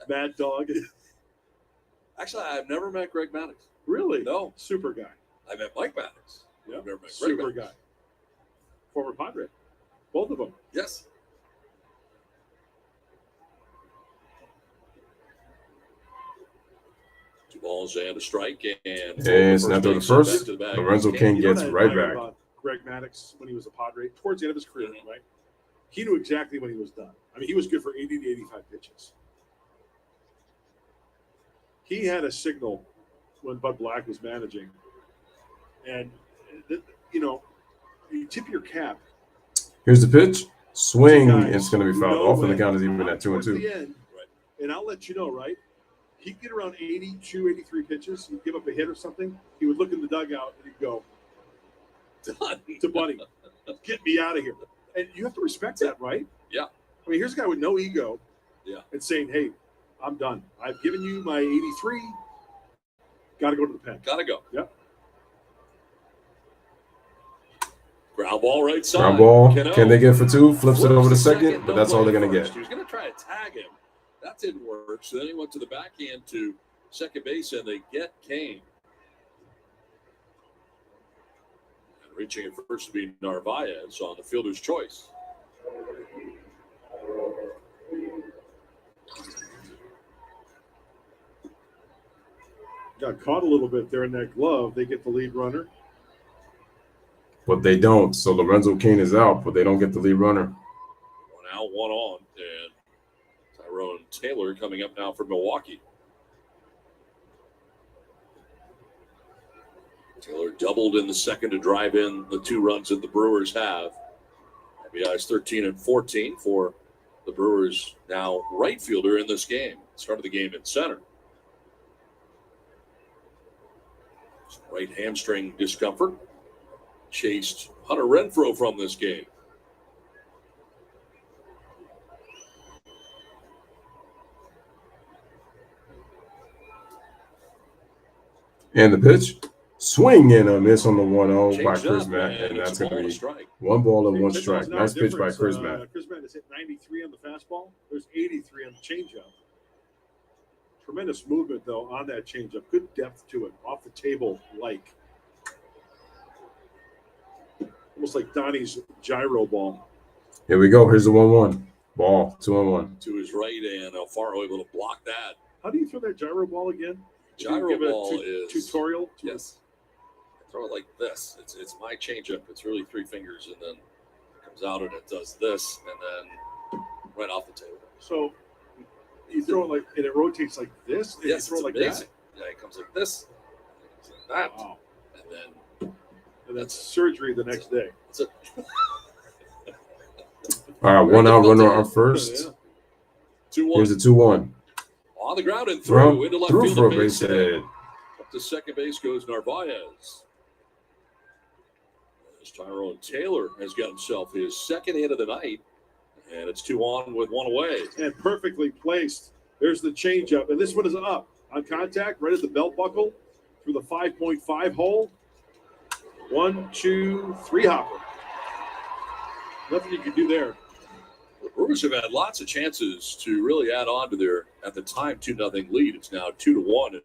[SPEAKER 5] Mad Dog.
[SPEAKER 4] Actually, I've never met Greg Maddux.
[SPEAKER 5] Really?
[SPEAKER 4] No.
[SPEAKER 5] Super guy.
[SPEAKER 4] I met Mike Maddux.
[SPEAKER 5] Yeah.
[SPEAKER 4] I've never met Greg
[SPEAKER 5] Super
[SPEAKER 4] Maddux.
[SPEAKER 5] guy. Former Padre. Both of them.
[SPEAKER 4] Yes. Two balls and a strike, and
[SPEAKER 3] snapped over the first. Lorenzo Kane gets right back.
[SPEAKER 5] About Greg Maddux when he was a Padre, towards the end of his career, right? He knew exactly when he was done. I mean, he was good for 80 to 85 pitches. He had a signal when Bud Black was managing, and you tip your cap.
[SPEAKER 3] Here's the pitch. Swing. It's going to be fouled off, and the count is even at 2-2.
[SPEAKER 5] And I'll let you know, right? He'd get around 82, 83 pitches. He'd give up a hit or something. He would look in the dugout and he'd go, done to Buddy. Get me out of here. And you have to respect that, right?
[SPEAKER 4] Yeah.
[SPEAKER 5] I mean, here's a guy with no ego.
[SPEAKER 4] Yeah.
[SPEAKER 5] And saying, hey, I'm done. I've given you my 83. Got to go to the pen.
[SPEAKER 4] Got to go.
[SPEAKER 5] Yep.
[SPEAKER 4] Ground ball right side.
[SPEAKER 3] Ground ball. Can they get for 2? Flips it over to second, but that's all they're going to get.
[SPEAKER 4] He was going to try to tag him. That didn't work. So then he went to the backhand to second base, and they get Kane. And Reaching at first to be Narvaez on the fielder's choice.
[SPEAKER 5] Got caught a little bit there in that glove. They get the lead runner.
[SPEAKER 3] But they don't. So Lorenzo Cain is out, but they don't get the lead runner.
[SPEAKER 4] One out, one on. And Tyrone Taylor coming up now for Milwaukee. Taylor doubled in the second to drive in the 2 runs that the Brewers have. RBI's 13 and 14 for the Brewers, now right fielder in this game. Started the game in center. Right hamstring discomfort chased Hunter Renfroe from this game.
[SPEAKER 3] And the pitch. Swing and a miss on the 1-0 by
[SPEAKER 4] Changed
[SPEAKER 3] Chris
[SPEAKER 4] up,
[SPEAKER 3] Matt,
[SPEAKER 4] and
[SPEAKER 3] and that's
[SPEAKER 4] it's a
[SPEAKER 3] going to
[SPEAKER 4] ball
[SPEAKER 3] be
[SPEAKER 4] and a strike.
[SPEAKER 3] 1 ball and 1
[SPEAKER 5] Pitch
[SPEAKER 3] strike.
[SPEAKER 5] was now
[SPEAKER 3] Nice pitch by
[SPEAKER 5] difference.
[SPEAKER 3] Chris Matt.
[SPEAKER 5] Chris Matt has hit 93 on the fastball. There's 83 on the changeup. Tremendous movement, though, on that changeup. Good depth to it. Off the table, almost like Donnie's gyro ball.
[SPEAKER 3] Here we go. Here's the 1-1. Ball, 2-1.
[SPEAKER 4] To his right, and Alfaro able to block that.
[SPEAKER 5] How do you throw that gyro ball again?
[SPEAKER 4] Gyro ball is
[SPEAKER 5] tutorial.
[SPEAKER 4] Yes. I throw it like this. It's my changeup. It's really 3 fingers, and then it comes out and it does this, and then right off the table.
[SPEAKER 5] So you throw it and it rotates like this. And
[SPEAKER 4] yes,
[SPEAKER 5] you throw
[SPEAKER 4] it's
[SPEAKER 5] it like
[SPEAKER 4] amazing.
[SPEAKER 5] that.
[SPEAKER 4] Yeah, it comes like this, it comes like that,
[SPEAKER 5] Wow.
[SPEAKER 4] and
[SPEAKER 5] that's surgery the next day.
[SPEAKER 4] that's it.
[SPEAKER 3] All right, 1 out, runner on first.
[SPEAKER 5] Yeah.
[SPEAKER 4] 2-1
[SPEAKER 3] Here's the 2-1.
[SPEAKER 4] on the ground and through into left
[SPEAKER 3] Through
[SPEAKER 4] field.
[SPEAKER 3] for a
[SPEAKER 4] and
[SPEAKER 3] base hit.
[SPEAKER 4] Up to second base goes Narvaez. As Tyrone Taylor has got himself his second hit of the night, and it's 2 on with 1 away.
[SPEAKER 5] And perfectly placed. There's the changeup, and this one is up on contact, right at the belt buckle, through the 5.5 hole. 1, 2, 3 hopper. Nothing you can do there.
[SPEAKER 4] The Brewers have had lots of chances to really add on to their, at the time, 2-0 lead. It's now 2-1.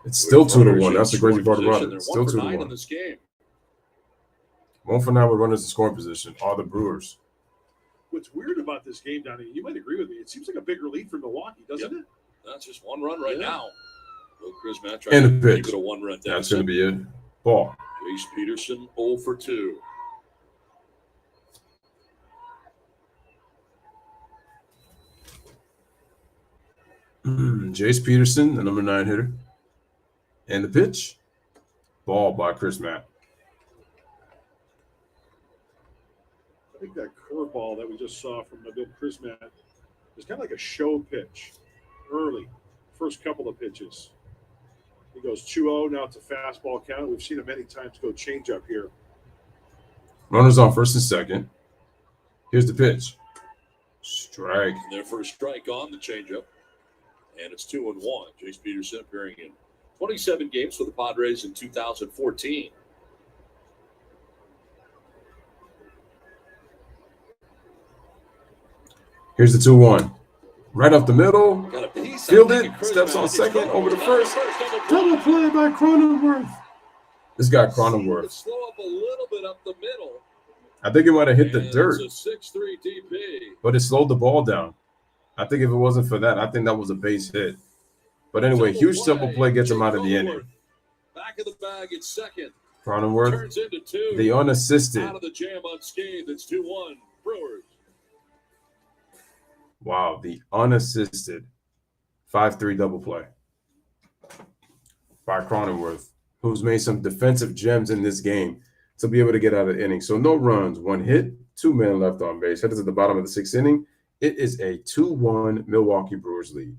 [SPEAKER 3] It's still 2-1. That's the crazy part about it.
[SPEAKER 4] They're
[SPEAKER 3] It's still
[SPEAKER 4] 1 for 9 in
[SPEAKER 3] 2-1.
[SPEAKER 4] this game.
[SPEAKER 3] 1 for 9 with runners in scoring position are the Brewers.
[SPEAKER 5] What's weird about this game, Donnie, you might agree with me, it seems like a bigger lead for Milwaukee, doesn't it?
[SPEAKER 4] That's just 1 run right now. Will Chris Matt
[SPEAKER 3] And
[SPEAKER 4] trying
[SPEAKER 3] the
[SPEAKER 4] to
[SPEAKER 3] pitch.
[SPEAKER 4] keep it a 1-run deficit.
[SPEAKER 3] That's going to be it. Ball.
[SPEAKER 4] Chase Peterson 0 for 2.
[SPEAKER 3] Jace Peterson, the number 9 hitter. And the pitch. Ball by Chris Matt.
[SPEAKER 5] I think that curveball that we just saw from the Chris Matt is kind of like a show pitch early, first couple of pitches. He goes 2-0, now it's a fastball count. We've seen him many times go changeup here.
[SPEAKER 3] Runners on first and second. Here's the pitch. Strike.
[SPEAKER 4] And their first strike on the changeup. And it's 2-1. Jace Peterson appearing in 27 games for the Padres in 2014.
[SPEAKER 3] Here's the 2-1. Right up the middle.
[SPEAKER 4] Got a piece.
[SPEAKER 3] Fielded. Steps on second. Over the first. Double play by Cronenworth. This guy Cronenworth.
[SPEAKER 4] Slow up a little bit up the middle.
[SPEAKER 3] I think it might have hit the dirt,
[SPEAKER 4] It's a 6-3 DP.
[SPEAKER 3] but it slowed the ball down. I think if it wasn't for that, I think that was a base hit. But anyway, huge double play gets him out of the inning.
[SPEAKER 4] Back of the bag at second.
[SPEAKER 3] Cronenworth,
[SPEAKER 4] Turns into 2.
[SPEAKER 3] the unassisted.
[SPEAKER 4] Out of the jam unscathed. It's 2-1 Brewers.
[SPEAKER 3] Wow, the unassisted 5-3 double play by Cronenworth, who's made some defensive gems in this game to be able to get out of the inning. So no runs, 1 hit, 2 men left on base. Headed to the bottom of the 6th inning. It is a 2-1 Milwaukee Brewers lead.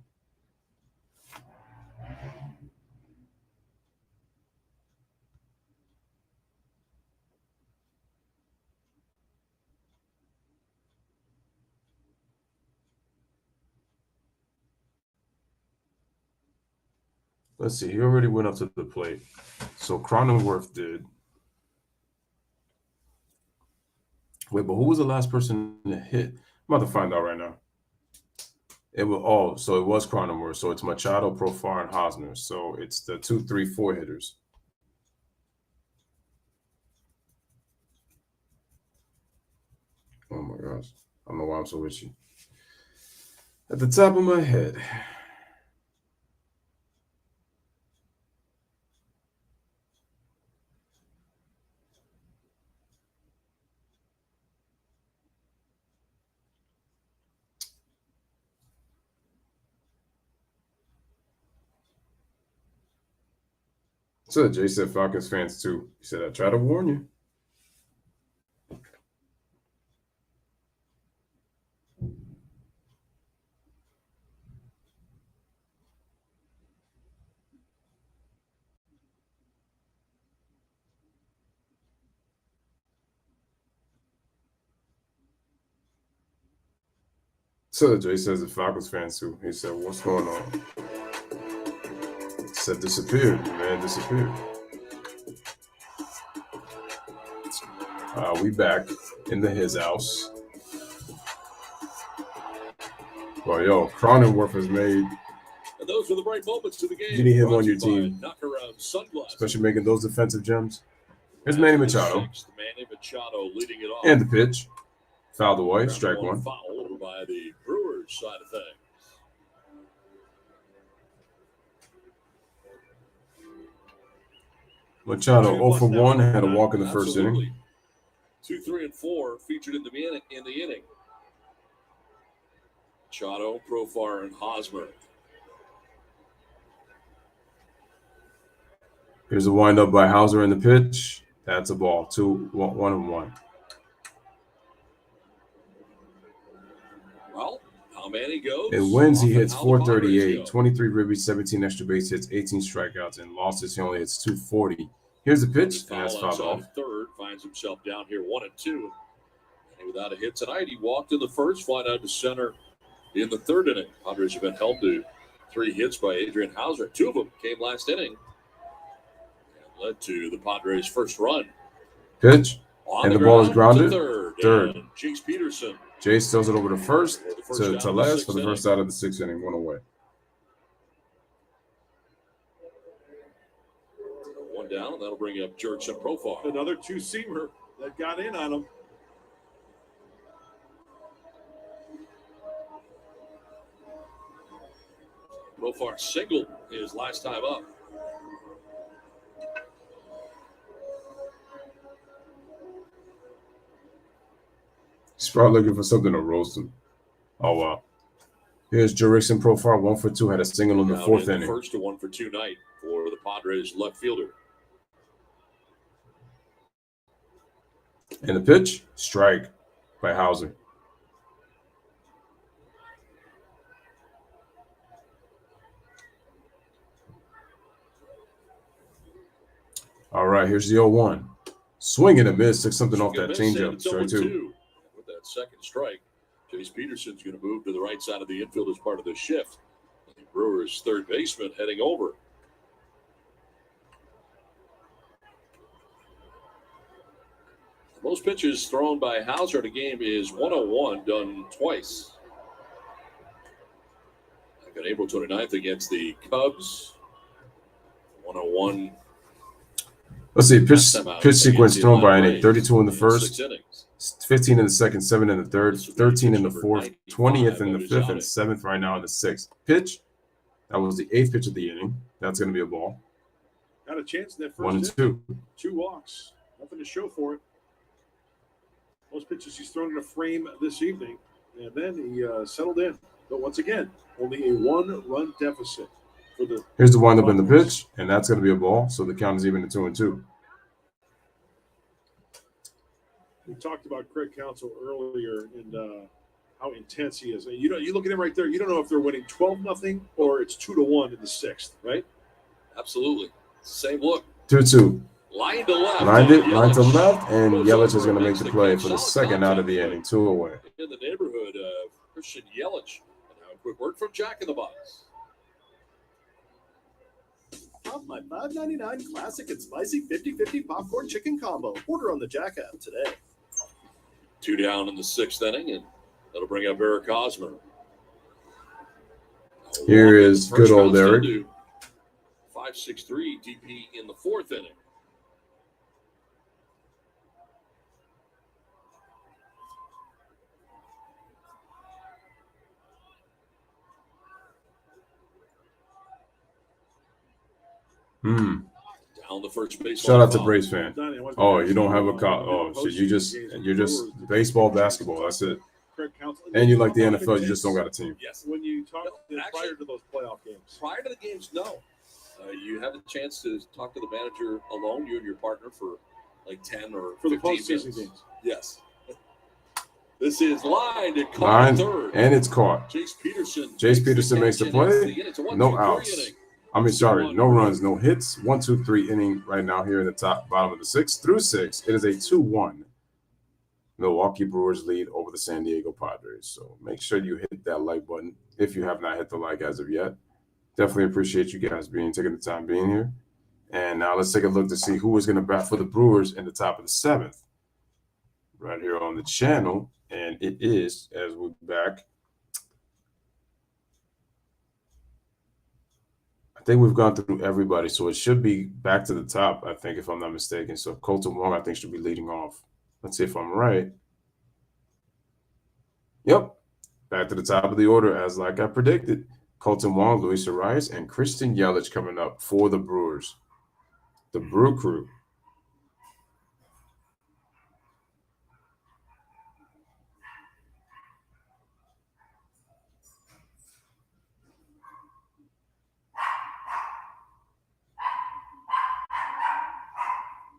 [SPEAKER 3] Let's see. He already went up to the plate. So Cronenworth did. Wait, but who was the last person to hit? I'm about to find out right now. It was so it was Cronenworth. So it's Machado, Profar, and Hosmer. So it's the 2, 3, 4 hitters. gosh. I don't know why I'm so itchy. At the top of my head. So Jay said Falcons fans too. He said, I try to warn you. So Jay says the Falcons fans too. He said, what's going on? He said disappeared. The man disappeared. We back into his house. Well, yo, Cronenworth has made.
[SPEAKER 4] And those were the bright moments of the game.
[SPEAKER 3] You need him on your team, especially making those defensive gems. Here's Manny Machado.
[SPEAKER 4] Manny Machado leading it off.
[SPEAKER 3] And the pitch. Fouled away, strike one.
[SPEAKER 4] Foul over by the Brewers side of things.
[SPEAKER 3] Machado 0 for 1, had a walk in the first inning.
[SPEAKER 4] 2, 3, and 4 featured in the inning. Machado, Profar, and Hosmer.
[SPEAKER 3] Here's a windup by Hauser in the pitch. That's a ball. 1-1.
[SPEAKER 4] Well, how many goes?
[SPEAKER 3] In wins, he hits 438, 23 ribbies, 17 extra base hits, 18 strikeouts. In losses, he only hits 240. Here's the pitch, and that's fouled off.
[SPEAKER 4] Third, finds himself down here 1-2. And without a hit tonight, he walked in the first, fly out to center in the third inning. Padres have been held to 3 hits by Adrian Hauser. 2 of them came last inning. Led to the Padres' first run.
[SPEAKER 3] Pitch, and the ball is grounded. Third.
[SPEAKER 4] Chase Peterson.
[SPEAKER 3] Jay steals it over to first to Teles for the first out of the 6th inning, 1 away.
[SPEAKER 4] 1 down, that'll bring up Jurickson Profar.
[SPEAKER 5] Another 2-seamer that got in on him.
[SPEAKER 4] Profar singled his last time up.
[SPEAKER 3] He's probably looking for something to roast him. Oh, wow. Here's Jurickson Profar, 1 for 2, had a single in the 4th inning.
[SPEAKER 4] First to 1 for 2 night for the Padres left fielder.
[SPEAKER 3] And the pitch, strike by Hauser. All right, here's the 0-1. Swing and a miss, took something off that changeup. Strike 2.
[SPEAKER 4] With that second strike, Chase Peterson's going to move to the right side of the infield as part of the shift. The Brewers' third baseman heading over. Most pitches thrown by Hauser in a game is 101, done twice. Like on April 29th against the Cubs. 101.
[SPEAKER 3] Let's see, pitch sequence thrown by an 8. 32 in the first, 15 in the second, 7 in the third, 13 in the fourth, 20th in the fifth, and 7th right now in the 6th. Pitch, that was the 8th pitch of the inning. That's going to be a ball.
[SPEAKER 5] Got a chance in that first
[SPEAKER 3] 1 and 2.
[SPEAKER 5] 2 walks. Nothing to show for it. Most pitches he's thrown in a frame this evening. And then he settled in. But once again, only a 1-run deficit.
[SPEAKER 3] Here's the windup in the pitch, and that's going to be a ball. So the count is even to 2-2.
[SPEAKER 5] We talked about Craig Counsell earlier and how intense he is. You look at him right there. You don't know if they're winning 12-0 or it's 2-1 in the 6th, right?
[SPEAKER 4] Absolutely. Same look.
[SPEAKER 3] 2-2.
[SPEAKER 4] Line to left.
[SPEAKER 3] Line to left, and Yelich is going to make the play for the second out of the inning. 2 away.
[SPEAKER 4] In the neighborhood of Christian Yelich. And now a quick word from Jack in the Box.
[SPEAKER 9] Pop my $5.99 classic and spicy 50-50 popcorn chicken combo. Order on the Jack app today.
[SPEAKER 4] 2 down in the 6th inning, and that'll bring up Eric Hosmer.
[SPEAKER 3] Here is good old Eric.
[SPEAKER 4] 5.63 DP in the 4th inning. Down the first base.
[SPEAKER 3] Shout out to Braves fan. Oh, you don't have a call. Oh, shit. You're just baseball, basketball. That's it. And you like the NFL. You just don't got a team.
[SPEAKER 4] Yes.
[SPEAKER 5] When you talk prior to those playoff games.
[SPEAKER 4] Prior to the games, no. You have a chance to talk to the manager alone, you and your partner, for like 10 or
[SPEAKER 5] for
[SPEAKER 4] 15
[SPEAKER 5] the postseason
[SPEAKER 4] minutes.
[SPEAKER 5] games.
[SPEAKER 4] Yes. This is lined at caught third.
[SPEAKER 3] And it's caught.
[SPEAKER 4] Jace
[SPEAKER 3] Peterson makes the play. No outs. No runs, no hits. 1-2-3 inning right now here in the bottom of the 6th through 6. It is a 2-1 Milwaukee Brewers lead over the San Diego Padres. So make sure you hit that like button if you have not hit the like as of yet. Definitely appreciate you guys taking the time being here. And now let's take a look to see who is going to bat for the Brewers in the top of the 7th. Right here on the channel. And it is, as we're back, I think we've gone through everybody. So it should be back to the top, I think, if I'm not mistaken. So Colton Wong, I think, should be leading off. Let's see if I'm right. Yep. Back to the top of the order, as like I predicted. Colton Wong, Luis Arias, and Christian Yelich coming up for the Brewers. The Brew Crew.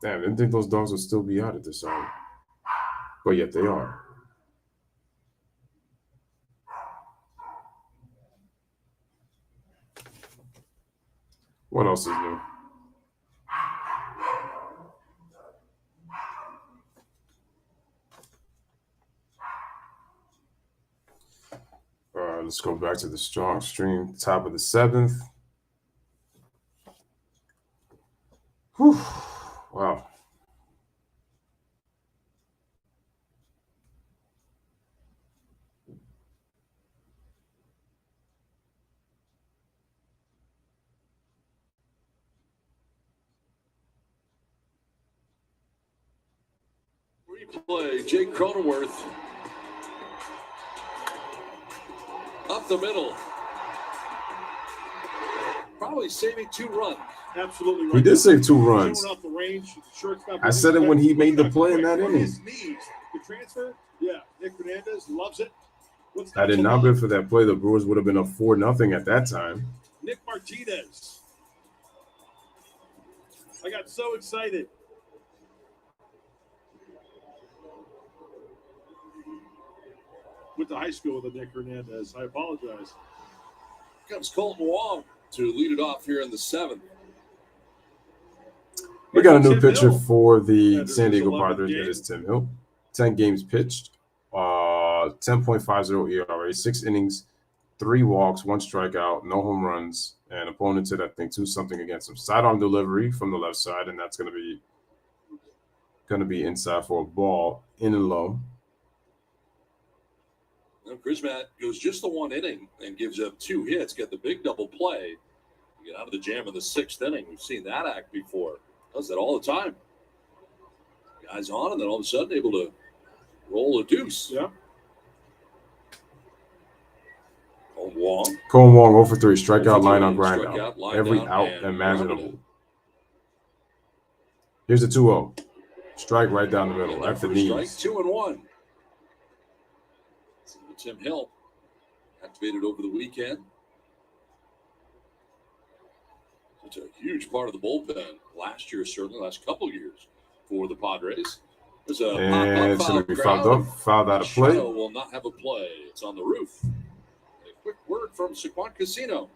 [SPEAKER 3] Damn, I didn't think those dogs would still be out at this hour. But yet they are. What else is new? Let's go back to the strong stream, top of the 7th. Whew. Wow.
[SPEAKER 4] Replay, Jake Cronenworth. Up the middle. Probably saving 2 runs.
[SPEAKER 5] Absolutely right.
[SPEAKER 3] He did save 2 runs.
[SPEAKER 5] Off the range.
[SPEAKER 3] I said it when he made the play in that inning.
[SPEAKER 5] His knees. The transfer, yeah. Nick Hernandez loves it.
[SPEAKER 3] Had it not been for that play, the Brewers would have been up 4-0 at that time.
[SPEAKER 5] Nick Martinez. I got so excited. Went to high school with Nick Hernandez. I apologize.
[SPEAKER 4] Here comes Colton Wong to lead it off here in the 7th.
[SPEAKER 3] We got a new pitcher for the San Diego Padres. It is Tim Hill. 10 games pitched, 10.50 ERA, 6 innings, 3 walks, 1 strikeout, no home runs, and opponents hit, I think, 2-something against him. Sidearm delivery from the left side, and that's going to be inside for a ball, in and low.
[SPEAKER 4] Now, Krismat goes just the 1 inning and gives up 2 hits, get the big double play. Get out of the jam in the 6th inning. We've seen that act before. Does that all the time. Guys on, and then all of a sudden able to roll a deuce.
[SPEAKER 5] Yeah.
[SPEAKER 4] Wong.
[SPEAKER 3] Colton Wong 0 for 3, strikeout, line on grind out. Every out imaginable. Here's a 2-0. Strike right down the middle at the knees.
[SPEAKER 4] Strike 2-1. Tim Hill activated over the weekend. It's a huge part of the bullpen last year, certainly last couple years for the Padres. There's a
[SPEAKER 3] it's going to be fouled out of play.
[SPEAKER 4] Will not have a play. It's on the roof. A quick word from Sequan Casino.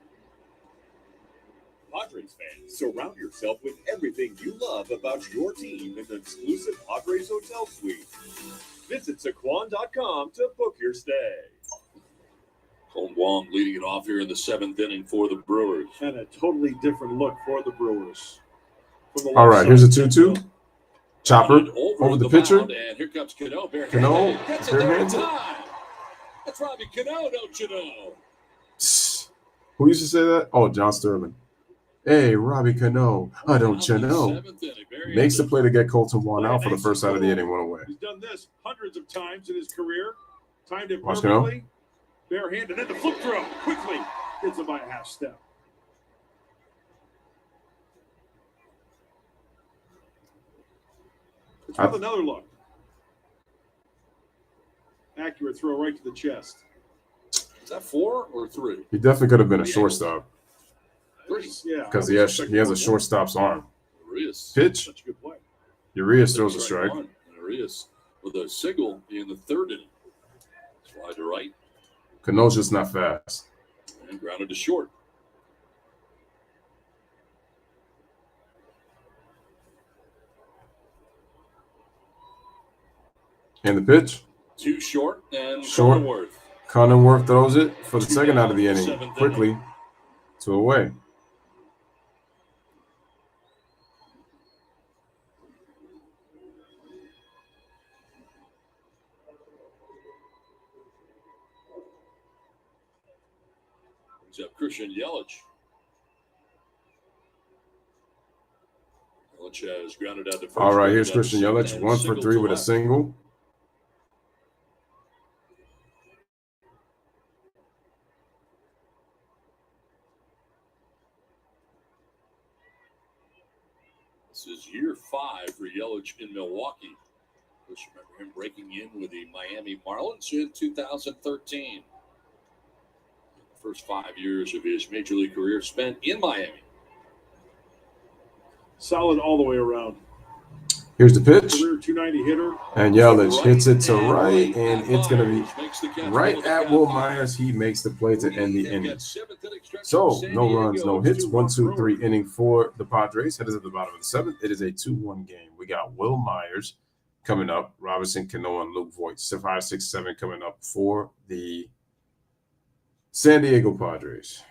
[SPEAKER 7] Padres fans, surround yourself with everything you love about your team in the exclusive Padres Hotel Suite. Visit Saquon.com to book your stay.
[SPEAKER 4] Colton Wong leading it off here in the 7th inning for the Brewers.
[SPEAKER 5] And a totally different look for the Brewers.
[SPEAKER 3] All right, here's a 2-2. Chopper over the pitcher.
[SPEAKER 4] And here comes Cano.
[SPEAKER 3] Cano, barehanded.
[SPEAKER 4] That's Robbie Cano, don't you know?
[SPEAKER 3] Who used to say that? Oh, John Sterling. Hey, Robbie Cano, don't you know? Makes the play to get Colton Wong out for the first out of the inning, 1 away.
[SPEAKER 5] He's done this hundreds of times in his career. Timed it
[SPEAKER 3] Watch
[SPEAKER 5] perfectly. Barehanded, and the flip throw quickly gets him by a half step. It's worth another look. Accurate throw right to the chest.
[SPEAKER 4] Is that 4 or 3?
[SPEAKER 3] He definitely could have been a shortstop.
[SPEAKER 4] 3.
[SPEAKER 5] Yeah,
[SPEAKER 3] Because he has a shortstop's arm.
[SPEAKER 4] Urias.
[SPEAKER 3] Pitch.
[SPEAKER 5] Such a good play.
[SPEAKER 3] Urias throws a strike.
[SPEAKER 4] And Urias with a single in the 3rd inning. Slide to right.
[SPEAKER 3] Cano's just not fast.
[SPEAKER 4] And grounded to short.
[SPEAKER 3] And the pitch.
[SPEAKER 4] 2 short and
[SPEAKER 3] Short. Cronenworth throws it for the second out of the inning. Quickly to away.
[SPEAKER 4] Brings up Christian Yelich. Yelich has grounded out to first.
[SPEAKER 3] All right, here's Christian Yelich. 1 for 3 with a single.
[SPEAKER 4] This is year 5 for Yelich in Milwaukee. Let's remember him breaking in with the Miami Marlins in 2013. First 5 years of his major league career spent in Miami.
[SPEAKER 5] Solid all the way around.
[SPEAKER 3] Here's the pitch.
[SPEAKER 5] Career 290 hitter.
[SPEAKER 3] And Yelich hits it to right, and it's going to be right at Will Myers. He makes the play to end the inning. So, no runs, no hits. 1, 2, 3 inning for the Padres. Headed at the bottom of the 7th. It is a 2-1 game. We got Will Myers coming up, Robinson Cano, and Luke Voigt. 5, 6, 7 coming up for the San Diego Padres.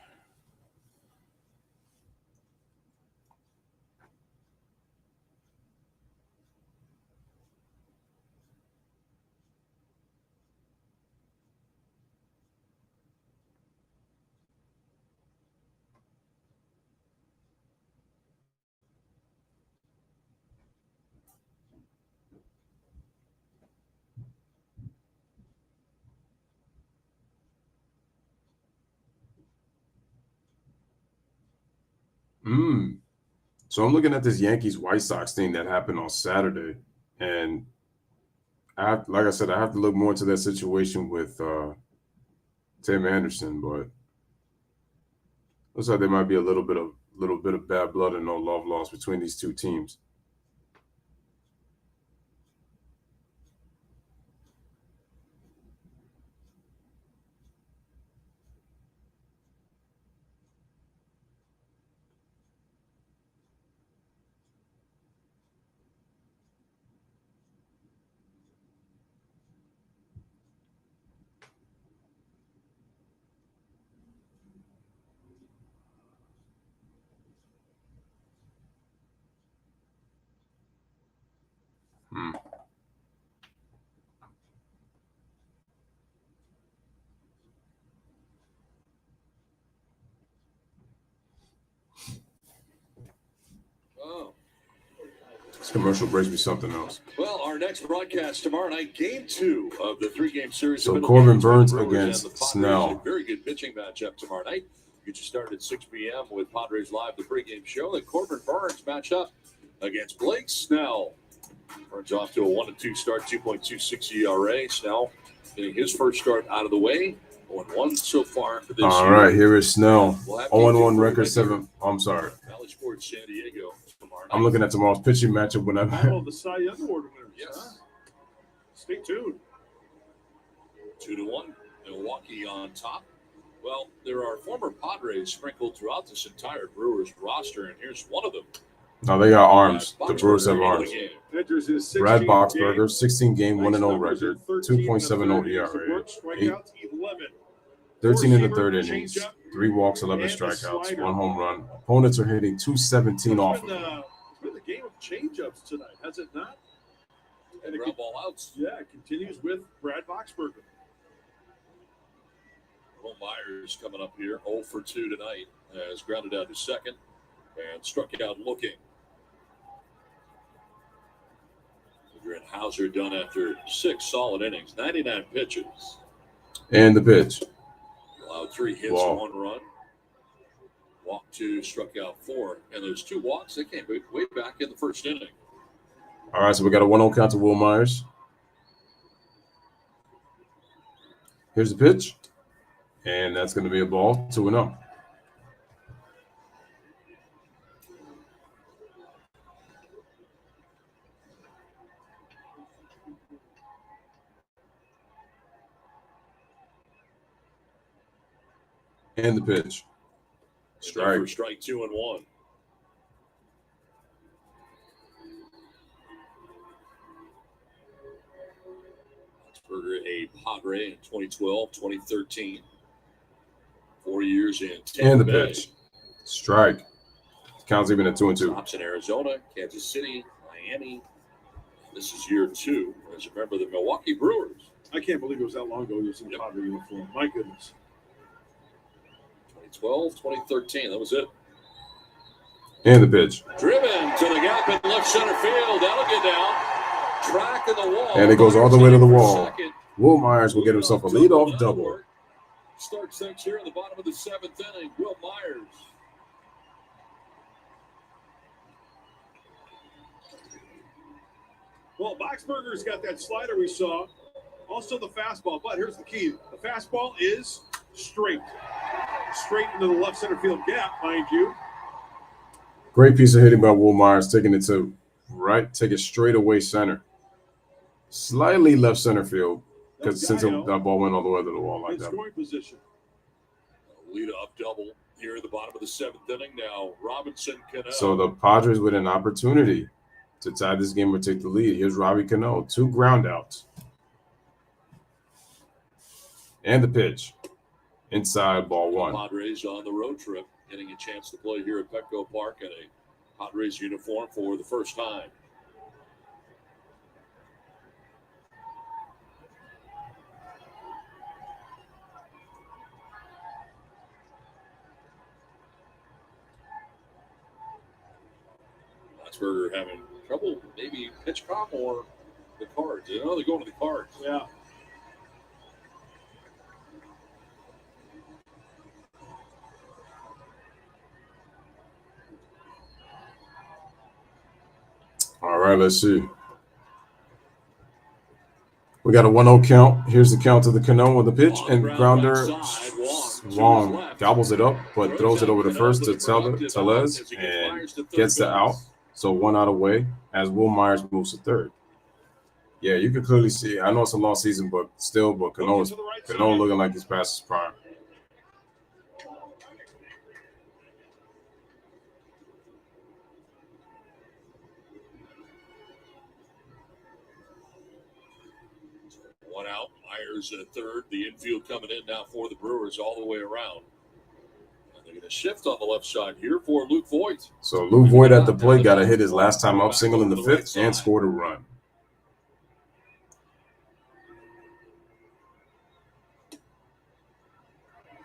[SPEAKER 3] So I'm looking at this Yankees-White Sox thing that happened on Saturday, and like I said, I have to look more into that situation with Tim Anderson, but looks like there might be a little bit of bad blood and no love lost between these two teams.
[SPEAKER 4] Oh.
[SPEAKER 3] This commercial brings me something else.
[SPEAKER 4] Well, our next broadcast tomorrow night, game 2 of the 3-game series.
[SPEAKER 3] So Corbin Burns against Snell.
[SPEAKER 4] A very good pitching matchup tomorrow night. Get you started at 6 p.m. with Padres Live, the pregame show. Then Corbin Burns match up against Blake Snell. Burns off to a 1-2 start, 2.26 ERA. Snell getting his first start out of the way. 0-1 so far for this year.
[SPEAKER 3] All right, here is Snell. 0-1 record, 7. I'm sorry.
[SPEAKER 4] Valley Sports San Diego tomorrow night.
[SPEAKER 3] I'm looking at tomorrow's pitching matchup when I'm
[SPEAKER 5] Oh, the Cy Young Award winners.
[SPEAKER 4] Yes.
[SPEAKER 5] Huh? Stay tuned.
[SPEAKER 4] 2-1. Milwaukee on top. Well, there are former Padres sprinkled throughout this entire Brewers roster, and here's one of them.
[SPEAKER 3] No, they got arms. The Brewers have arms.
[SPEAKER 5] Enters his
[SPEAKER 3] Brad
[SPEAKER 5] 16th
[SPEAKER 3] Boxberger,
[SPEAKER 5] game.
[SPEAKER 3] 16-game, 1-0
[SPEAKER 5] Nice
[SPEAKER 3] record,
[SPEAKER 5] numbers in 13
[SPEAKER 3] 2.70
[SPEAKER 5] in the third
[SPEAKER 3] ERA,
[SPEAKER 5] innings of work, strikeouts 11.
[SPEAKER 3] 13 in the
[SPEAKER 5] Four-seamer,
[SPEAKER 3] third innings,
[SPEAKER 5] changeup,
[SPEAKER 3] 3 walks, 11
[SPEAKER 5] and the
[SPEAKER 3] strikeouts,
[SPEAKER 5] slider.
[SPEAKER 3] 1 home run. Opponents are hitting 217 off of him.
[SPEAKER 5] It's been the game of changeups tonight, has it not?
[SPEAKER 4] And ground ball outs.
[SPEAKER 5] Yeah, it continues with Brad Boxberger.
[SPEAKER 4] Will Myers coming up here, 0 for 2 tonight, has grounded out to second and struck out looking. And Hauser done after 6 solid innings, 99 pitches.
[SPEAKER 3] And the pitch.
[SPEAKER 4] Allowed 3 hits,
[SPEAKER 3] Wow.
[SPEAKER 4] 1 run. Walked 2, struck out 4. And those 2 walks, they came way back in the first inning.
[SPEAKER 3] All right, so we got a 1-0 count to Will Myers. Here's the pitch, and that's going to be a ball, 2-0. And the pitch. Strike.
[SPEAKER 4] For strike 2-1. Berger, a Padre in 2012, 2013. 4 years in Tampa
[SPEAKER 3] And the
[SPEAKER 4] Bay.
[SPEAKER 3] pitch. Strike. Counts even at 2-2.
[SPEAKER 4] Stops in Arizona, Kansas City, Miami. This is year 2 as a member of the Milwaukee Brewers.
[SPEAKER 5] I can't believe it was that long ago he was in the Padre uniform. My goodness.
[SPEAKER 4] 2012, 2013. That was it.
[SPEAKER 3] And the pitch.
[SPEAKER 4] Driven to the gap in left center field. That'll get down. Track in the wall.
[SPEAKER 3] And it goes all the way to the wall.
[SPEAKER 4] Second.
[SPEAKER 3] Will Myers will get himself a leadoff double.
[SPEAKER 4] Starts things here in the bottom of the 7th inning. Will Myers.
[SPEAKER 5] Well, Boxberger's got that slider we saw. Also the fastball. But here's the key. The fastball is straight. Straight into the left center field gap, mind you.
[SPEAKER 3] Great piece of hitting by Will Myers, taking it to right, take it straight away center. Slightly left center field, because since that ball went all the way to the wall like
[SPEAKER 5] In
[SPEAKER 3] that.
[SPEAKER 5] scoring position.
[SPEAKER 4] Lead up double here at the bottom of the 7th inning. Now Robinson Cano.
[SPEAKER 3] So the Padres with an opportunity to tie this game or take the lead. Here's Robbie Cano, 2 ground outs. And the pitch. Inside, ball 1.
[SPEAKER 4] Padres on the road trip, getting a chance to play here at Petco Park in a Padres uniform for the first time. Berger having trouble, maybe pitch clock or the Cards. You know, they're going to the Cards.
[SPEAKER 5] Yeah.
[SPEAKER 3] All right, let's see. We got a 1-0 count. Here's the count to the Cano with the pitch and grounder. Wong gobbles it up, but throws it over to first to Tellez and gets the out. So 1 out away as Will Myers moves to third. Yeah, you can clearly see. I know it's a long season, but still, Cano looking like he's past his prime.
[SPEAKER 4] One out. Myers at third. The infield coming in now for the Brewers all the way around. They're going to shift on the left side here for Luke Voigt.
[SPEAKER 3] So Luke Voigt at the plate got to hit his last time up single in the 5th and scored a run.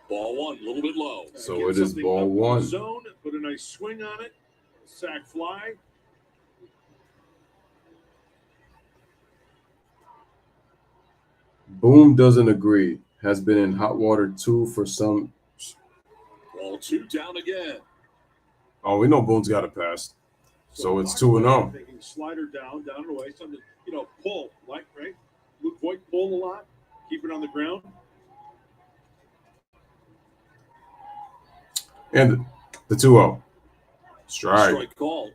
[SPEAKER 4] Ball 1, a little bit low.
[SPEAKER 3] So it is ball 1.
[SPEAKER 5] Zone, put a nice swing on it. Sack fly.
[SPEAKER 3] Boom doesn't agree. Has been in hot water too for some.
[SPEAKER 4] Ball 2 down again.
[SPEAKER 3] Oh, we know Boone's got a pass. So it's 2-0.
[SPEAKER 5] Taking slider down and away. Something, pull, right? Luke Voigt pull a lot. Keep it on the ground.
[SPEAKER 3] And the 2-0. Strike
[SPEAKER 4] call.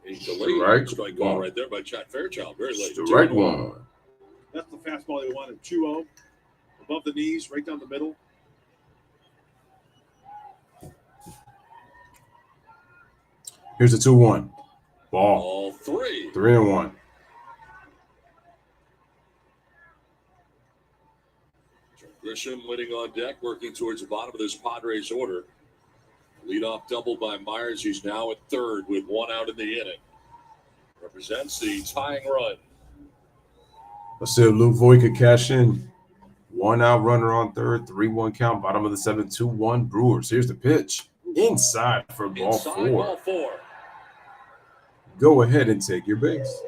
[SPEAKER 4] A delayed strike call right there by Chad Fairchild. Very late.
[SPEAKER 3] Strike 1.
[SPEAKER 5] That's the fastball they wanted. 2-0. Above the knees, right down the middle.
[SPEAKER 3] Here's the 2-1.
[SPEAKER 4] Ball 3.
[SPEAKER 3] 3-1.
[SPEAKER 4] Grisham waiting on deck, working towards the bottom of this Padres order. Leadoff double by Myers. He's now at third with 1 out in the inning. Represents the tying run.
[SPEAKER 3] Let's see if Luke Voigt could cash in. 1 out runner on third, 3-1 count, bottom of the 7th, 2-1 Brewers. Here's the pitch. Inside for ball 4. Go ahead and take your base.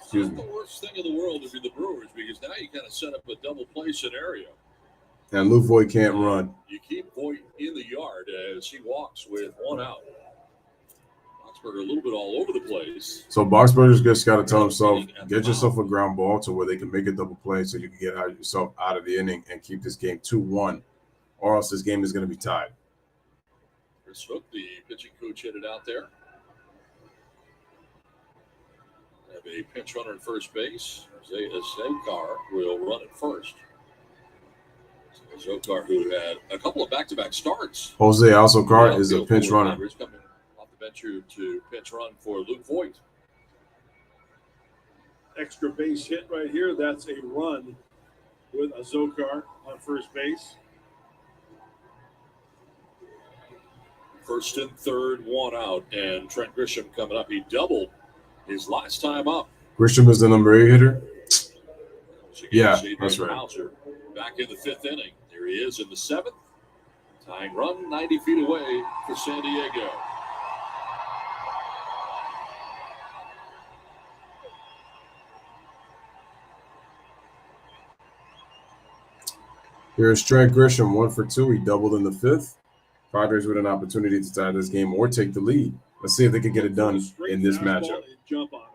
[SPEAKER 3] Excuse me.
[SPEAKER 4] Not the worst thing in the world to be the Brewers, because now you kind of set up a double play scenario.
[SPEAKER 3] And Luke Voigt can't run.
[SPEAKER 4] You keep Voigt in the yard as he walks with 1 out. Boxberger a little bit all over the place.
[SPEAKER 3] So Boxberger's just got to tell himself, get yourself a ground ball to where they can make a double play so you can get yourself out of the inning and keep this game 2-1, or else this game is going to be tied.
[SPEAKER 4] Chris Hook, the pitching coach, hit it out there. Have a pinch runner at first base. Zokar will run at first. Zokar, who had a couple of back-to-back starts.
[SPEAKER 3] Jose Alzocar is a pinch runner.
[SPEAKER 4] Padres coming off the bench here to pinch run for Luke Voigt.
[SPEAKER 5] Extra base hit right here. That's a run with a Zokar on first base.
[SPEAKER 4] First and third, one out, and Trent Grisham coming up. He doubled his last time up.
[SPEAKER 3] Grisham is the number 8 hitter? Yeah, that's right.
[SPEAKER 4] Hauser back in the 5th inning. There he is in the 7th. Tying run 90 feet away for San Diego.
[SPEAKER 3] Here's Trent Grisham, 1 for 2. He doubled in the 5th. Padres with an opportunity to tie this game or take the lead. Let's see if they can get it done in this matchup.
[SPEAKER 5] Jump on it.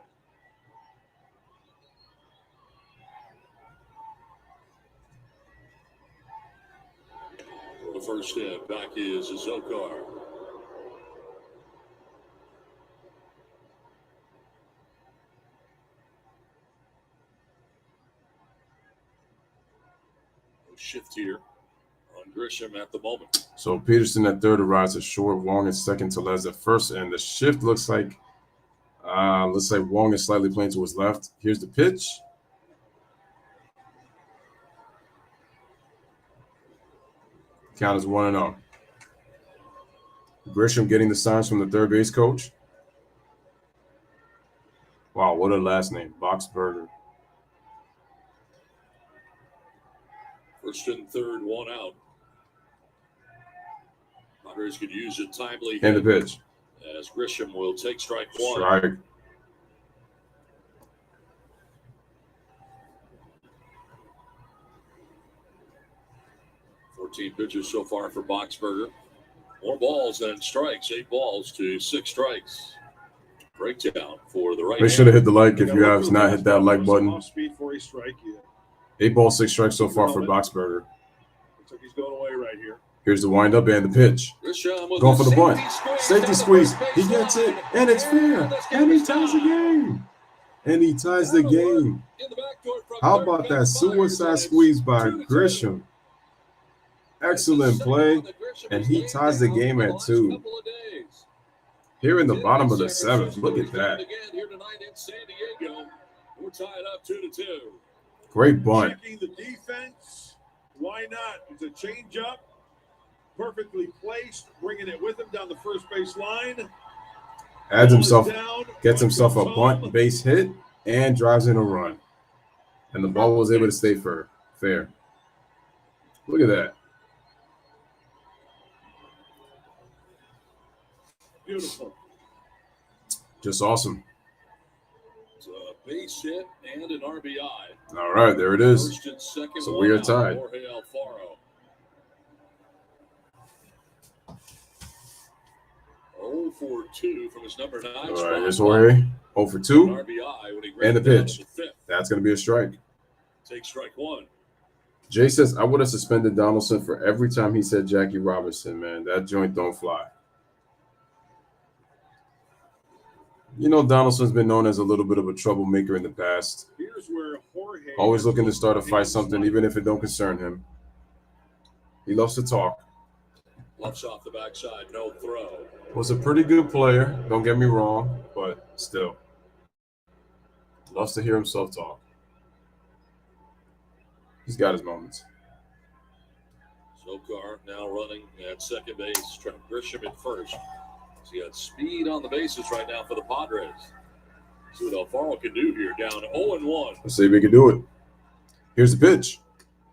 [SPEAKER 4] The first step back is Zokar. No shift here on Grisham at the moment.
[SPEAKER 3] So Peterson at third arrives at short. Wong is second to Les at first, and the shift looks like Wong is slightly playing to his left. Here's the pitch. Count is 1-0. Grisham getting the signs from the third base coach. Wow, what a last name, Boxberger.
[SPEAKER 4] First and third, one out. Padres could use a timely
[SPEAKER 3] And the pitch.
[SPEAKER 4] As Grisham will take strike one.
[SPEAKER 3] Strike.
[SPEAKER 4] Pitches so far for Boxberger. More balls than strikes. 8 balls to 6 strikes. Breakdown for the right.
[SPEAKER 3] Make sure to hit the like if you have not hit that like button.
[SPEAKER 5] Off speed for a strike.
[SPEAKER 3] 8 balls, 6 strikes so far for Boxberger.
[SPEAKER 5] Looks like he's going away right here.
[SPEAKER 3] Here's the windup and the pitch. Going for the bunt. Safety squeeze. He gets it, and it's fair. And he ties the game. And he ties the game. How about that suicide squeeze by Grisham? Excellent play, and he ties the game at 2. Here in the bottom of the 7th, look at that.
[SPEAKER 4] We're tied up 2-2.
[SPEAKER 3] Great bunt.
[SPEAKER 5] Checking the defense. Why not? It's a changeup. Perfectly placed. Bringing it with him down the first base line.
[SPEAKER 3] Adds himself, gets himself a bunt base hit, and drives in a run. And the ball was able to stay fair. Look at that.
[SPEAKER 5] Beautiful.
[SPEAKER 3] Just awesome.
[SPEAKER 4] It's a base hit and an RBI.
[SPEAKER 3] All right, there it is.
[SPEAKER 4] First and second,
[SPEAKER 3] so we are tied.
[SPEAKER 4] Jorge Alfaro. 0 for 2 from his number 9.
[SPEAKER 3] All right, here's Jorge. 0 for 2.
[SPEAKER 4] RBI when he
[SPEAKER 3] and the pitch.
[SPEAKER 4] The
[SPEAKER 3] That's going to be a strike.
[SPEAKER 4] Take strike 1.
[SPEAKER 3] Jay says, I would have suspended Donaldson for every time he said Jackie Robinson, man. That joint don't fly. You know, Donaldson's been known as a little bit of a troublemaker in the past.
[SPEAKER 5] Here's where Jorge
[SPEAKER 3] always looking to start a fight, something, even if it don't concern him. He loves to talk.
[SPEAKER 4] Lefts off the backside, no throw.
[SPEAKER 3] Was a pretty good player, don't get me wrong, but still. Loves to hear himself talk. He's got his moments.
[SPEAKER 4] Zokar now running at second base. Trent Grisham at first. He's got speed on the bases right now for the Padres. See what Alfaro can do here. Down 0-1.
[SPEAKER 3] Let's see if we can do it. Here's the pitch.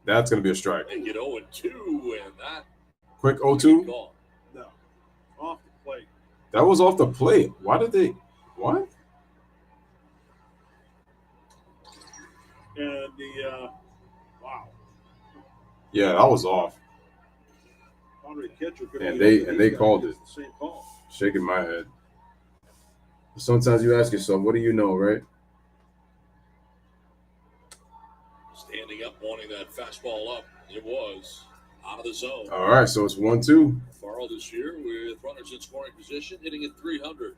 [SPEAKER 3] That's going to be a strike.
[SPEAKER 4] They get 0-2, and that.
[SPEAKER 3] Quick 0-2?
[SPEAKER 5] No. Off the plate.
[SPEAKER 3] That was off the plate. Why did they? What?
[SPEAKER 5] And the wow.
[SPEAKER 3] Yeah, that was off.
[SPEAKER 5] Catcher
[SPEAKER 3] and they called it.
[SPEAKER 5] The same call.
[SPEAKER 3] Shaking my head. Sometimes you ask yourself, what do you know, right?
[SPEAKER 4] Standing up, wanting that fastball up. It was out of the zone.
[SPEAKER 3] All right, so it's 1-2.
[SPEAKER 4] Farrell this year with runners in scoring position, hitting at 300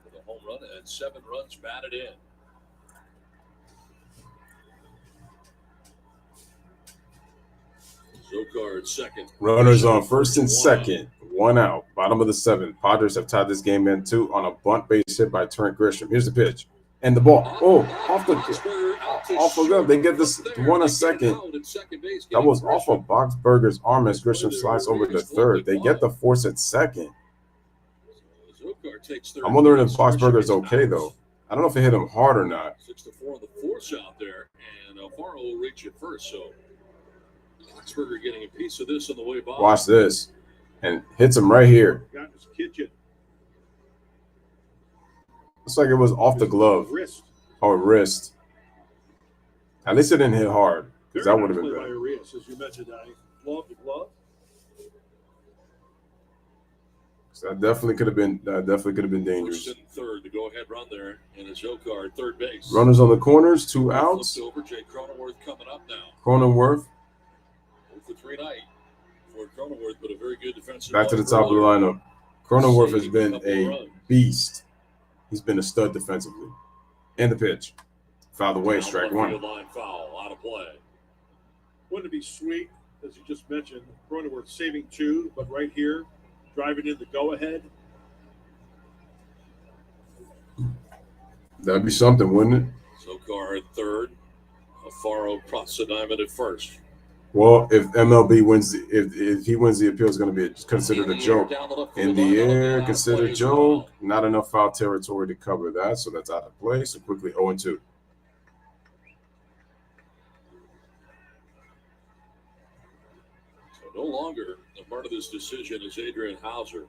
[SPEAKER 4] with a home run and 7 runs batted in. Zokar at second.
[SPEAKER 3] Runners on first and second. 1 out. Bottom of the 7th. Padres have tied this game in 2 on a bunt base hit by Trent Grisham. Here's the pitch. And the ball. Oh, off of them. They get this one a second. That was off of Boxberger's arm as Grisham slides over to third. They get the force at second. I'm wondering if Boxberger's okay, though. I don't know if it hit him hard or not.
[SPEAKER 4] 6-4 the force out there, and Farrell will reach it first. So Boxberger getting a piece of this on the way by.
[SPEAKER 3] Watch this. And hits him right here.
[SPEAKER 5] Got his kitchen.
[SPEAKER 3] Looks like it was off the glove.
[SPEAKER 5] Wrist.
[SPEAKER 3] Or wrist. At least it didn't hit hard. Because that would have been
[SPEAKER 5] by
[SPEAKER 3] bad.
[SPEAKER 5] Arias, as you mentioned, glove to glove.
[SPEAKER 3] So that definitely could have been dangerous.
[SPEAKER 4] First and third, the go-ahead run there, and a Zokar at third base.
[SPEAKER 3] Runners on the corners, 2 outs.
[SPEAKER 4] Over Jay Cronenworth coming up now.
[SPEAKER 3] Cronenworth
[SPEAKER 4] 0-for-3 night for Cronenworth, but a very good defensive.
[SPEAKER 3] back to the top of the lineup. Cronenworth has been a beast. He's been a stud defensively. And the pitch. Fouled away, strike 1.
[SPEAKER 4] Line foul, out of play.
[SPEAKER 5] Wouldn't it be sweet, as you just mentioned, Cronenworth saving 2, but right here, driving in the go-ahead.
[SPEAKER 3] That'd be something, wouldn't it?
[SPEAKER 4] Zokar at third. Alfaro across the diamond at first.
[SPEAKER 3] Well, if MLB wins, if he wins the appeal, it's going to be considered a joke. In the air, considered joke. Not enough foul territory to cover that, so that's out of play. So quickly 0-2.
[SPEAKER 4] So no longer a part of this decision is Adrian Hauser.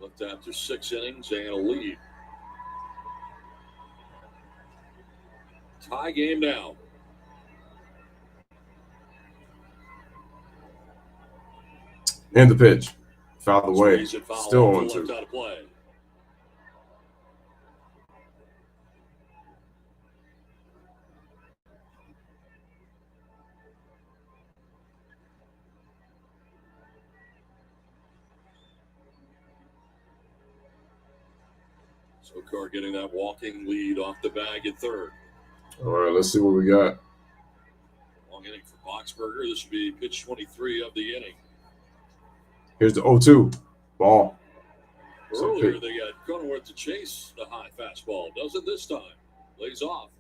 [SPEAKER 4] Left after 6 innings and a lead. Tie game now.
[SPEAKER 3] And the pitch. Fouled away. Still 0-2.
[SPEAKER 4] Out of play. Zokar getting that walking lead off the bag at third.
[SPEAKER 3] All right, let's see what we got.
[SPEAKER 4] Long inning for Boxberger. This would be pitch 23 of the inning.
[SPEAKER 3] Here's the 0-2. Ball.
[SPEAKER 4] Earlier, they got Cronenworth to chase the high fastball. Doesn't this time. Lays off.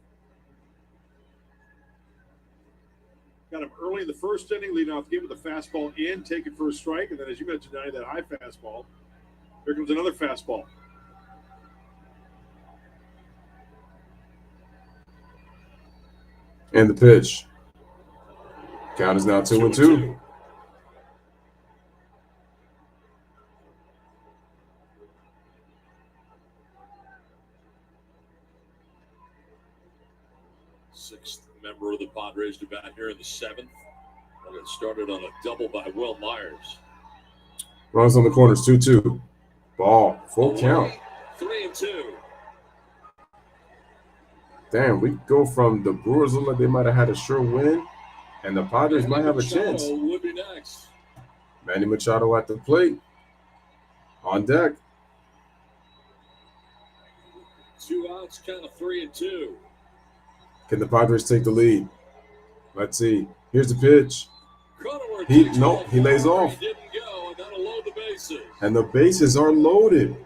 [SPEAKER 5] Got him early in the first inning, leading off the game with a fastball in, taking for a strike. And then, as you mentioned, Donnie, that high fastball. Here comes another fastball.
[SPEAKER 3] And the pitch. Count is now 2-2.
[SPEAKER 4] Sixth member of the Padres to bat here in the 7th. Got started on a double by Will Myers.
[SPEAKER 3] Runs on the corners, 2-2. Ball. Full count.
[SPEAKER 4] 3-2.
[SPEAKER 3] Damn, we go from the Brewers look like they might have had a sure win, and the Padres might have a chance.
[SPEAKER 4] Would be next.
[SPEAKER 3] Manny Machado at the plate. On deck.
[SPEAKER 4] 2 outs, count of 3-2.
[SPEAKER 3] Can the Padres take the lead? Let's see. Here's the pitch. He lays off.
[SPEAKER 4] He didn't go, and that'll load the bases.
[SPEAKER 3] And the bases are loaded.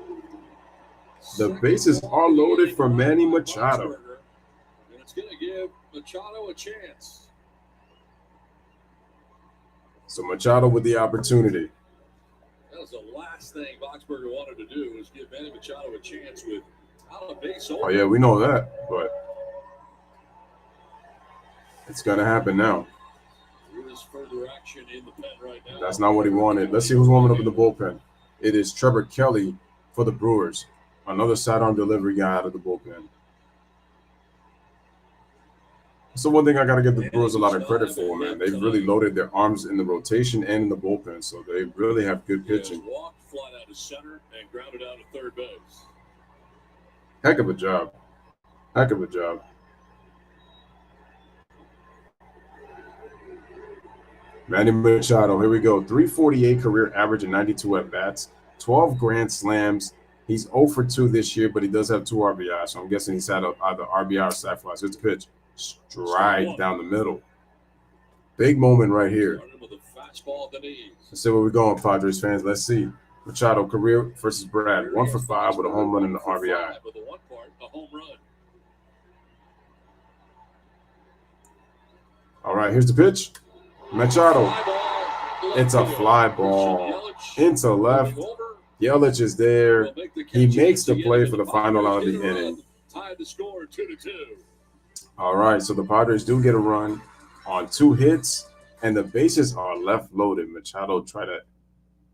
[SPEAKER 3] The bases are loaded for Manny Machado.
[SPEAKER 4] And it's going to give Machado a chance.
[SPEAKER 3] So Machado with the opportunity.
[SPEAKER 4] That was the last thing Boxberger wanted to do, was give Manny Machado a chance with out of base.
[SPEAKER 3] Oh, yeah, we know that, but it's going to happen now.
[SPEAKER 4] There is further action in the pen right now.
[SPEAKER 3] That's not what he wanted. Let's see who's warming up in the bullpen. It is Trevor Kelly for the Brewers. Another sidearm delivery guy out of the bullpen. So one thing I got to give the Brewers a lot of credit for, man. They've really loaded their arms in the rotation and in the bullpen, so they really have good pitching.
[SPEAKER 4] Walked, fly out to center, and grounded out to third base.
[SPEAKER 3] Heck of a job. Heck of a job. Manny Machado, here we go. 348 career average and 92 at-bats. 12 grand slams. He's 0 for 2 this year, but he does have 2 RBIs. So I'm guessing he's had either RBI or sac flies. Here's the pitch. Strike down the middle. Big moment right here. Let's see where we're going, Padres fans. Let's see. Machado career versus Brad. 1 for 5 with a home run and an RBI. All right, here's the pitch. Machado. It's a fly ball into left. Yelich is there. He makes the play for the final out of the inning. All right, so the Padres do get a run on 2 hits, and the bases are left loaded. Machado tried to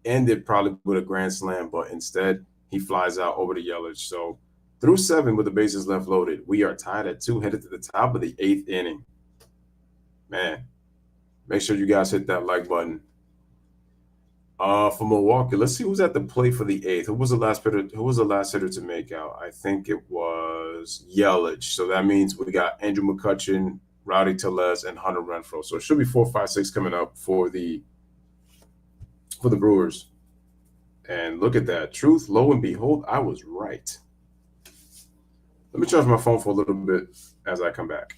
[SPEAKER 3] end it probably with a grand slam, but instead he flies out over to Yelich. So through 7 with the bases left loaded, we are tied at 2, headed to the top of the 8th inning. Man, make sure you guys hit that like button. For Milwaukee, let's see who's at the plate for the 8th. Who was the last hitter to make out? I think it was Yelich. So that means we got Andrew McCutchen, Rowdy Tellez, and Hunter Renfroe. So it should be 4, 5, 6 coming up for the Brewers. And look at that. Truth, lo and behold, I was right. Let me charge my phone for a little bit as I come back.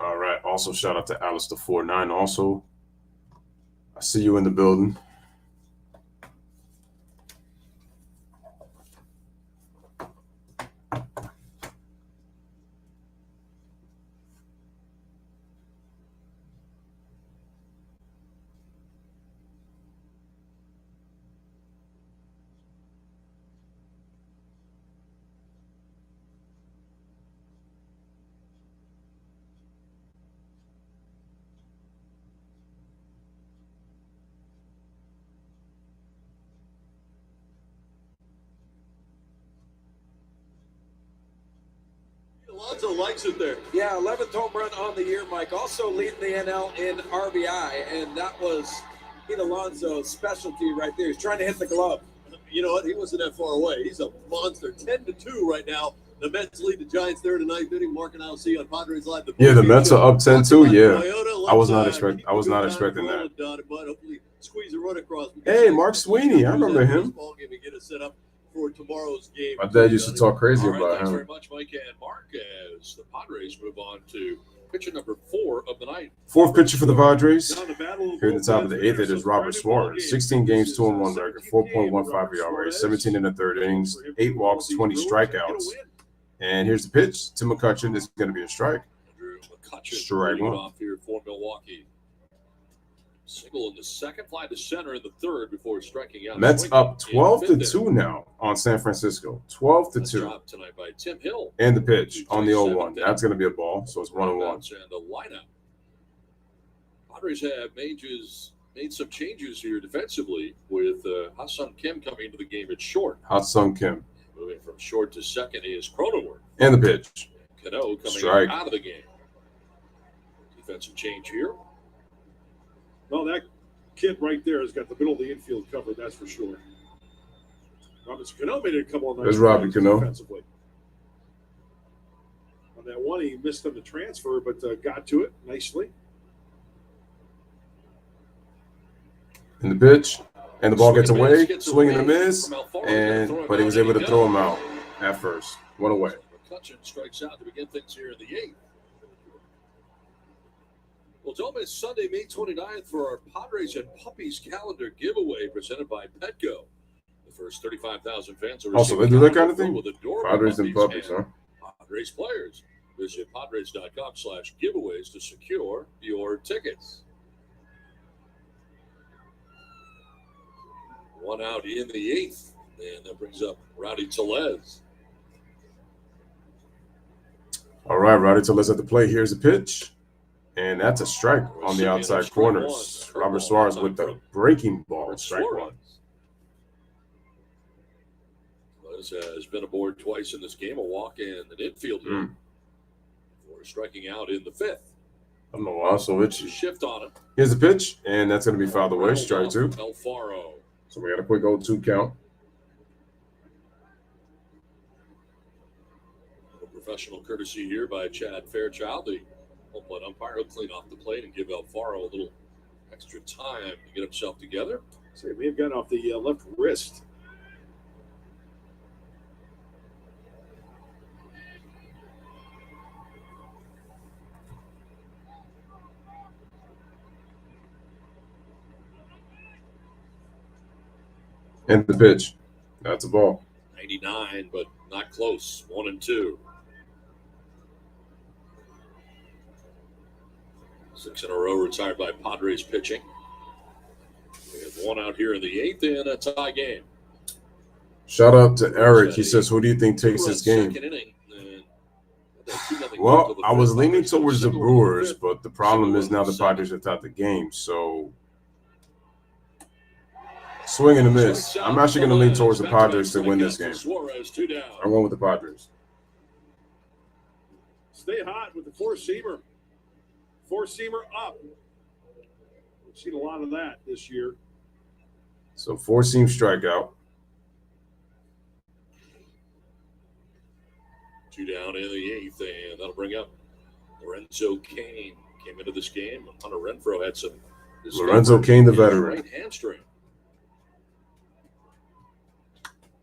[SPEAKER 3] All right. Also, shout out to Alice the 49. Also, I see you in the building.
[SPEAKER 10] Alonso likes it there. Yeah, 11th home run on the year, Mike. Also leading the NL in RBI, and that was Pete Alonso's specialty right there. He's trying to hit the glove.
[SPEAKER 11] You know what? He wasn't that far away. He's a monster. 10-2 right now. The Mets lead the Giants there in the 9th inning. Mark and I'll see on Padres Live.
[SPEAKER 3] Yeah, the Mets are up 10-2. Yeah, I was not expecting that. Hey, Mark Sweeney, I remember him.
[SPEAKER 11] Get us set up for tomorrow's game.
[SPEAKER 3] My dad used to talk crazy about him.
[SPEAKER 4] Thanks very much, Mike and Mark, as the Padres move on to pitcher number 4 of the night.
[SPEAKER 3] 4th pitcher for the Padres. Here at the top of the 8th, it is Robert Suarez. 16 games, 2-1 record, 4.15 ERA, 17 in the 3rd innings, 8 walks, 20 strikeouts. And here's the pitch to McCutchen. This is going to be a strike. Strike 1.
[SPEAKER 4] Off here for Milwaukee. Single in the 2nd, fly to center in the 3rd before striking out.
[SPEAKER 3] Mets up 12-2 now on San Francisco. 12-2.
[SPEAKER 4] Tonight by Tim Hill.
[SPEAKER 3] And the pitch on the 0-1. That's going to be a ball, so it's 1-1.
[SPEAKER 4] And the lineup. Padres have made some changes here defensively with Ha-Sung Kim coming into the game at short.
[SPEAKER 3] Ha-Sung Kim.
[SPEAKER 4] Moving from short to second is Cronenworth.
[SPEAKER 3] And the pitch.
[SPEAKER 4] Cano coming out of the game. Defensive change here.
[SPEAKER 5] Well, that kid right there has got the middle of the infield covered, that's for sure. Robinson Cano made it a couple of nice
[SPEAKER 3] There's Robbie Cano.
[SPEAKER 5] Defensively. On that one, he missed on the transfer, but got to it nicely.
[SPEAKER 3] And the pitch. And the ball gets away. Swing and a miss. But he was able to throw him out at first. 1 away.
[SPEAKER 4] McCutchen strikes out to begin things here in the 8th. Well, don't miss Sunday, May 29th for our Padres and Puppies calendar giveaway presented by Petco. The first 35,000 fans are
[SPEAKER 3] also, they do that kind of thing? Padres and Puppies, huh?
[SPEAKER 4] Padres players. Visit Padres.com/giveaways to secure your tickets. 1 out in the 8th. And that brings up Rowdy Tellez.
[SPEAKER 3] All right, Rowdy Tellez at the plate. Here's the pitch. And And that's a strike on the outside corners. Robert Suarez with the breaking ball, strike one.
[SPEAKER 4] Has been aboard twice in this game, a walk and an infield hit. Before striking out in the fifth.
[SPEAKER 3] I don't know why so itchy.
[SPEAKER 4] Shift on it.
[SPEAKER 3] Here's the pitch, and that's going to be fouled away. Strike two.
[SPEAKER 4] Alfaro.
[SPEAKER 3] So we got a quick 0-2 count.
[SPEAKER 4] A professional courtesy here by Chad Fairchild. The home plate umpire will clean off the plate and give Alfaro a little extra time to get himself together.
[SPEAKER 5] So we have gotten off the left wrist.
[SPEAKER 3] And the pitch. That's a ball.
[SPEAKER 4] 99, but not close. 1-2. 6 in a row retired by Padres pitching. We have one out here in the 8th in a tie game.
[SPEAKER 3] Shout out to Eric. He says, who do you think takes this game? Well, I was leaning towards the Brewers, but the problem is now the Padres have tied the game. So, swing and a miss. I'm actually going to lean towards the Padres to win this game. I'm going with the Padres.
[SPEAKER 5] Stay hot with the four-seamer. Four-seamer up. We've seen a lot of that this year.
[SPEAKER 3] So, four-seam strikeout.
[SPEAKER 4] 2 down in the 8th, and that'll bring up Lorenzo Cain. Came into this game. Hunter Renfroe had some.
[SPEAKER 3] Lorenzo Cain, the veteran.
[SPEAKER 4] Right hamstring.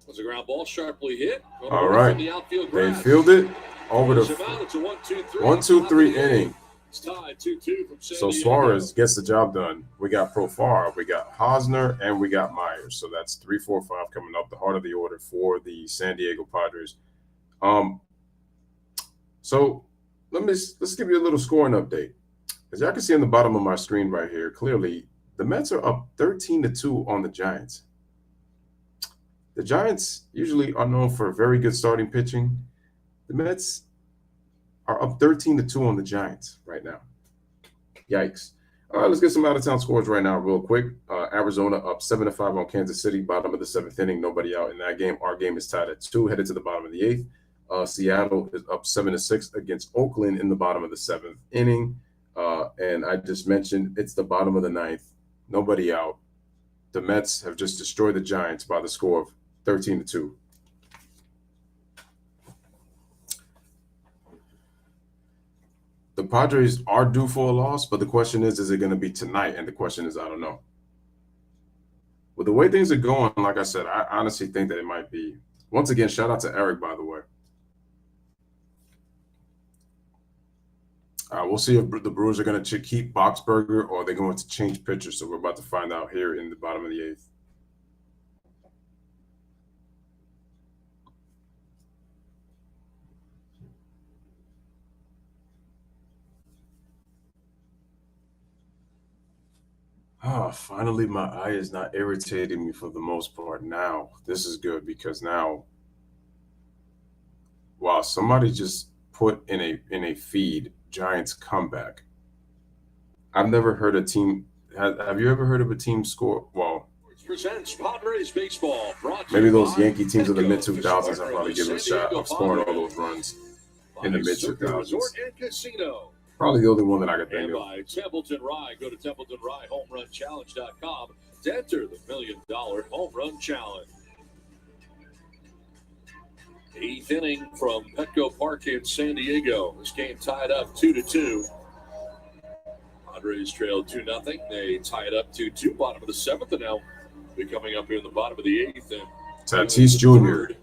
[SPEAKER 4] Was a ground ball sharply hit.
[SPEAKER 3] All right. They fielded over the 1-2-3 inning.
[SPEAKER 4] It's tied 2-2 from San
[SPEAKER 3] So
[SPEAKER 4] Diego.
[SPEAKER 3] Suarez gets the job done. We got Profar, we got Hosner, and we got Myers. So that's 3, 4, 5 coming up, the heart of the order for the San Diego Padres. So let's give you a little scoring update. As y'all can see on the bottom of my screen right here, clearly the Mets are up 13-2 on the Giants. The Giants usually are known for very good starting pitching. The Mets are up 13-2 on the Giants right now. Yikes. All right, let's get some out-of-town scores right now real quick. Arizona up 7-5 on Kansas City, bottom of the 7th inning. Nobody out in that game. Our game is tied at 2, headed to the bottom of the 8th. Seattle is up 7-6 against Oakland in the bottom of the 7th inning. And I just mentioned it's the bottom of the 9th. Nobody out. The Mets have just destroyed the Giants by the score of 13-2. The Padres are due for a loss, but the question is it going to be tonight? And the question is, I don't know. With the way things are going, like I said, I honestly think that it might be. Once again, shout out to Eric, by the way. We'll see if the Brewers are going to keep Boxberger or they're going to change pitchers. So we're about to find out here in the bottom of the 8th. Finally, my eye is not irritating me for the most part now. This is good because now, wow, somebody just put in a feed Giants comeback. I've never heard a team. Have you ever heard of a team score? Well,
[SPEAKER 4] presents Padres baseball.
[SPEAKER 3] Maybe those Yankee teams of the mid 2000s are probably giving a shot of scoring all those runs in the mid 2000s. Probably the only one that I could think of.
[SPEAKER 4] By Templeton Rye. Go to TempletonRyeHomeRunChallenge.com to enter the $1 million Home Run Challenge. 8th inning from Petco Park in San Diego. This game tied up 2-2. Padres trailed 2-0. They tie it up 2-2. Bottom of the 7th, and now they're coming up here in the bottom of the 8th. And
[SPEAKER 3] Tatis Jr.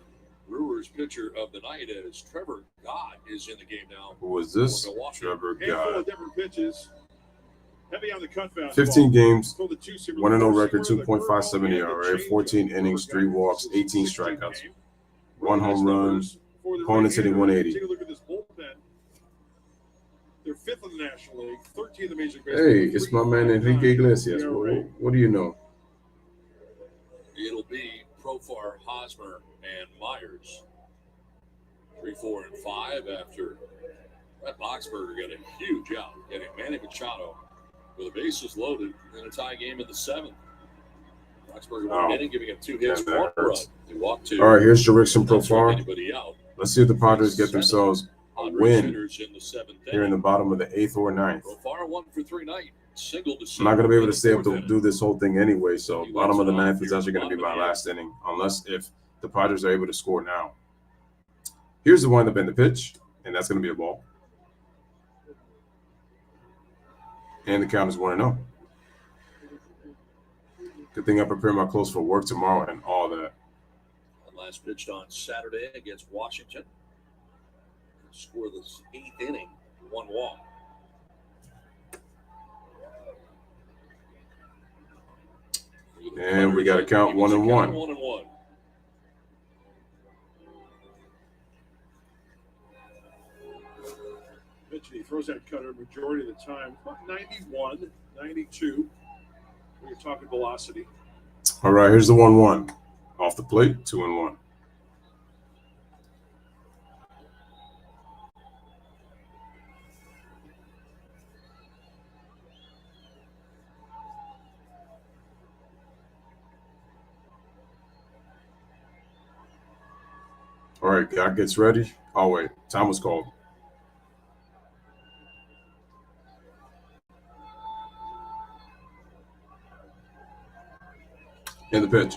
[SPEAKER 4] Brewers pitcher of the night as Trevor Gott is in the game now.
[SPEAKER 3] Who is this? Trevor
[SPEAKER 5] Handful
[SPEAKER 3] Gott.
[SPEAKER 5] of different pitches. Heavy on the cut fastball.
[SPEAKER 3] 15 games, 1-0 record, 2.57 ERA, 14 innings, 3 walks, 18 strikeouts, 1 home run. Opponents hitting 180.
[SPEAKER 5] Take a look at this bullpen. They're 5th in the National League, 13th in the Major League Baseball.
[SPEAKER 3] Hey, it's my man Enrique Iglesias. What do you know?
[SPEAKER 4] It'll be Profar, Hosmer, and Myers. 3, 4, and 5 after Brett Boxberger got a huge out, getting Manny Machado with the bases loaded in a tie game in the 7th. Boxberger one inning, giving him 2 hits, 1 run. They walked 2.
[SPEAKER 3] All right, here's Jurickson Profar.
[SPEAKER 4] Anybody out.
[SPEAKER 3] Let's see if the Padres get themselves a win
[SPEAKER 4] hitters in the 7th
[SPEAKER 3] here in the bottom of the 8th or 9th.
[SPEAKER 4] Profar 1 for 3 night. Single to
[SPEAKER 3] I'm not going to be able to stay up to do this whole thing anyway, so bottom of the 9th is actually going to be my last inning, unless if the Padres are able to score now. Here's the windup in the pitch, and that's going to be a ball. And the count is 1-0. Good thing I prepared my clothes for work tomorrow and all that.
[SPEAKER 4] Last pitched on Saturday against Washington. Score the 8th inning, 1 walk.
[SPEAKER 3] And we got to count 1-1.
[SPEAKER 4] 1-1.
[SPEAKER 5] He throws that cutter majority of the time. About 91, 92. When you're talking velocity.
[SPEAKER 3] All right, here's the 1-1. Off the plate, 2-1. All right, guy gets ready. Oh, wait, time was called. In the pitch.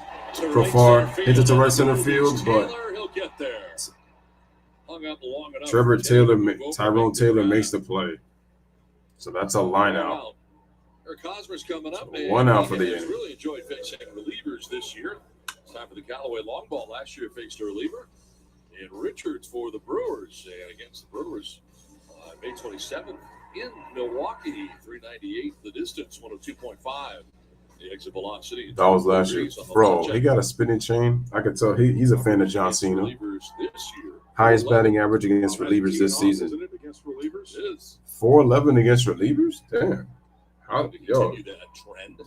[SPEAKER 3] Profar hit it to right center field, but Tyrone Taylor makes the play. So that's a line out.
[SPEAKER 4] Cosmer's coming up.
[SPEAKER 3] 1 out for the inning.
[SPEAKER 4] Really enjoyed facing relievers this year. It's time for the Callaway long ball. Last year faced a reliever in Richards for the Brewers, and against the Brewers May 27th in Milwaukee. 398 the distance, 102.5 the exit velocity.
[SPEAKER 3] That was last year. Bro, he got a spinning chain. I could tell he's a fan of John Cena. Highest batting average against relievers this season. 411 against relievers? Damn.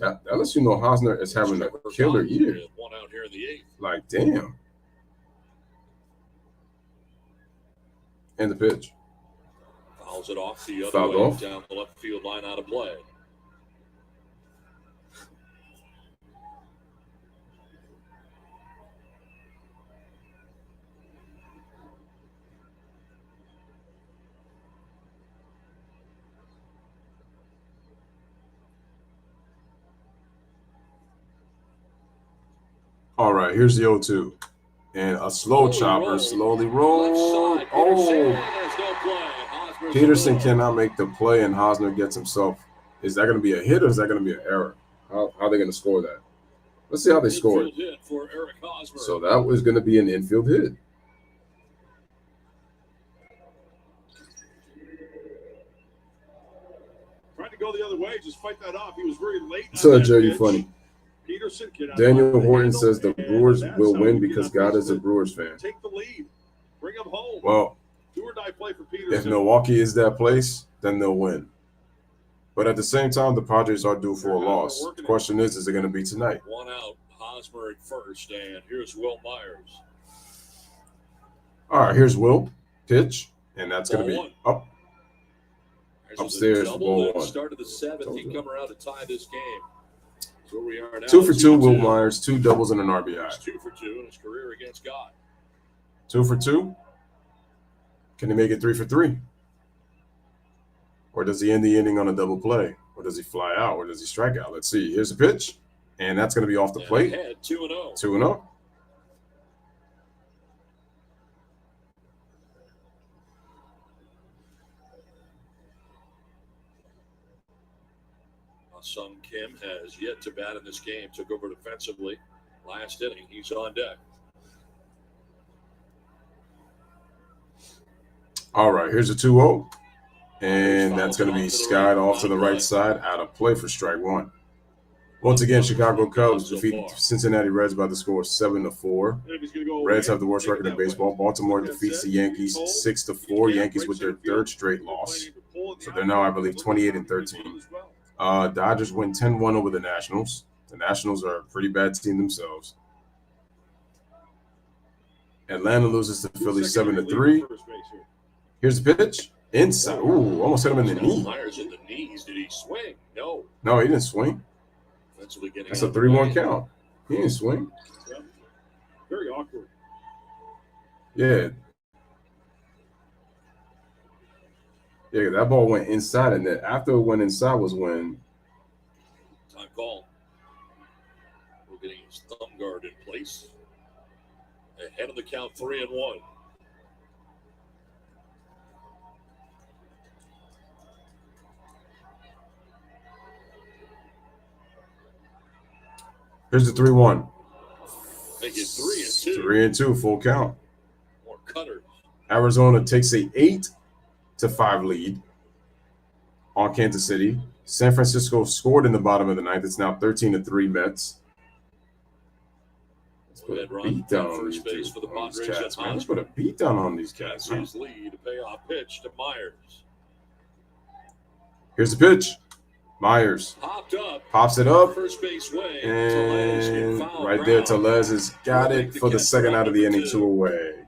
[SPEAKER 3] That lets you know Hosner is having a killer year.
[SPEAKER 4] 1 out here in the 8th.
[SPEAKER 3] Like, damn. And the pitch.
[SPEAKER 4] Fouls it off the other way, down the left field line, out of play.
[SPEAKER 3] All right, here's the 0-2. And a slow chopper, slowly roll. Oh, Peterson cannot make the play, and Hosner gets himself. Is that going to be a hit or is that going to be an error? How are they going to score that? Let's see how they scored. So that was going to be an infield hit.
[SPEAKER 5] Trying to go the other way, just fight that off. He was very late.
[SPEAKER 3] So Jody, funny.
[SPEAKER 5] Peterson,
[SPEAKER 3] Daniel Horton says the Brewers will win because God is a Brewers fan.
[SPEAKER 5] Take the lead. Bring him home.
[SPEAKER 3] Well,
[SPEAKER 5] do or die play for Peterson.
[SPEAKER 3] If Milwaukee is that place, then they'll win. But at the same time, the Padres are due for a loss. The question is it going to be tonight?
[SPEAKER 4] 1 out, Hosmer at first, and here's Will Myers.
[SPEAKER 3] All right, here's Will. Pitch, and that's going to be up. Upstairs for ball 1.
[SPEAKER 4] Started the 7th. He come around to tie this game. Where we are now.
[SPEAKER 3] 2 for 2, Will Myers, 2 doubles and an RBI.
[SPEAKER 4] He's 2 for 2 in his career against God.
[SPEAKER 3] 2 for 2. Can he make it 3 for 3? Or does he end the inning on a double play? Or does he fly out? Or does he strike out? Let's see. Here's a pitch, and that's going to be off the plate.
[SPEAKER 4] 2-0.
[SPEAKER 3] 2-0.
[SPEAKER 4] Sung Kim has yet to bat in this game. Took over defensively last inning. He's on deck.
[SPEAKER 3] All right, here's a 2-0. And that's going to be skied off to the right side, out of play for strike 1. Once again, Chicago Cubs defeat Cincinnati Reds by the score 7-4. Reds have the worst record in baseball. Baltimore defeats the Yankees 6-4. Yankees with their 3rd straight loss. So they're now, I believe, 28-13. Dodgers win 10-1 over the Nationals. The Nationals are a pretty bad team themselves. Atlanta loses to Philly 7-3. Here's the pitch, Inside. Ooh, almost hit him in the knee.
[SPEAKER 4] Myers in the knees. Did he swing? No.
[SPEAKER 3] No, he didn't swing. That's a 3-1 count. He didn't swing.
[SPEAKER 5] Yeah. Very awkward.
[SPEAKER 3] Yeah. Yeah, that ball went inside, and then after it went inside was when.
[SPEAKER 4] Time call. We're getting his thumb guard in place. Ahead of the count, 3-1.
[SPEAKER 3] Here's the 3-1.
[SPEAKER 4] Make it 3-2.
[SPEAKER 3] 3-2, full count.
[SPEAKER 4] More cutters.
[SPEAKER 3] Arizona takes a 8-5 lead on Kansas City. San Francisco scored in the bottom of the ninth. It's now 13-3 Mets. Let's put a beat down on these cats, man. Let's put a beat down on these cats.
[SPEAKER 4] His lead, a payoff pitch to Myers.
[SPEAKER 3] Here's the pitch. Myers pops it up,
[SPEAKER 4] first base way,
[SPEAKER 3] and right there, Tellez has got it for the second out of the inning, 2 away.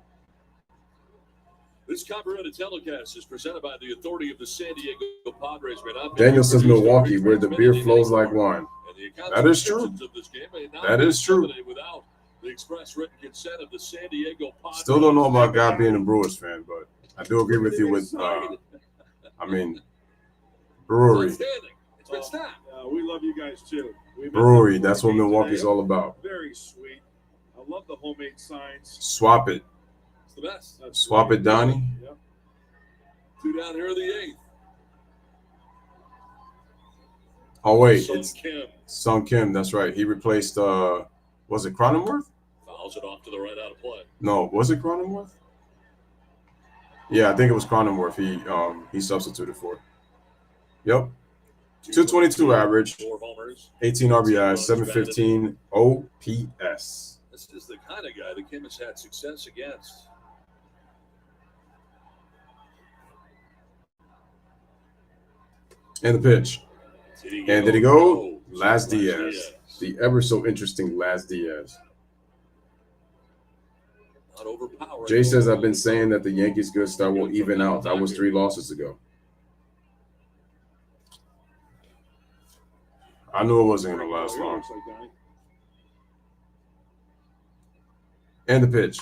[SPEAKER 4] This copyrighted telecast is presented by the authority of the San Diego Padres.
[SPEAKER 3] Daniel says Milwaukee, where the beer flows like wine. That is true. That is true.
[SPEAKER 4] Without the express written consent of the San Diego Padres.
[SPEAKER 3] Still don't know about God being a Brewers fan, but I do agree with you with, Brewery.
[SPEAKER 5] We love you guys too.
[SPEAKER 3] Brewery, that's what Milwaukee's all about.
[SPEAKER 5] Very sweet. I love the homemade signs.
[SPEAKER 3] Swap it.
[SPEAKER 4] It's the best.
[SPEAKER 3] Swap it, Donnie.
[SPEAKER 5] Yep.
[SPEAKER 4] 2 down here in the 8th.
[SPEAKER 3] Oh wait, it's Sung Kim. That's right. He replaced. Was it Cronenworth?
[SPEAKER 4] Fouls it off to the right out of play.
[SPEAKER 3] No, was it Cronenworth? Yeah, I think it was Cronenworth. He substituted for. Yep. 222 average, 18 RBI, 715 OPS.
[SPEAKER 4] This is the kind of guy that Kim has had success against.
[SPEAKER 3] And the pitch. And did he go? Laz Diaz. The ever so interesting Laz Diaz. Jay says, I've been saying that the Yankees' good start will even out. That was 3 losses ago. I knew it wasn't going to last long. And the pitch.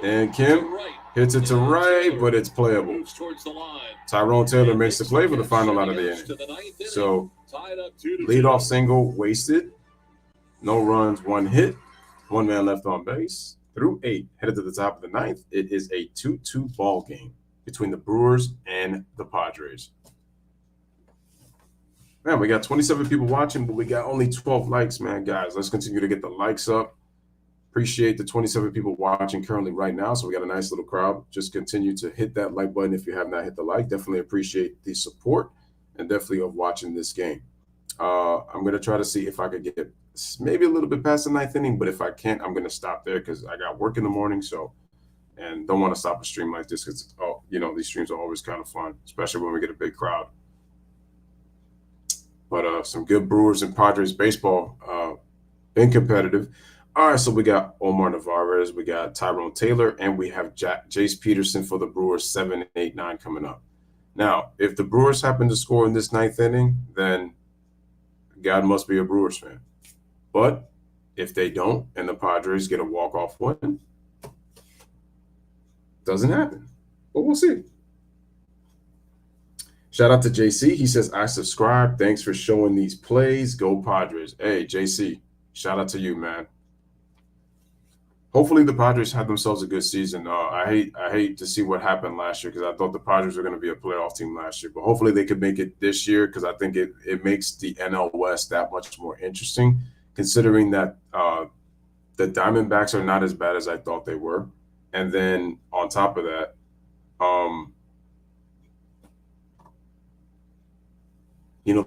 [SPEAKER 3] And Kim hits it to right, but it's playable. Tyrone Taylor makes the play for the final out of the inning. So, leadoff single wasted. No runs, 1 hit. 1 man left on base. Through 8, headed to the top of the 9th. It is a 2-2 ball game between the Brewers and the Padres. Man, we got 27 people watching, but we got only 12 likes, man. Guys, let's continue to get the likes up. Appreciate the 27 people watching currently right now. So we got a nice little crowd. Just continue to hit that like button if you have not hit the like. Definitely appreciate the support and definitely of watching this game. I'm going to try to see if I could get maybe a little bit past the 9th inning, but if I can't, I'm going to stop there because I got work in the morning. So, and don't want to stop a stream like this because, these streams are always kind of fun, especially when we get a big crowd. But some good Brewers and Padres baseball, been competitive. All right, so we got Omar Narvaez, we got Tyrone Taylor, and we have Jace Peterson for the Brewers 7, 8, 9 coming up. Now, if the Brewers happen to score in this 9th inning, then God must be a Brewers fan. But if they don't and the Padres get a walk-off win, doesn't happen. But we'll see. Shout out to JC. He says, I subscribe. Thanks for showing these plays. Go Padres. Hey, JC, shout out to you, man. Hopefully the Padres have themselves a good season. I hate to see what happened last year because I thought the Padres were going to be a playoff team last year. But hopefully they could make it this year because I think it makes the NL West that much more interesting, considering that the Diamondbacks are not as bad as I thought they were. And then on top of that,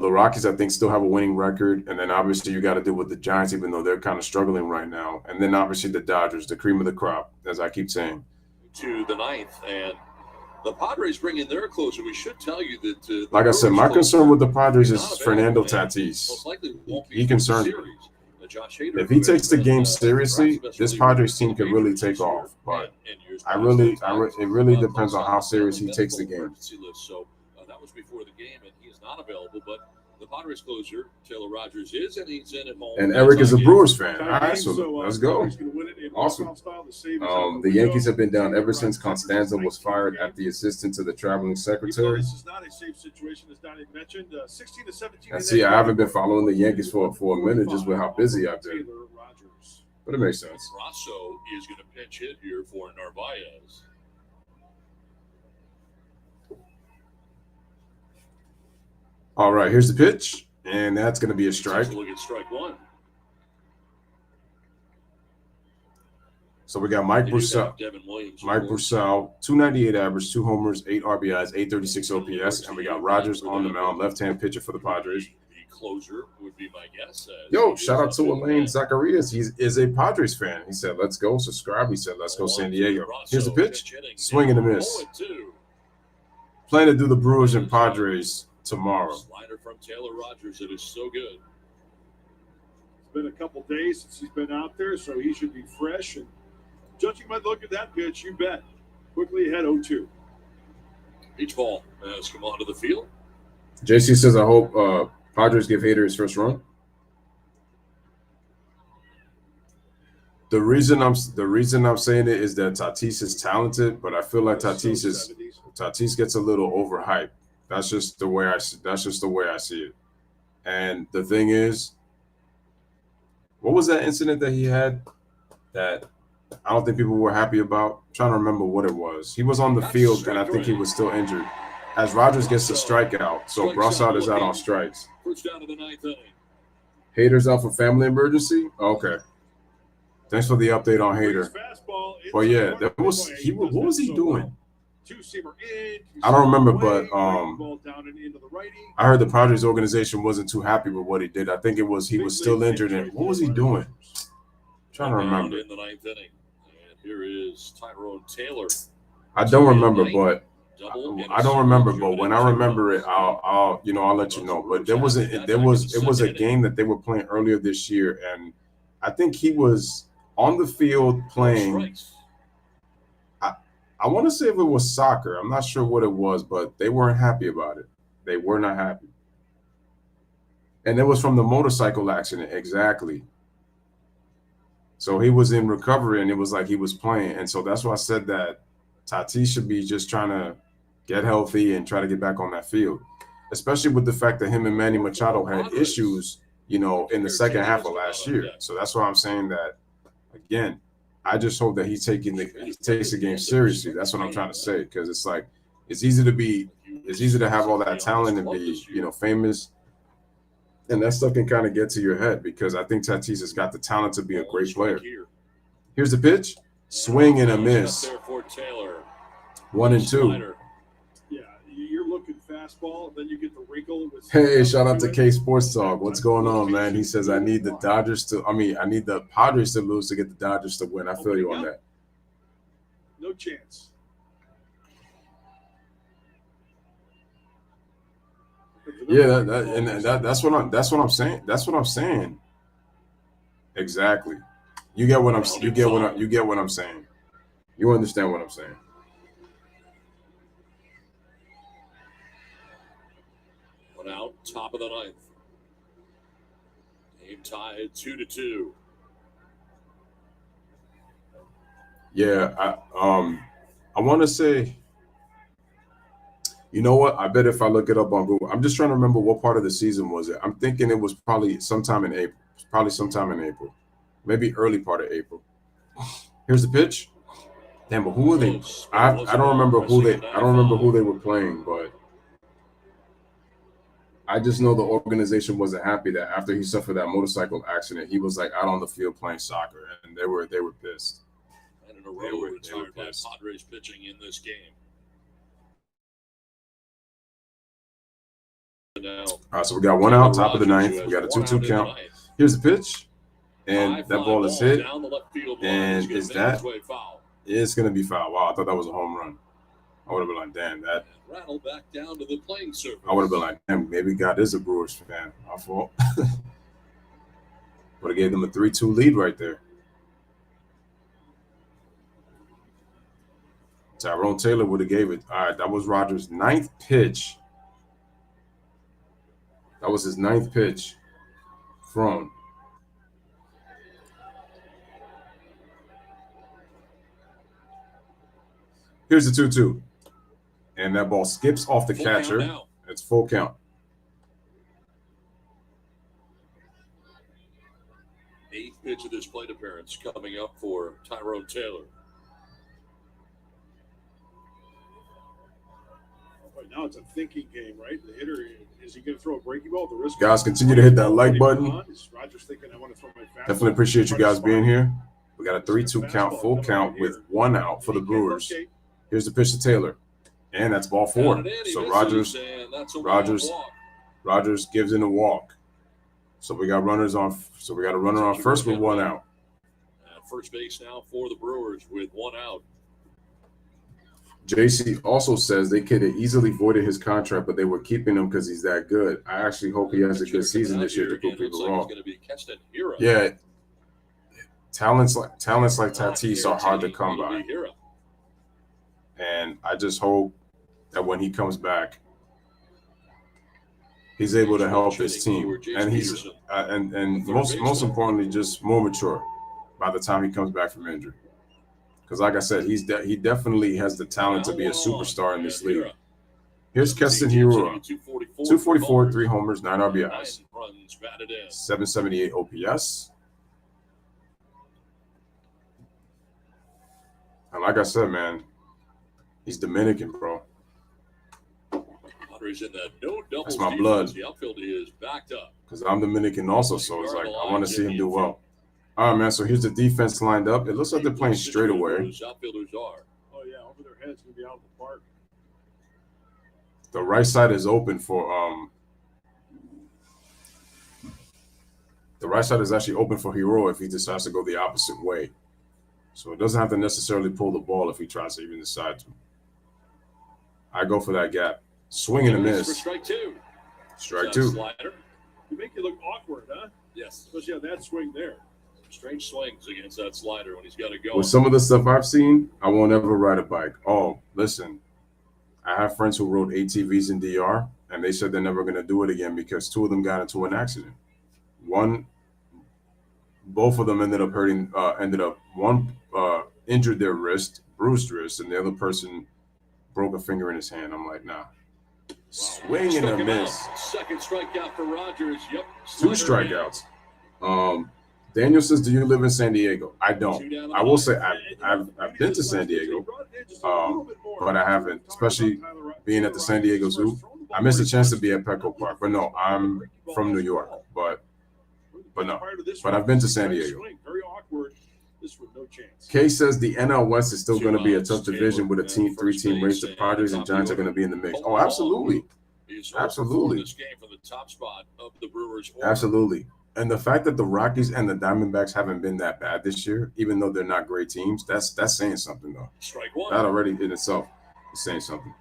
[SPEAKER 3] the Rockies, I think, still have a winning record. And then obviously you got to deal with the Giants, even though they're kind of struggling right now. And then obviously the Dodgers, the cream of the crop, as I keep saying.
[SPEAKER 4] To the 9th, and the Padres bring in their closer. We should tell you that.
[SPEAKER 3] Like I said, my concern with the Padres is Fernando Tatis.
[SPEAKER 4] Most likely won't be
[SPEAKER 3] he concerns me. if he takes the game seriously, this Padres team could really take off. But it really depends on how serious he takes the game.
[SPEAKER 4] So that was before the game, and he is not available. But the Padres closer, Taylor Rogers, is, and he's in at home.
[SPEAKER 3] And Eric is a Brewers fan. All right, so let's go. Awesome. The Yankees have been down ever since Constanza was fired at the assistant to the traveling secretary.
[SPEAKER 5] This is not a safe situation, as Donnie mentioned. 16 to 17.
[SPEAKER 3] And see, I haven't been following the Yankees for a minute just with how busy I've been. But it makes sense.
[SPEAKER 4] Rosso is going to pinch hit here for Narvaez.
[SPEAKER 3] All right, here's the pitch, and that's going to be a strike.
[SPEAKER 4] Look at strike one.
[SPEAKER 3] So we got Mike Purcell. Mike Purcell, 298 average, 2 homers, 8 RBIs, 836 OPS, and we got Rogers on the mound, left-hand pitcher for the Padres.
[SPEAKER 4] The closer would be my guess.
[SPEAKER 3] Yo, shout out to Elaine Zacharias. He is a Padres fan. He said, "Let's go." Subscribe. He said, "Let's go San Diego." Here's the pitch. Swing and a miss. Plan to do the Brewers and Padres tomorrow.
[SPEAKER 4] Slider from Taylor Rogers. It is so good.
[SPEAKER 5] It's been a couple days since he's been out there, so he should be fresh. And judging by the look at that pitch, you bet. Quickly ahead 0-2.
[SPEAKER 4] Each ball has come onto the field.
[SPEAKER 3] JC says, "I hope Padres give Hader his first run." The reason I'm saying it is that Tatis is talented, but I feel like Tatis gets a little overhyped. That's just the way I see it. And the thing is, what was that incident that he had that I don't think people were happy about? I'm trying to remember what it was. He was on the field, and I think he was still injured. As Rogers gets the strikeout, so Brassard is out on strikes.
[SPEAKER 4] First down to the 9th inning.
[SPEAKER 3] Hader's out for family emergency? Okay. Thanks for the update on Hader. But yeah, what was he doing? I don't remember, but I heard the Padres organization wasn't too happy with what he did. I think it was he was still injured. And what was he doing? I'm trying to remember.
[SPEAKER 4] In the 9th inning. And here is Tyrone Taylor.
[SPEAKER 3] I don't remember, but when I remember it, I'll let you know. But it was a game that they were playing earlier this year, and I think he was on the field playing. I want to say if it was soccer. I'm not sure what it was, but they weren't happy about it. They were not happy. And it was from the motorcycle accident, exactly. So he was in recovery, and it was like he was playing. And so that's why I said that Tatis should be just trying to get healthy and try to get back on that field, especially with the fact that him and Manny Machado had issues, in the second half of last year. So that's why I'm saying that, again, I just hope that he takes the game seriously. That's what I'm trying to say, because it's like it's easy to have all that talent and be, famous, and that stuff can kind of get to your head, because I think Tatis has got the talent to be a great player. Here's the pitch, swing and a miss. 1-2.
[SPEAKER 5] Yeah, you're looking fastball, then you get the wrinkle.
[SPEAKER 3] Hey, shout out to K Sports Talk. What's going on, man? He says, I need the Padres to lose to get the Dodgers to win. I feel you on that.
[SPEAKER 5] No chance.
[SPEAKER 3] Yeah, that's what I'm saying. That's what I'm saying. Exactly. You get what I'm saying. You understand what I'm saying.
[SPEAKER 4] One out, top of the 9th. Game tied 2-2.
[SPEAKER 3] Yeah, I want to say, you know what? I bet if I look it up on Google, I'm just trying to remember what part of the season was it. I'm thinking it was probably sometime in April. Maybe early part of April. Here's the pitch. Damn, but who were they? I don't remember who they were playing, but I just know the organization wasn't happy that after he suffered that motorcycle accident, he was like out on the field playing soccer, and they were pissed.
[SPEAKER 4] And in a row retired by Padres pitching in this game. Now,
[SPEAKER 3] all right, so we got one out, top of the 9th. We got a 2-2 count. Here's the pitch, and that ball is hit. And is that? It's going to be foul. Wow, I thought that was a home run. I would have been like, damn, that.
[SPEAKER 4] Rattle back down to the playing surface.
[SPEAKER 3] I would have been like, damn, maybe God is a Brewers fan. My fault. But it gave them a 3-2 lead right there. Tyrone Taylor would have gave it. All right, that was Rogers' 9th pitch. That was his 9th pitch. Thrown. Here's the 2-2. And that ball skips off the catcher. It's full count.
[SPEAKER 4] 8th pitch of this plate appearance coming up for Tyrone Taylor.
[SPEAKER 5] Right now it's a thinking game, right? The hitter, is he going to throw a breaking ball? The risk.
[SPEAKER 3] Guys, continue to hit that like button.
[SPEAKER 5] Is Rogers thinking, I want to throw my fastball?
[SPEAKER 3] Definitely appreciate you guys being here. We got a 3-2 count, full count with 1 out for the Brewers. Here's the pitch to Taylor. And that's ball 4. So Rogers gives in a walk. So we got runners on. So we got a runner on first with 1 out.
[SPEAKER 4] First base now for the Brewers with 1 out.
[SPEAKER 3] JC also says they could have easily voided his contract, but they were keeping him because he's that good. I actually hope he has a good season this year to prove people wrong. Yeah, talents like Tatis are hard to come by, and I just hope that when he comes back, he's able to help his team, and he's and most importantly, just more mature by the time he comes back from injury. Because, like I said, he definitely has the talent to be a superstar in this league. Here's Keston Hiura. 244, 3 homers, 9 RBIs, 778 OPS. And like I said, man, he's Dominican, bro. That's my blood. Because I'm Dominican also, so it's like I want to see him do well. All right, man, so here's the defense lined up. It looks like they're playing straight away.
[SPEAKER 5] Oh, yeah, over their heads going to be out of the park.
[SPEAKER 3] The right side is open for the right side is actually open for Hero if he decides to go the opposite way. So it doesn't have to necessarily pull the ball if he tries to even decide to. I go for that gap. Swing and a miss.
[SPEAKER 4] Strike 2.
[SPEAKER 3] Strike 2.
[SPEAKER 4] Slider.
[SPEAKER 5] You make it look awkward, huh?
[SPEAKER 4] Yes.
[SPEAKER 5] Especially on that swing there.
[SPEAKER 4] Strange swings against that slider when he's got to go.
[SPEAKER 3] With some of the stuff I've seen, I won't ever ride a bike. Oh, listen, I have friends who rode ATVs in DR, and they said they're never going to do it again because 2 of them got into an accident. Both of them ended up hurting. One injured their wrist, bruised wrist, and the other person broke a finger in his hand. I'm like, nah. Swing and a miss.
[SPEAKER 4] Second strikeout for Rogers. Yep.
[SPEAKER 3] 2 strikeouts. Daniel says, do you live in San Diego? I don't. I will say I've been to San Diego, but I haven't, especially being at the San Diego Zoo. I missed a chance to be at Petco Park, but no, I'm from New York, but no. But I've been to San Diego. Kay says the NL West is still going to be a tough division with a 3-team race. The Padres and Giants are going to be in the mix. Oh, absolutely. Absolutely. Absolutely. And the fact that the Rockies and the Diamondbacks haven't been that bad this year, even though they're not great teams, that's saying something, though. That already in itself is saying something.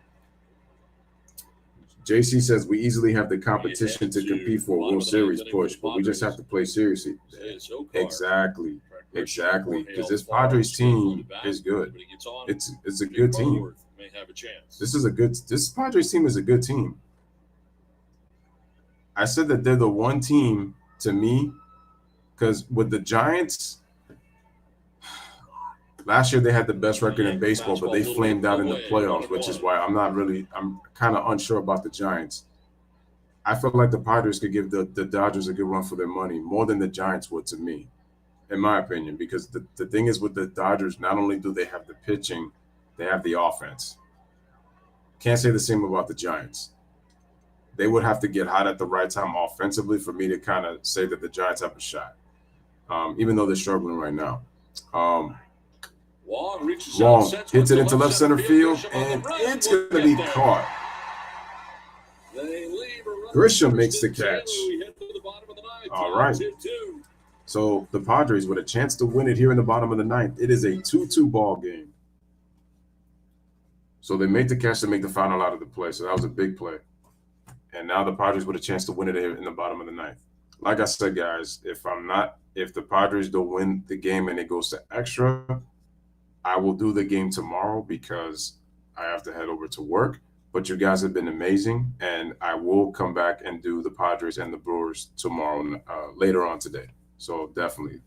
[SPEAKER 3] JC says we easily have the competition to compete for a World Series push, but we just have to play seriously. Exactly. Because this Padres team is good. It's a good team. This Padres team is a good team. I said that they're the one team to me, because with the Giants, last year they had the best record in baseball, but they flamed out in the playoffs, which is why I'm kind of unsure about the Giants. I feel like the Padres could give the Dodgers a good run for their money, more than the Giants would to me, in my opinion, because the thing is with the Dodgers, not only do they have the pitching, they have the offense. Can't say the same about the Giants. They would have to get hot at the right time offensively for me to kind of say that the Giants have a shot, even though they're struggling right now. Long hits it into left center field, and it's going to be caught. Grisham makes the catch. All right. So the Padres with a chance to win it here in the bottom of the 9th. It is a 2-2 ball game. So they made the catch to make the final out of the play. So that was a big play. And now the Padres with a chance to win it in the bottom of the 9th. like I said, guys, if the Padres don't win the game and it goes to extra, I will do the game tomorrow because I have to head over to work. But you guys have been amazing, and I will come back and do the Padres and the Brewers tomorrow, later on today. So definitely,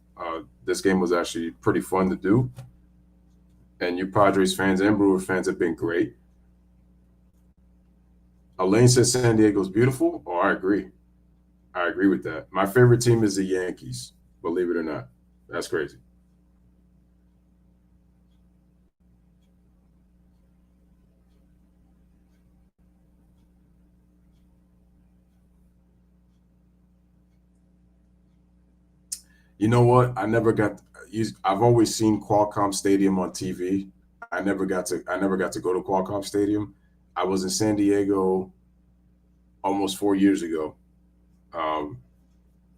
[SPEAKER 3] this game was actually pretty fun to do. And you Padres fans and Brewers fans have been great. Elaine says San Diego's beautiful. Oh, I agree. I agree with that. My favorite team is the Yankees, believe it or not. That's crazy. You know what? I've always seen Qualcomm Stadium on TV. I never got to go to Qualcomm Stadium. I was in San Diego almost 4 years ago,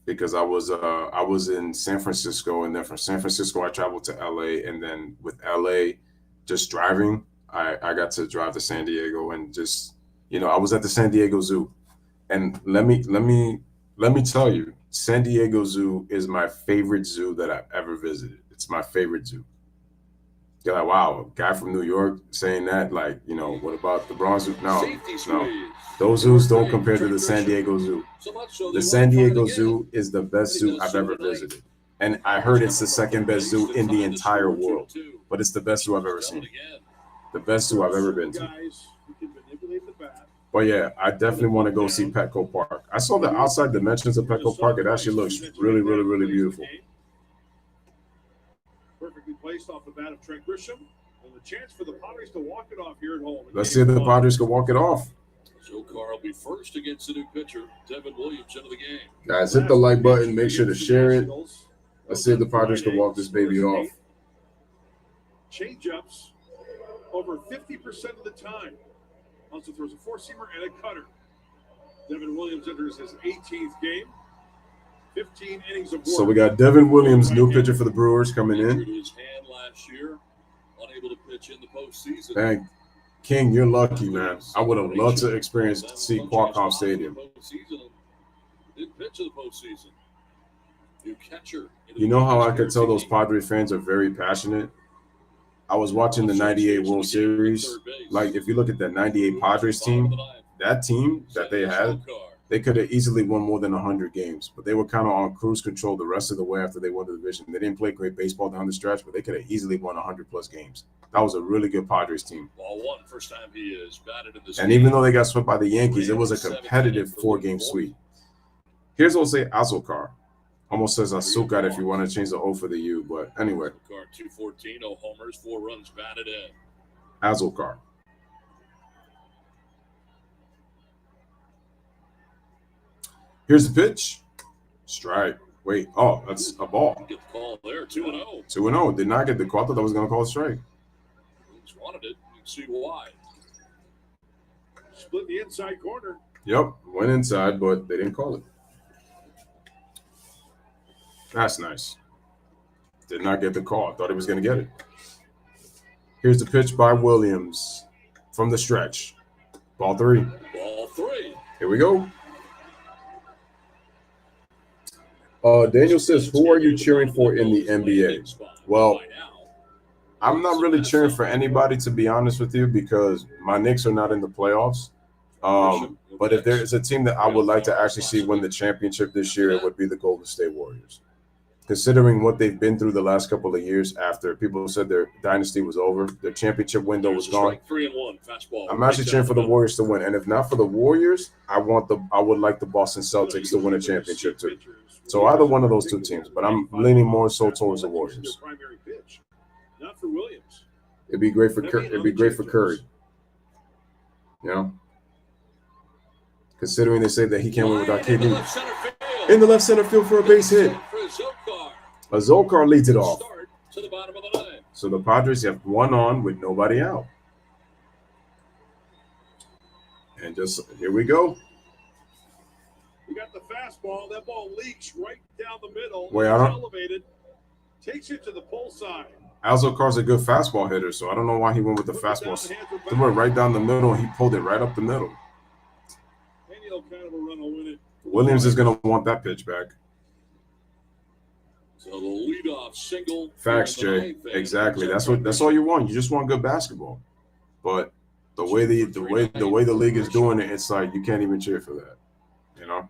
[SPEAKER 3] because I was in San Francisco, and then from San Francisco I traveled to LA, and then with LA, just driving, I got to drive to San Diego, and just I was at the San Diego Zoo, and let me tell you, San Diego Zoo is my favorite zoo that I've ever visited. It's my favorite zoo. You're like, wow, a guy from New York saying that, like, what about the Bronx Zoo? No. Those zoos don't compare to the San Diego Zoo. The San Diego Zoo is the best zoo I've ever visited. And I heard it's the second best zoo in the entire world. But it's the best zoo I've ever seen. The best zoo I've ever been to. But yeah, I definitely want to go see Petco Park. I saw the outside dimensions of Petco Park. It actually looks really, really, really beautiful.
[SPEAKER 5] Perfectly placed off the bat of Trent Grisham, and the chance for the Padres to walk it off here at home.
[SPEAKER 3] Let's see if the Padres can walk it off.
[SPEAKER 4] Joe Carl will be first against the new pitcher, Devin Williams, into the game.
[SPEAKER 3] Guys, hit the like button. Make sure to share it. Let's see if the Padres can walk this baby off.
[SPEAKER 5] Change-ups over 50% of the time. Also throws a four-seamer and a cutter. Devin Williams enters his 18th game. 15 innings of work.
[SPEAKER 3] So we got Devin Williams, new pitcher for the Brewers, coming in.
[SPEAKER 4] His hand last year, unable to pitch in the postseason.
[SPEAKER 3] Dang, King, you're lucky, man. I would have loved to see Qualcomm Stadium.
[SPEAKER 4] Didn't pitch in the postseason. New catcher.
[SPEAKER 3] You know how I could tell those Padres fans are very passionate? I was watching the 98 World Series. Like, if you look at that 98 Padres team, that team that they had, they could have easily won more than 100 games. But they were kind of on cruise control the rest of the way after they won the division. They didn't play great baseball down the stretch, but they could have easily won 100-plus games. That was a really good Padres team.
[SPEAKER 4] Ball one, first time he is batted in this
[SPEAKER 3] and
[SPEAKER 4] game.
[SPEAKER 3] Even though they got swept by the Yankees, it was a competitive 4-game sweep. Here's Jose Azokar. Almost says Azúcar if you want to change the O for the U, but anyway.
[SPEAKER 4] 214, no homers, 4 runs batted in.
[SPEAKER 3] Azokar. Here's the pitch. Strike. Wait. Oh, that's a ball.
[SPEAKER 4] Get the call there. 2-0.
[SPEAKER 3] 2-0. Did not get the call. I thought that was going to call a strike.
[SPEAKER 4] Just wanted it. You can see why.
[SPEAKER 5] Split the inside corner.
[SPEAKER 3] Yep. Went inside, but they didn't call it. That's nice. Did not get the call. I thought he was going to get it. Here's the pitch by Williams from the stretch. Ball 3.
[SPEAKER 4] Ball 3.
[SPEAKER 3] Here we go. Daniel says, who are you cheering for in the NBA? Well, I'm not really cheering for anybody, to be honest with you, because my Knicks are not in the playoffs. But if there is a team that I would like to actually see win the championship this year, it would be the Golden State Warriors. Considering what they've been through the last couple of years after people said their dynasty was over, their championship window was gone.
[SPEAKER 4] 3-1 fastball.
[SPEAKER 3] I'm actually cheering for the Warriors to win. And if not for the Warriors, I would like the Boston Celtics to win a championship too. So either one of those two teams, but I'm leaning more so towards the Warriors.
[SPEAKER 5] Not for Williams.
[SPEAKER 3] It'd be great for Curry. You know? Considering they say that he can't win without KD. In the left center field for a base hit. Azokar leads it off. So the Padres have one on with nobody out. And just here we go.
[SPEAKER 5] We got the fastball. That ball leaks right down the middle.
[SPEAKER 3] Wait, I don't.
[SPEAKER 5] Elevated. Takes it to the pull side.
[SPEAKER 3] Azokar's a good fastball hitter, so I don't know why he went with the fastball. Threw it right down the middle, and he pulled it right up the middle.
[SPEAKER 5] Any kind of a run will win it.
[SPEAKER 3] Williams is going to want that pitch back.
[SPEAKER 4] So the leadoff single.
[SPEAKER 3] Facts, Jay. Exactly. That's all you want. You just want good basketball. But the way the league is doing it, it's like you can't even cheer for that. You know.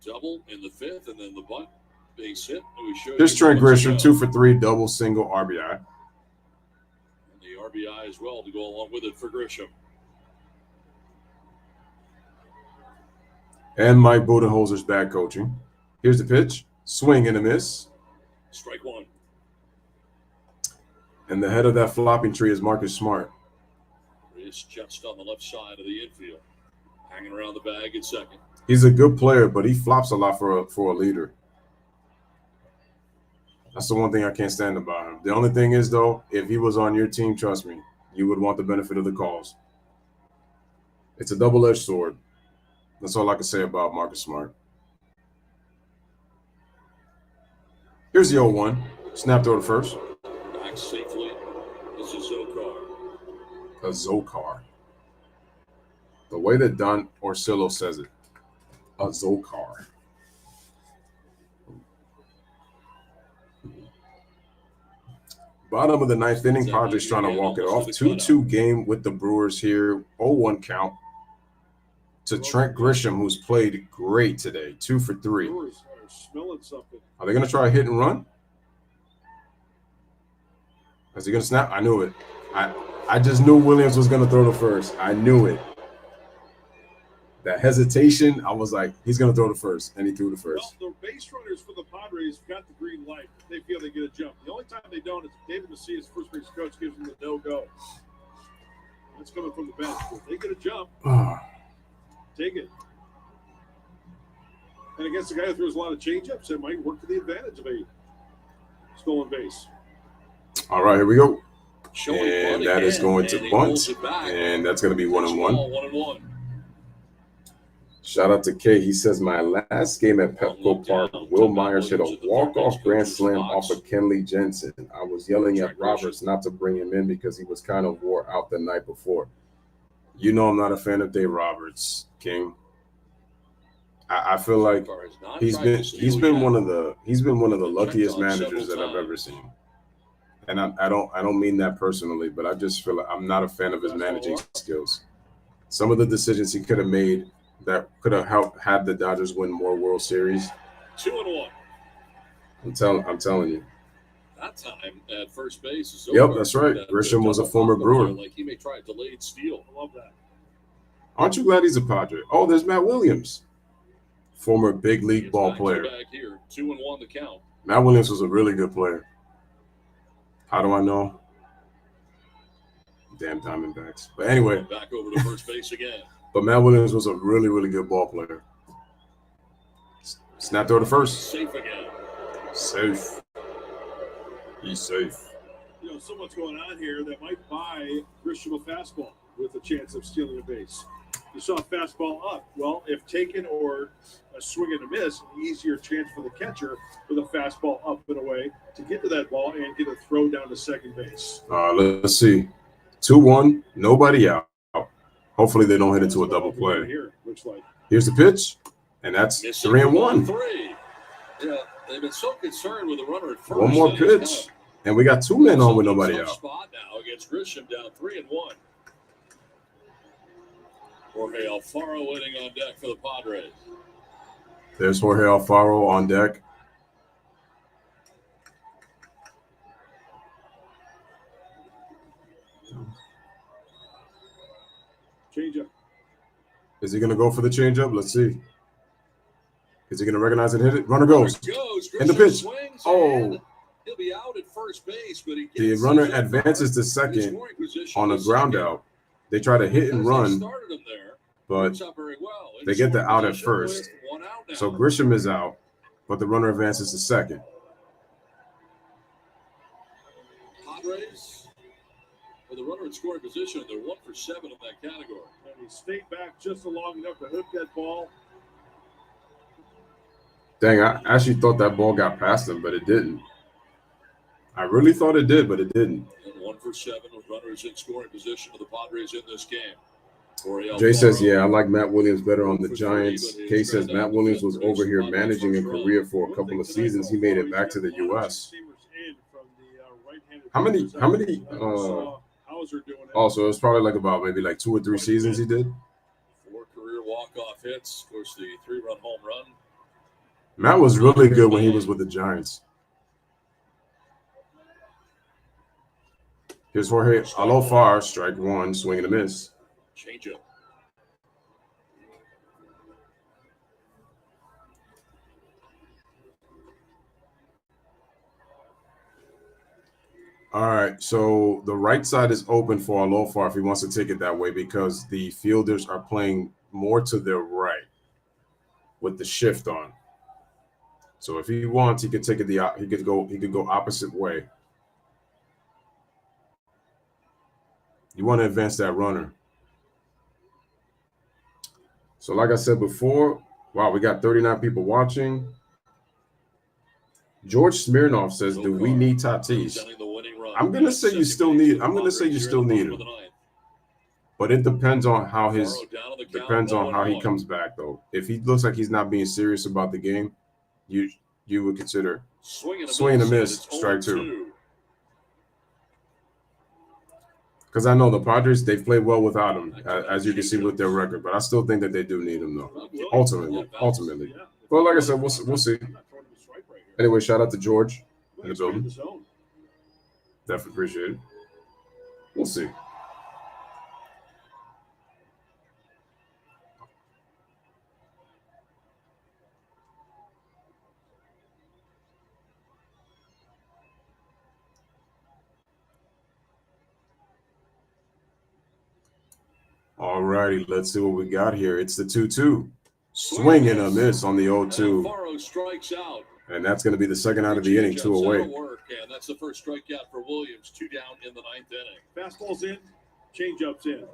[SPEAKER 4] Double in the fifth, and then the bunt base hit.
[SPEAKER 3] Here's Trent Grisham, 2 for 3, double, single, RBI.
[SPEAKER 4] And the RBI as well to go along with it for Grisham.
[SPEAKER 3] And Mike Budenholzer's back coaching. Here's the pitch. Swing and a miss.
[SPEAKER 4] Strike one.
[SPEAKER 3] And the head of that flopping tree is Marcus Smart.
[SPEAKER 4] Is just on the left side of the infield. Hanging around the bag at second.
[SPEAKER 3] He's a good player, but he flops a lot for a leader. That's the one thing I can't stand about him. The only thing is, though, if he was on your team, trust me, you would want the benefit of the calls. It's a double-edged sword. That's all I can say about Marcus Smart. Here's the 0-1. Snapped over first.
[SPEAKER 4] Back safely. This is Zokar.
[SPEAKER 3] A Zokar. The way that Don Orsillo says it. A Zokar. Bottom of the ninth inning, Padres trying to walk it off. 2-2 game with the Brewers here. 0-1 count to Trent Grisham, who's played great today. 2 for 3.
[SPEAKER 5] Brewers are smelling something.
[SPEAKER 3] Are they going to try a hit and run? Is he going to snap? I knew it. I just knew Williams was going to throw the first. I knew it. That hesitation, I was like, he's going to throw the first, and he threw the first.
[SPEAKER 5] Well, the base runners for the Padres got the green light. They feel they get a jump. The only time they don't is David Macias, first base coach, gives them the no-go. That's coming from the bench. If they get a jump, take it. And against the guy who throws a lot of changeups, it might work to the advantage of a stolen base.
[SPEAKER 3] All right, here we go. And that is going to bunt, and that's going to be 1-1. Shout out to Kay. He says, my last game at Petco Park, Will Myers hit a walk-off grand slam off of Kenley Jensen. I was yelling at Roberts not to bring him in because he was kind of wore out the night before. You know I'm not a fan of Dave Roberts, King. I feel like he's been one of the luckiest managers that I've ever seen. And I don't mean that personally, but I just feel like I'm not a fan of his managing skills. Some of the decisions he could have made that could have helped had the Dodgers win more World Series.
[SPEAKER 4] 2-1.
[SPEAKER 3] I'm telling you.
[SPEAKER 4] That time at first base is
[SPEAKER 3] over. Yep, that's right. Grisham was a former Brewer.
[SPEAKER 4] Like he may try a delayed steal. I love that.
[SPEAKER 3] Aren't you glad he's a Padre? Oh, there's Matt Williams, former big league ball player.
[SPEAKER 4] Back here, 2-1 the count.
[SPEAKER 3] Matt Williams was a really good player. How do I know? Damn Diamondbacks. But anyway.
[SPEAKER 4] Back over to first base again.
[SPEAKER 3] But Matt Williams was a really, really good ball player. Snap throw to first.
[SPEAKER 4] Safe again.
[SPEAKER 3] Safe. He's safe.
[SPEAKER 5] You know, so much going on here that might buy Grisham a fastball with a chance of stealing a base. You saw a fastball up. Well, if taken or a swing and a miss, an easier chance for the catcher with a fastball up and away to get to that ball and get a throw down to second base.
[SPEAKER 3] Let's see. 2-1, nobody out. Hopefully they don't hit into a double play.
[SPEAKER 5] Here, looks like.
[SPEAKER 3] Here's the pitch, and that's 3-1.
[SPEAKER 4] Yeah, they've been so concerned with the runner at first.
[SPEAKER 3] One more pitch, and we got 2 men on with nobody out.
[SPEAKER 4] Spot now against Grisham down 3-1. Jorge Alfaro waiting on deck for the Padres.
[SPEAKER 3] There's Jorge Alfaro on deck.
[SPEAKER 5] Changeup.
[SPEAKER 3] Is he going to go for the changeup? Let's see. Is he going to recognize and hit it? Runner goes. And the pitch. Oh.
[SPEAKER 4] He'll be out at first base, but
[SPEAKER 3] the runner advances to second on a ground out. They try to hit and run, but they get the out at first. So Grisham is out, but the runner advances to second.
[SPEAKER 4] Padres, with the runner in scoring position, they're 1 for 7 in that category.
[SPEAKER 5] And he stayed back just long enough to hook that ball.
[SPEAKER 3] Dang, I actually thought that ball got past him, but it didn't. I really thought it did, but it didn't.
[SPEAKER 4] And 1 for 7 with runners in scoring position of the Padres in this game.
[SPEAKER 3] Jay says, yeah, I like Matt Williams better on the Giants. Kay says Matt Williams was over here managing in Korea for a couple of seasons. He made it back to the U.S. How many? Also, it was probably like about maybe like 2 or 3 seasons he did.
[SPEAKER 4] 4 career walk-off hits. Of course, the 3-run home run.
[SPEAKER 3] Matt was really good when he was with the Giants. Here's Jorge Alofar, strike 1, swing and a miss.
[SPEAKER 4] Change up.
[SPEAKER 3] All right, so the right side is open for Alofar if he wants to take it that way because the fielders are playing more to their right with the shift on. So if he wants, he could take it he could go opposite way. You want to advance that runner. So like I said before, wow, we got 39 people watching. George Smirnoff says, do we need Tatis? I'm going to say you still need him. But it depends on how he comes back though. If he looks like he's not being serious about the game, you would consider swing and a miss, strike 2. Because I know the Padres, they've played well without him, as you can see with their record. But I still think that they do need him, though, ultimately. Well, like I said, we'll see. Anyway, shout out to George in the building. Definitely appreciate it. We'll see. All righty, let's see what we got here. It's the 2-2. Swing and a miss on the 0-2.
[SPEAKER 4] Strikes out.
[SPEAKER 3] And that's going to be the second out of the inning, 2 away.
[SPEAKER 4] And that's the first strikeout for Williams, 2 down in the 9th inning.
[SPEAKER 5] Fastball's in, changeup's in.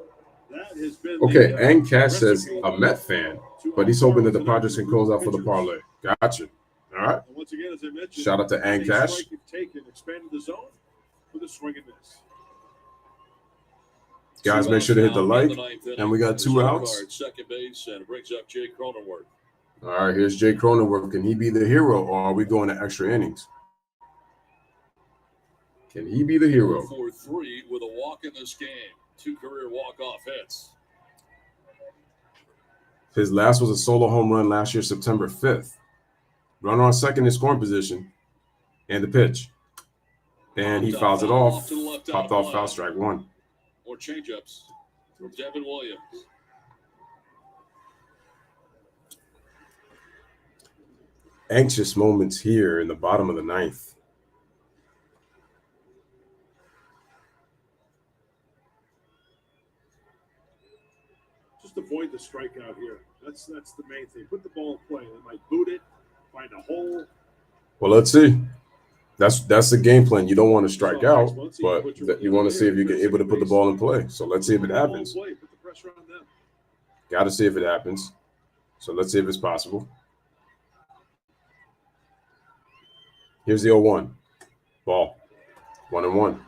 [SPEAKER 5] That has been
[SPEAKER 3] okay, and Cash says a Met fan, but he's hoping that the Padres can close out for the parlay. Gotcha. All right.
[SPEAKER 5] Once again, as I mentioned,
[SPEAKER 3] shout out to Ang Cash.
[SPEAKER 5] Expanded the zone with a swing and miss.
[SPEAKER 3] Guys, make sure to hit the like. And we got 2 outs.
[SPEAKER 4] Second base, and it brings up Jay Cronenworth.
[SPEAKER 3] All right, here's Jay Cronenworth. Can he be the hero, or are we going to extra innings? Can he be the hero?
[SPEAKER 4] 4-3 with a walk in this game. 2 career walk-off hits.
[SPEAKER 3] His last was a solo home run last year, September 5th. Runner on second in scoring position. And the pitch. And he fouls it off. Popped off foul, strike 1.
[SPEAKER 4] More changeups from Devin Williams.
[SPEAKER 3] Anxious moments here in the bottom of the 9th.
[SPEAKER 5] Just avoid the strikeout here. That's the main thing. Put the ball in play. They might boot it, find a hole.
[SPEAKER 3] Well, let's see. That's the game plan. You don't want to strike out, but you want to see if you're able to put the ball in play. So let's see if it happens. Got to see if it happens. So let's see if it's possible. Here's the 0-1. Ball. 1-1.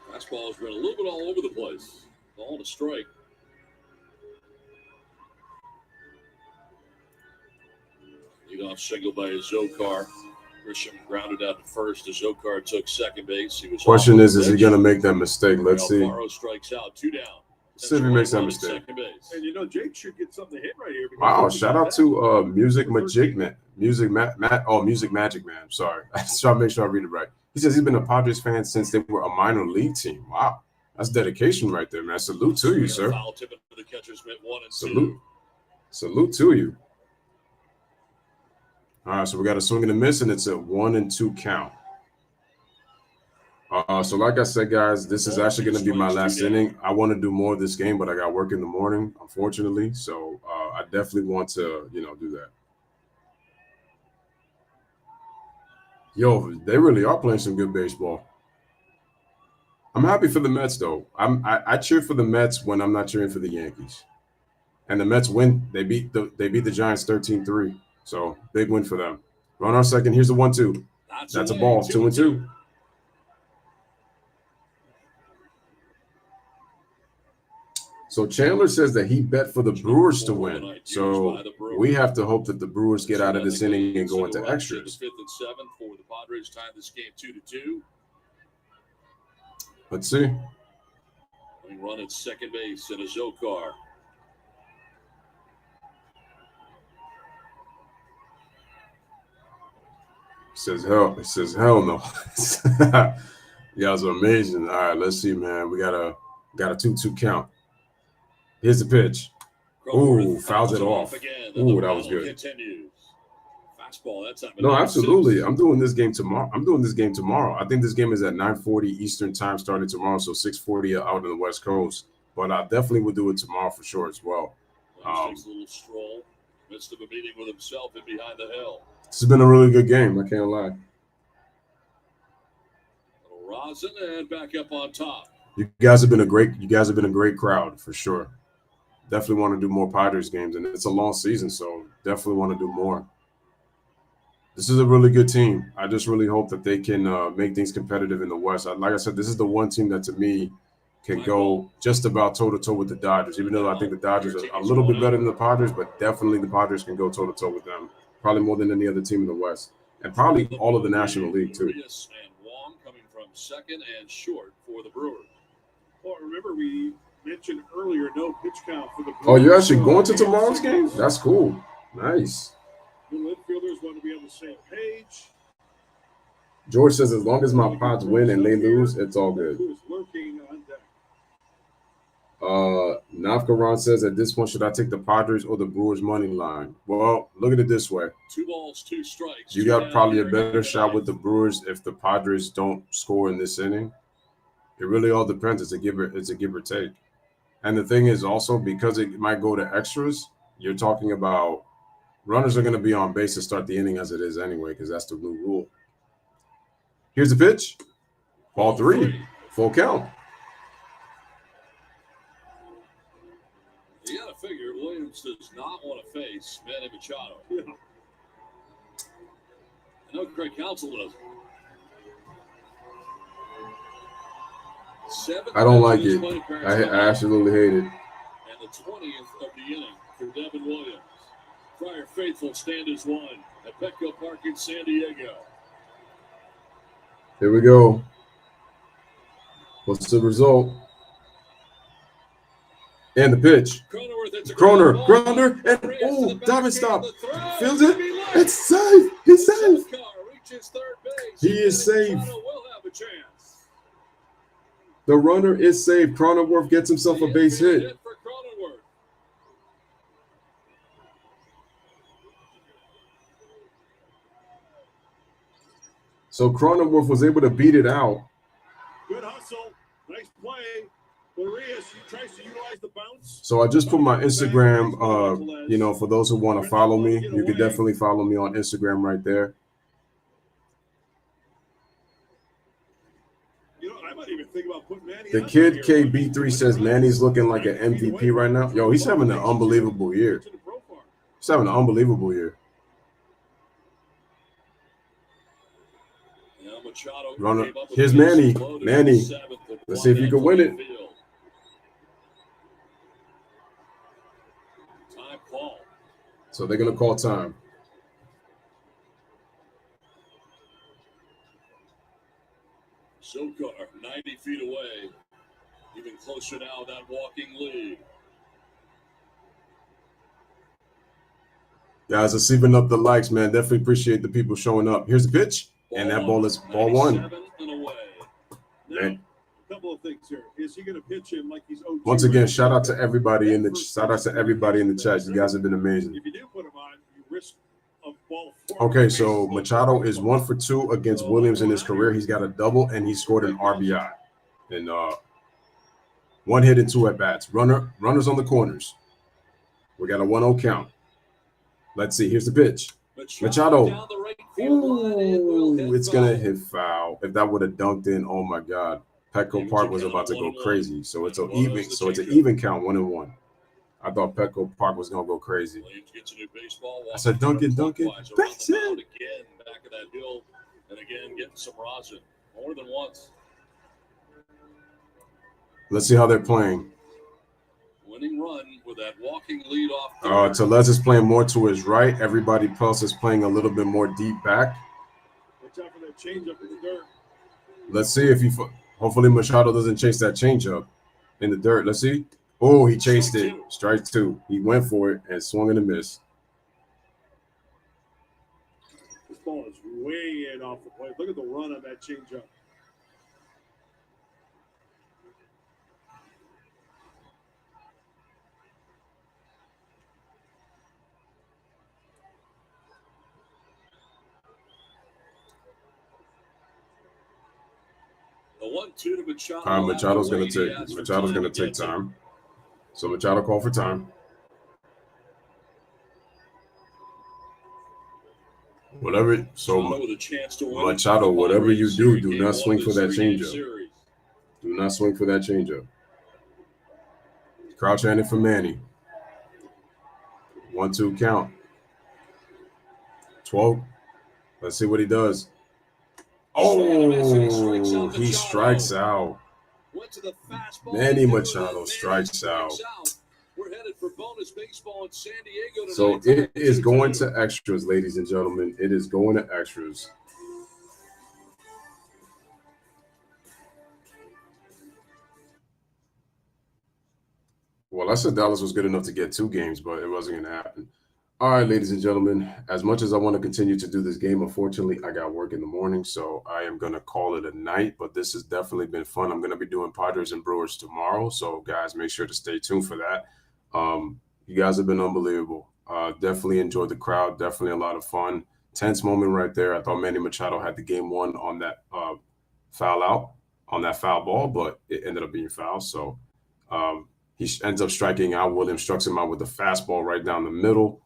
[SPEAKER 4] Fastball's been a little bit all over the place. Ball to strike. Leadoff single by Zokar. Grisham grounded out to first as Zokar took second base.
[SPEAKER 3] Question is he going to make that mistake? Let's see.
[SPEAKER 4] Alfaro strikes out, 2 down.
[SPEAKER 3] See if he makes that mistake.
[SPEAKER 5] And Jake should get something to hit right here.
[SPEAKER 3] Wow, shout out to Music Magic Man. Music Magic Man. Sorry. I just trying to make sure I read it right. He says he's been a Padres fan since they were a minor league team. Wow. That's dedication right there, man. Salute to you, sir. Salute to you. All right, so we got a swing and a miss, and it's a 1-2 count. So like I said, guys, this is actually going to be my last inning. I want to do more of this game, but I got work in the morning, unfortunately. So I definitely want to, do that. Yo, they really are playing some good baseball. I'm happy for the Mets, though. I cheer for the Mets when I'm not cheering for the Yankees. And the Mets win. They beat the Giants 13-3. So big win for them. Run on second. Here's the 1-2. That's a ball. 2-2. So Chandler says that he bet for the Brewers to win. So we have to hope that the Brewers get out of this inning and go into extras.
[SPEAKER 4] 5th and 7th for the Padres, tie this game 2-2.
[SPEAKER 3] Let's see.
[SPEAKER 4] Run at second base in a Zokar.
[SPEAKER 3] It says hell no. You guys are amazing. All right, let's see, man. We got a 2-2 count. Here's the pitch. Ooh, fouls it off. Ooh, that was good. No, absolutely. I'm doing this game tomorrow. I think this game is at 9:40 Eastern time starting tomorrow, so 6:40 out on the West Coast. But I definitely would do it tomorrow for sure as well.
[SPEAKER 4] Takes a little stroll, midst of a meeting with himself and behind the hill.
[SPEAKER 3] This has been a really good game. I can't lie.
[SPEAKER 4] Rosin and back up on top.
[SPEAKER 3] You guys have been a great crowd for sure. Definitely want to do more Padres games, and it's a long season, so definitely want to do more. This is a really good team. I just really hope that they can make things competitive in the West. Like I said, this is the one team that to me can go just about toe-to-toe with the Dodgers, even though I think the Dodgers are a little bit better than the Padres, but definitely the Padres can go toe-to-toe with them, probably more than any other team in the West, and probably all of the National League too.
[SPEAKER 4] And Wong coming from second and short for the Brewers.
[SPEAKER 5] Well, remember we mentioned earlier no pitch count for the Brewers.
[SPEAKER 3] Oh, you're actually going to tomorrow's game? That's cool. Nice.
[SPEAKER 5] The infielders want to be on the same page.
[SPEAKER 3] George says, as long as my Pods win and they lose, it's all good.
[SPEAKER 5] Who's lurking on deck?
[SPEAKER 3] Navkaran says, at this point, should I take the Padres or the Brewers money line? Well, look at it this way.
[SPEAKER 4] 2 balls, 2 strikes.
[SPEAKER 3] You got probably a better shot with the Brewers if the Padres don't score in this inning. It really all depends. It's a give or take. And the thing is also, because it might go to extras, you're talking about runners are going to be on base to start the inning as it is anyway, because that's the new rule. Here's the pitch. Ball 3. Full count.
[SPEAKER 4] You got to figure Williams does not want to face Manny Machado.
[SPEAKER 5] Yeah.
[SPEAKER 4] I know Craig Counsell does.
[SPEAKER 3] I don't like it. I absolutely hate it.
[SPEAKER 4] And the 20th of the inning for Devin Williams. Prior faithful stand as one at Petco Park in San Diego.
[SPEAKER 3] Here we go. What's the result? And the pitch. Croner, grounder, and diamond stop. Feels it. It's safe. He's safe. He is safe. The runner is safe. Cronenworth gets himself a base hit. So Cronenworth was able to beat it out.
[SPEAKER 5] Good hustle. Nice play. Marias tries to utilize the bounce.
[SPEAKER 3] So I just put my Instagram, for those who want to follow me, you can definitely follow me on Instagram right there.
[SPEAKER 5] I might even think about putting Manny.
[SPEAKER 3] The kid KB3 says Manny's looking like an MVP right now. Yo, he's having an unbelievable year. He's having an unbelievable year. Runner. Here's Manny. Manny. Let's see if you can win it. So they're going to call time.
[SPEAKER 4] Zokar, 90 feet away. Even closer now, that walking lead.
[SPEAKER 3] Guys, let's even up the likes, man. Definitely appreciate the people showing up. Here's the pitch. And that ball is ball 1.
[SPEAKER 5] Now, a couple of things here. Is he going to pitch him like he's OG?
[SPEAKER 3] Once again, shout out to everybody in the chat. You guys have been amazing.
[SPEAKER 5] If you do put him on, you risk a ball 4.
[SPEAKER 3] Okay, so Machado is 1 for 2 against Williams in his career. He's got a double and he scored an RBI. And 1 hit and 2 at bats. Runners on the corners. We got a 1-0 count. Let's see. Here's the pitch. Machado. Ooh, it's gonna hit foul. If that would have dunked in, oh my God, Petco Park was about to go crazy. So it's an even count, 1-1. I thought Petco Park was gonna go crazy. I said Duncan. Back
[SPEAKER 4] again, back of that hill, and again getting some rosin more than once.
[SPEAKER 3] Let's see how they're playing.
[SPEAKER 4] winning run with that walking lead off.
[SPEAKER 3] Tellez is playing more to his right. Everybody else is playing a little bit more deep back.
[SPEAKER 5] Watch out for that changeup in the dirt.
[SPEAKER 3] Let's see if he. Hopefully Machado doesn't chase that changeup in the dirt. Let's see. Oh, he chased it. Strike two. He went for it and swung and a miss.
[SPEAKER 5] This ball is way in off the plate. Look at the run on that changeup.
[SPEAKER 4] The 1-2 to Machado.
[SPEAKER 3] Machado's gonna take time. So Machado call for time. Whatever. So Machado, whatever you do, do not swing for that changeup. Do not swing for that changeup. Crouch handed for Manny. 1-2 count. 12. Let's see what he does. Oh, he strikes out. Manny Machado strikes out.
[SPEAKER 4] We're headed for bonus baseball in San Diego tonight.
[SPEAKER 3] So it is going to extras, ladies and gentlemen. It is going to extras. Well, I said Dallas was good enough to get 2 games, but it wasn't going to happen. All right, ladies and gentlemen, as much as I want to continue to do this game, unfortunately, I got work in the morning, so I am going to call it a night, but this has definitely been fun. I'm going to be doing Padres and Brewers tomorrow, so guys, make sure to stay tuned for that. You guys have been unbelievable. Definitely enjoyed the crowd, definitely a lot of fun. Tense moment right there. I thought Manny Machado had the game won on that foul ball, but it ended up being foul, so he ends up striking out. Williams strikes him out with a fastball right down the middle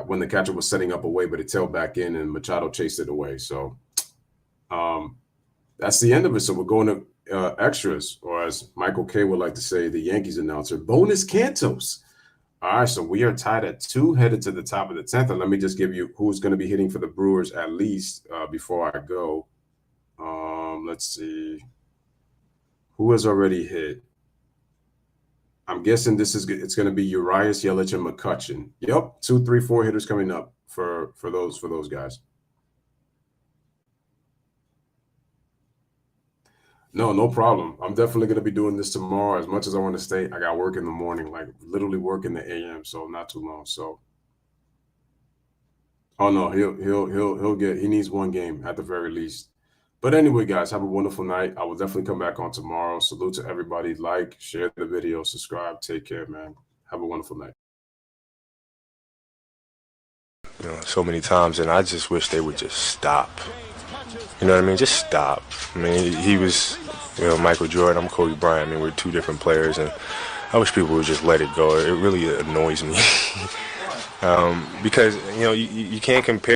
[SPEAKER 3] when the catcher was setting up away, but it tailed back in and Machado chased it away. So that's the end of it. So we're going to extras, or as Michael K would like to say, the Yankees announcer, bonus cantos. All right, so we are tied at 2, headed to the top of the 10th. And let me just give you who's going to be hitting for the Brewers at least before I go. Let's see. Who has already hit? I'm guessing it's going to be Urias, Yelich, and McCutchen. Yep, 2, 3, 4 hitters coming up for those guys. No problem. I'm definitely going to be doing this tomorrow. As much as I want to stay, I got work in the morning, like literally work in the AM, so not too long. So, oh no, he needs 1 game at the very least. But anyway, guys, have a wonderful night. I will definitely come back on tomorrow. Salute to everybody. Like, share the video, subscribe. Take care, man. Have a wonderful night.
[SPEAKER 12] So many times, and I just wish they would just stop. You know what I mean? Just stop. I mean, he was, Michael Jordan. I'm Kobe Bryant. I mean, we're 2 different players, and I wish people would just let it go. It really annoys me because, you can't compare.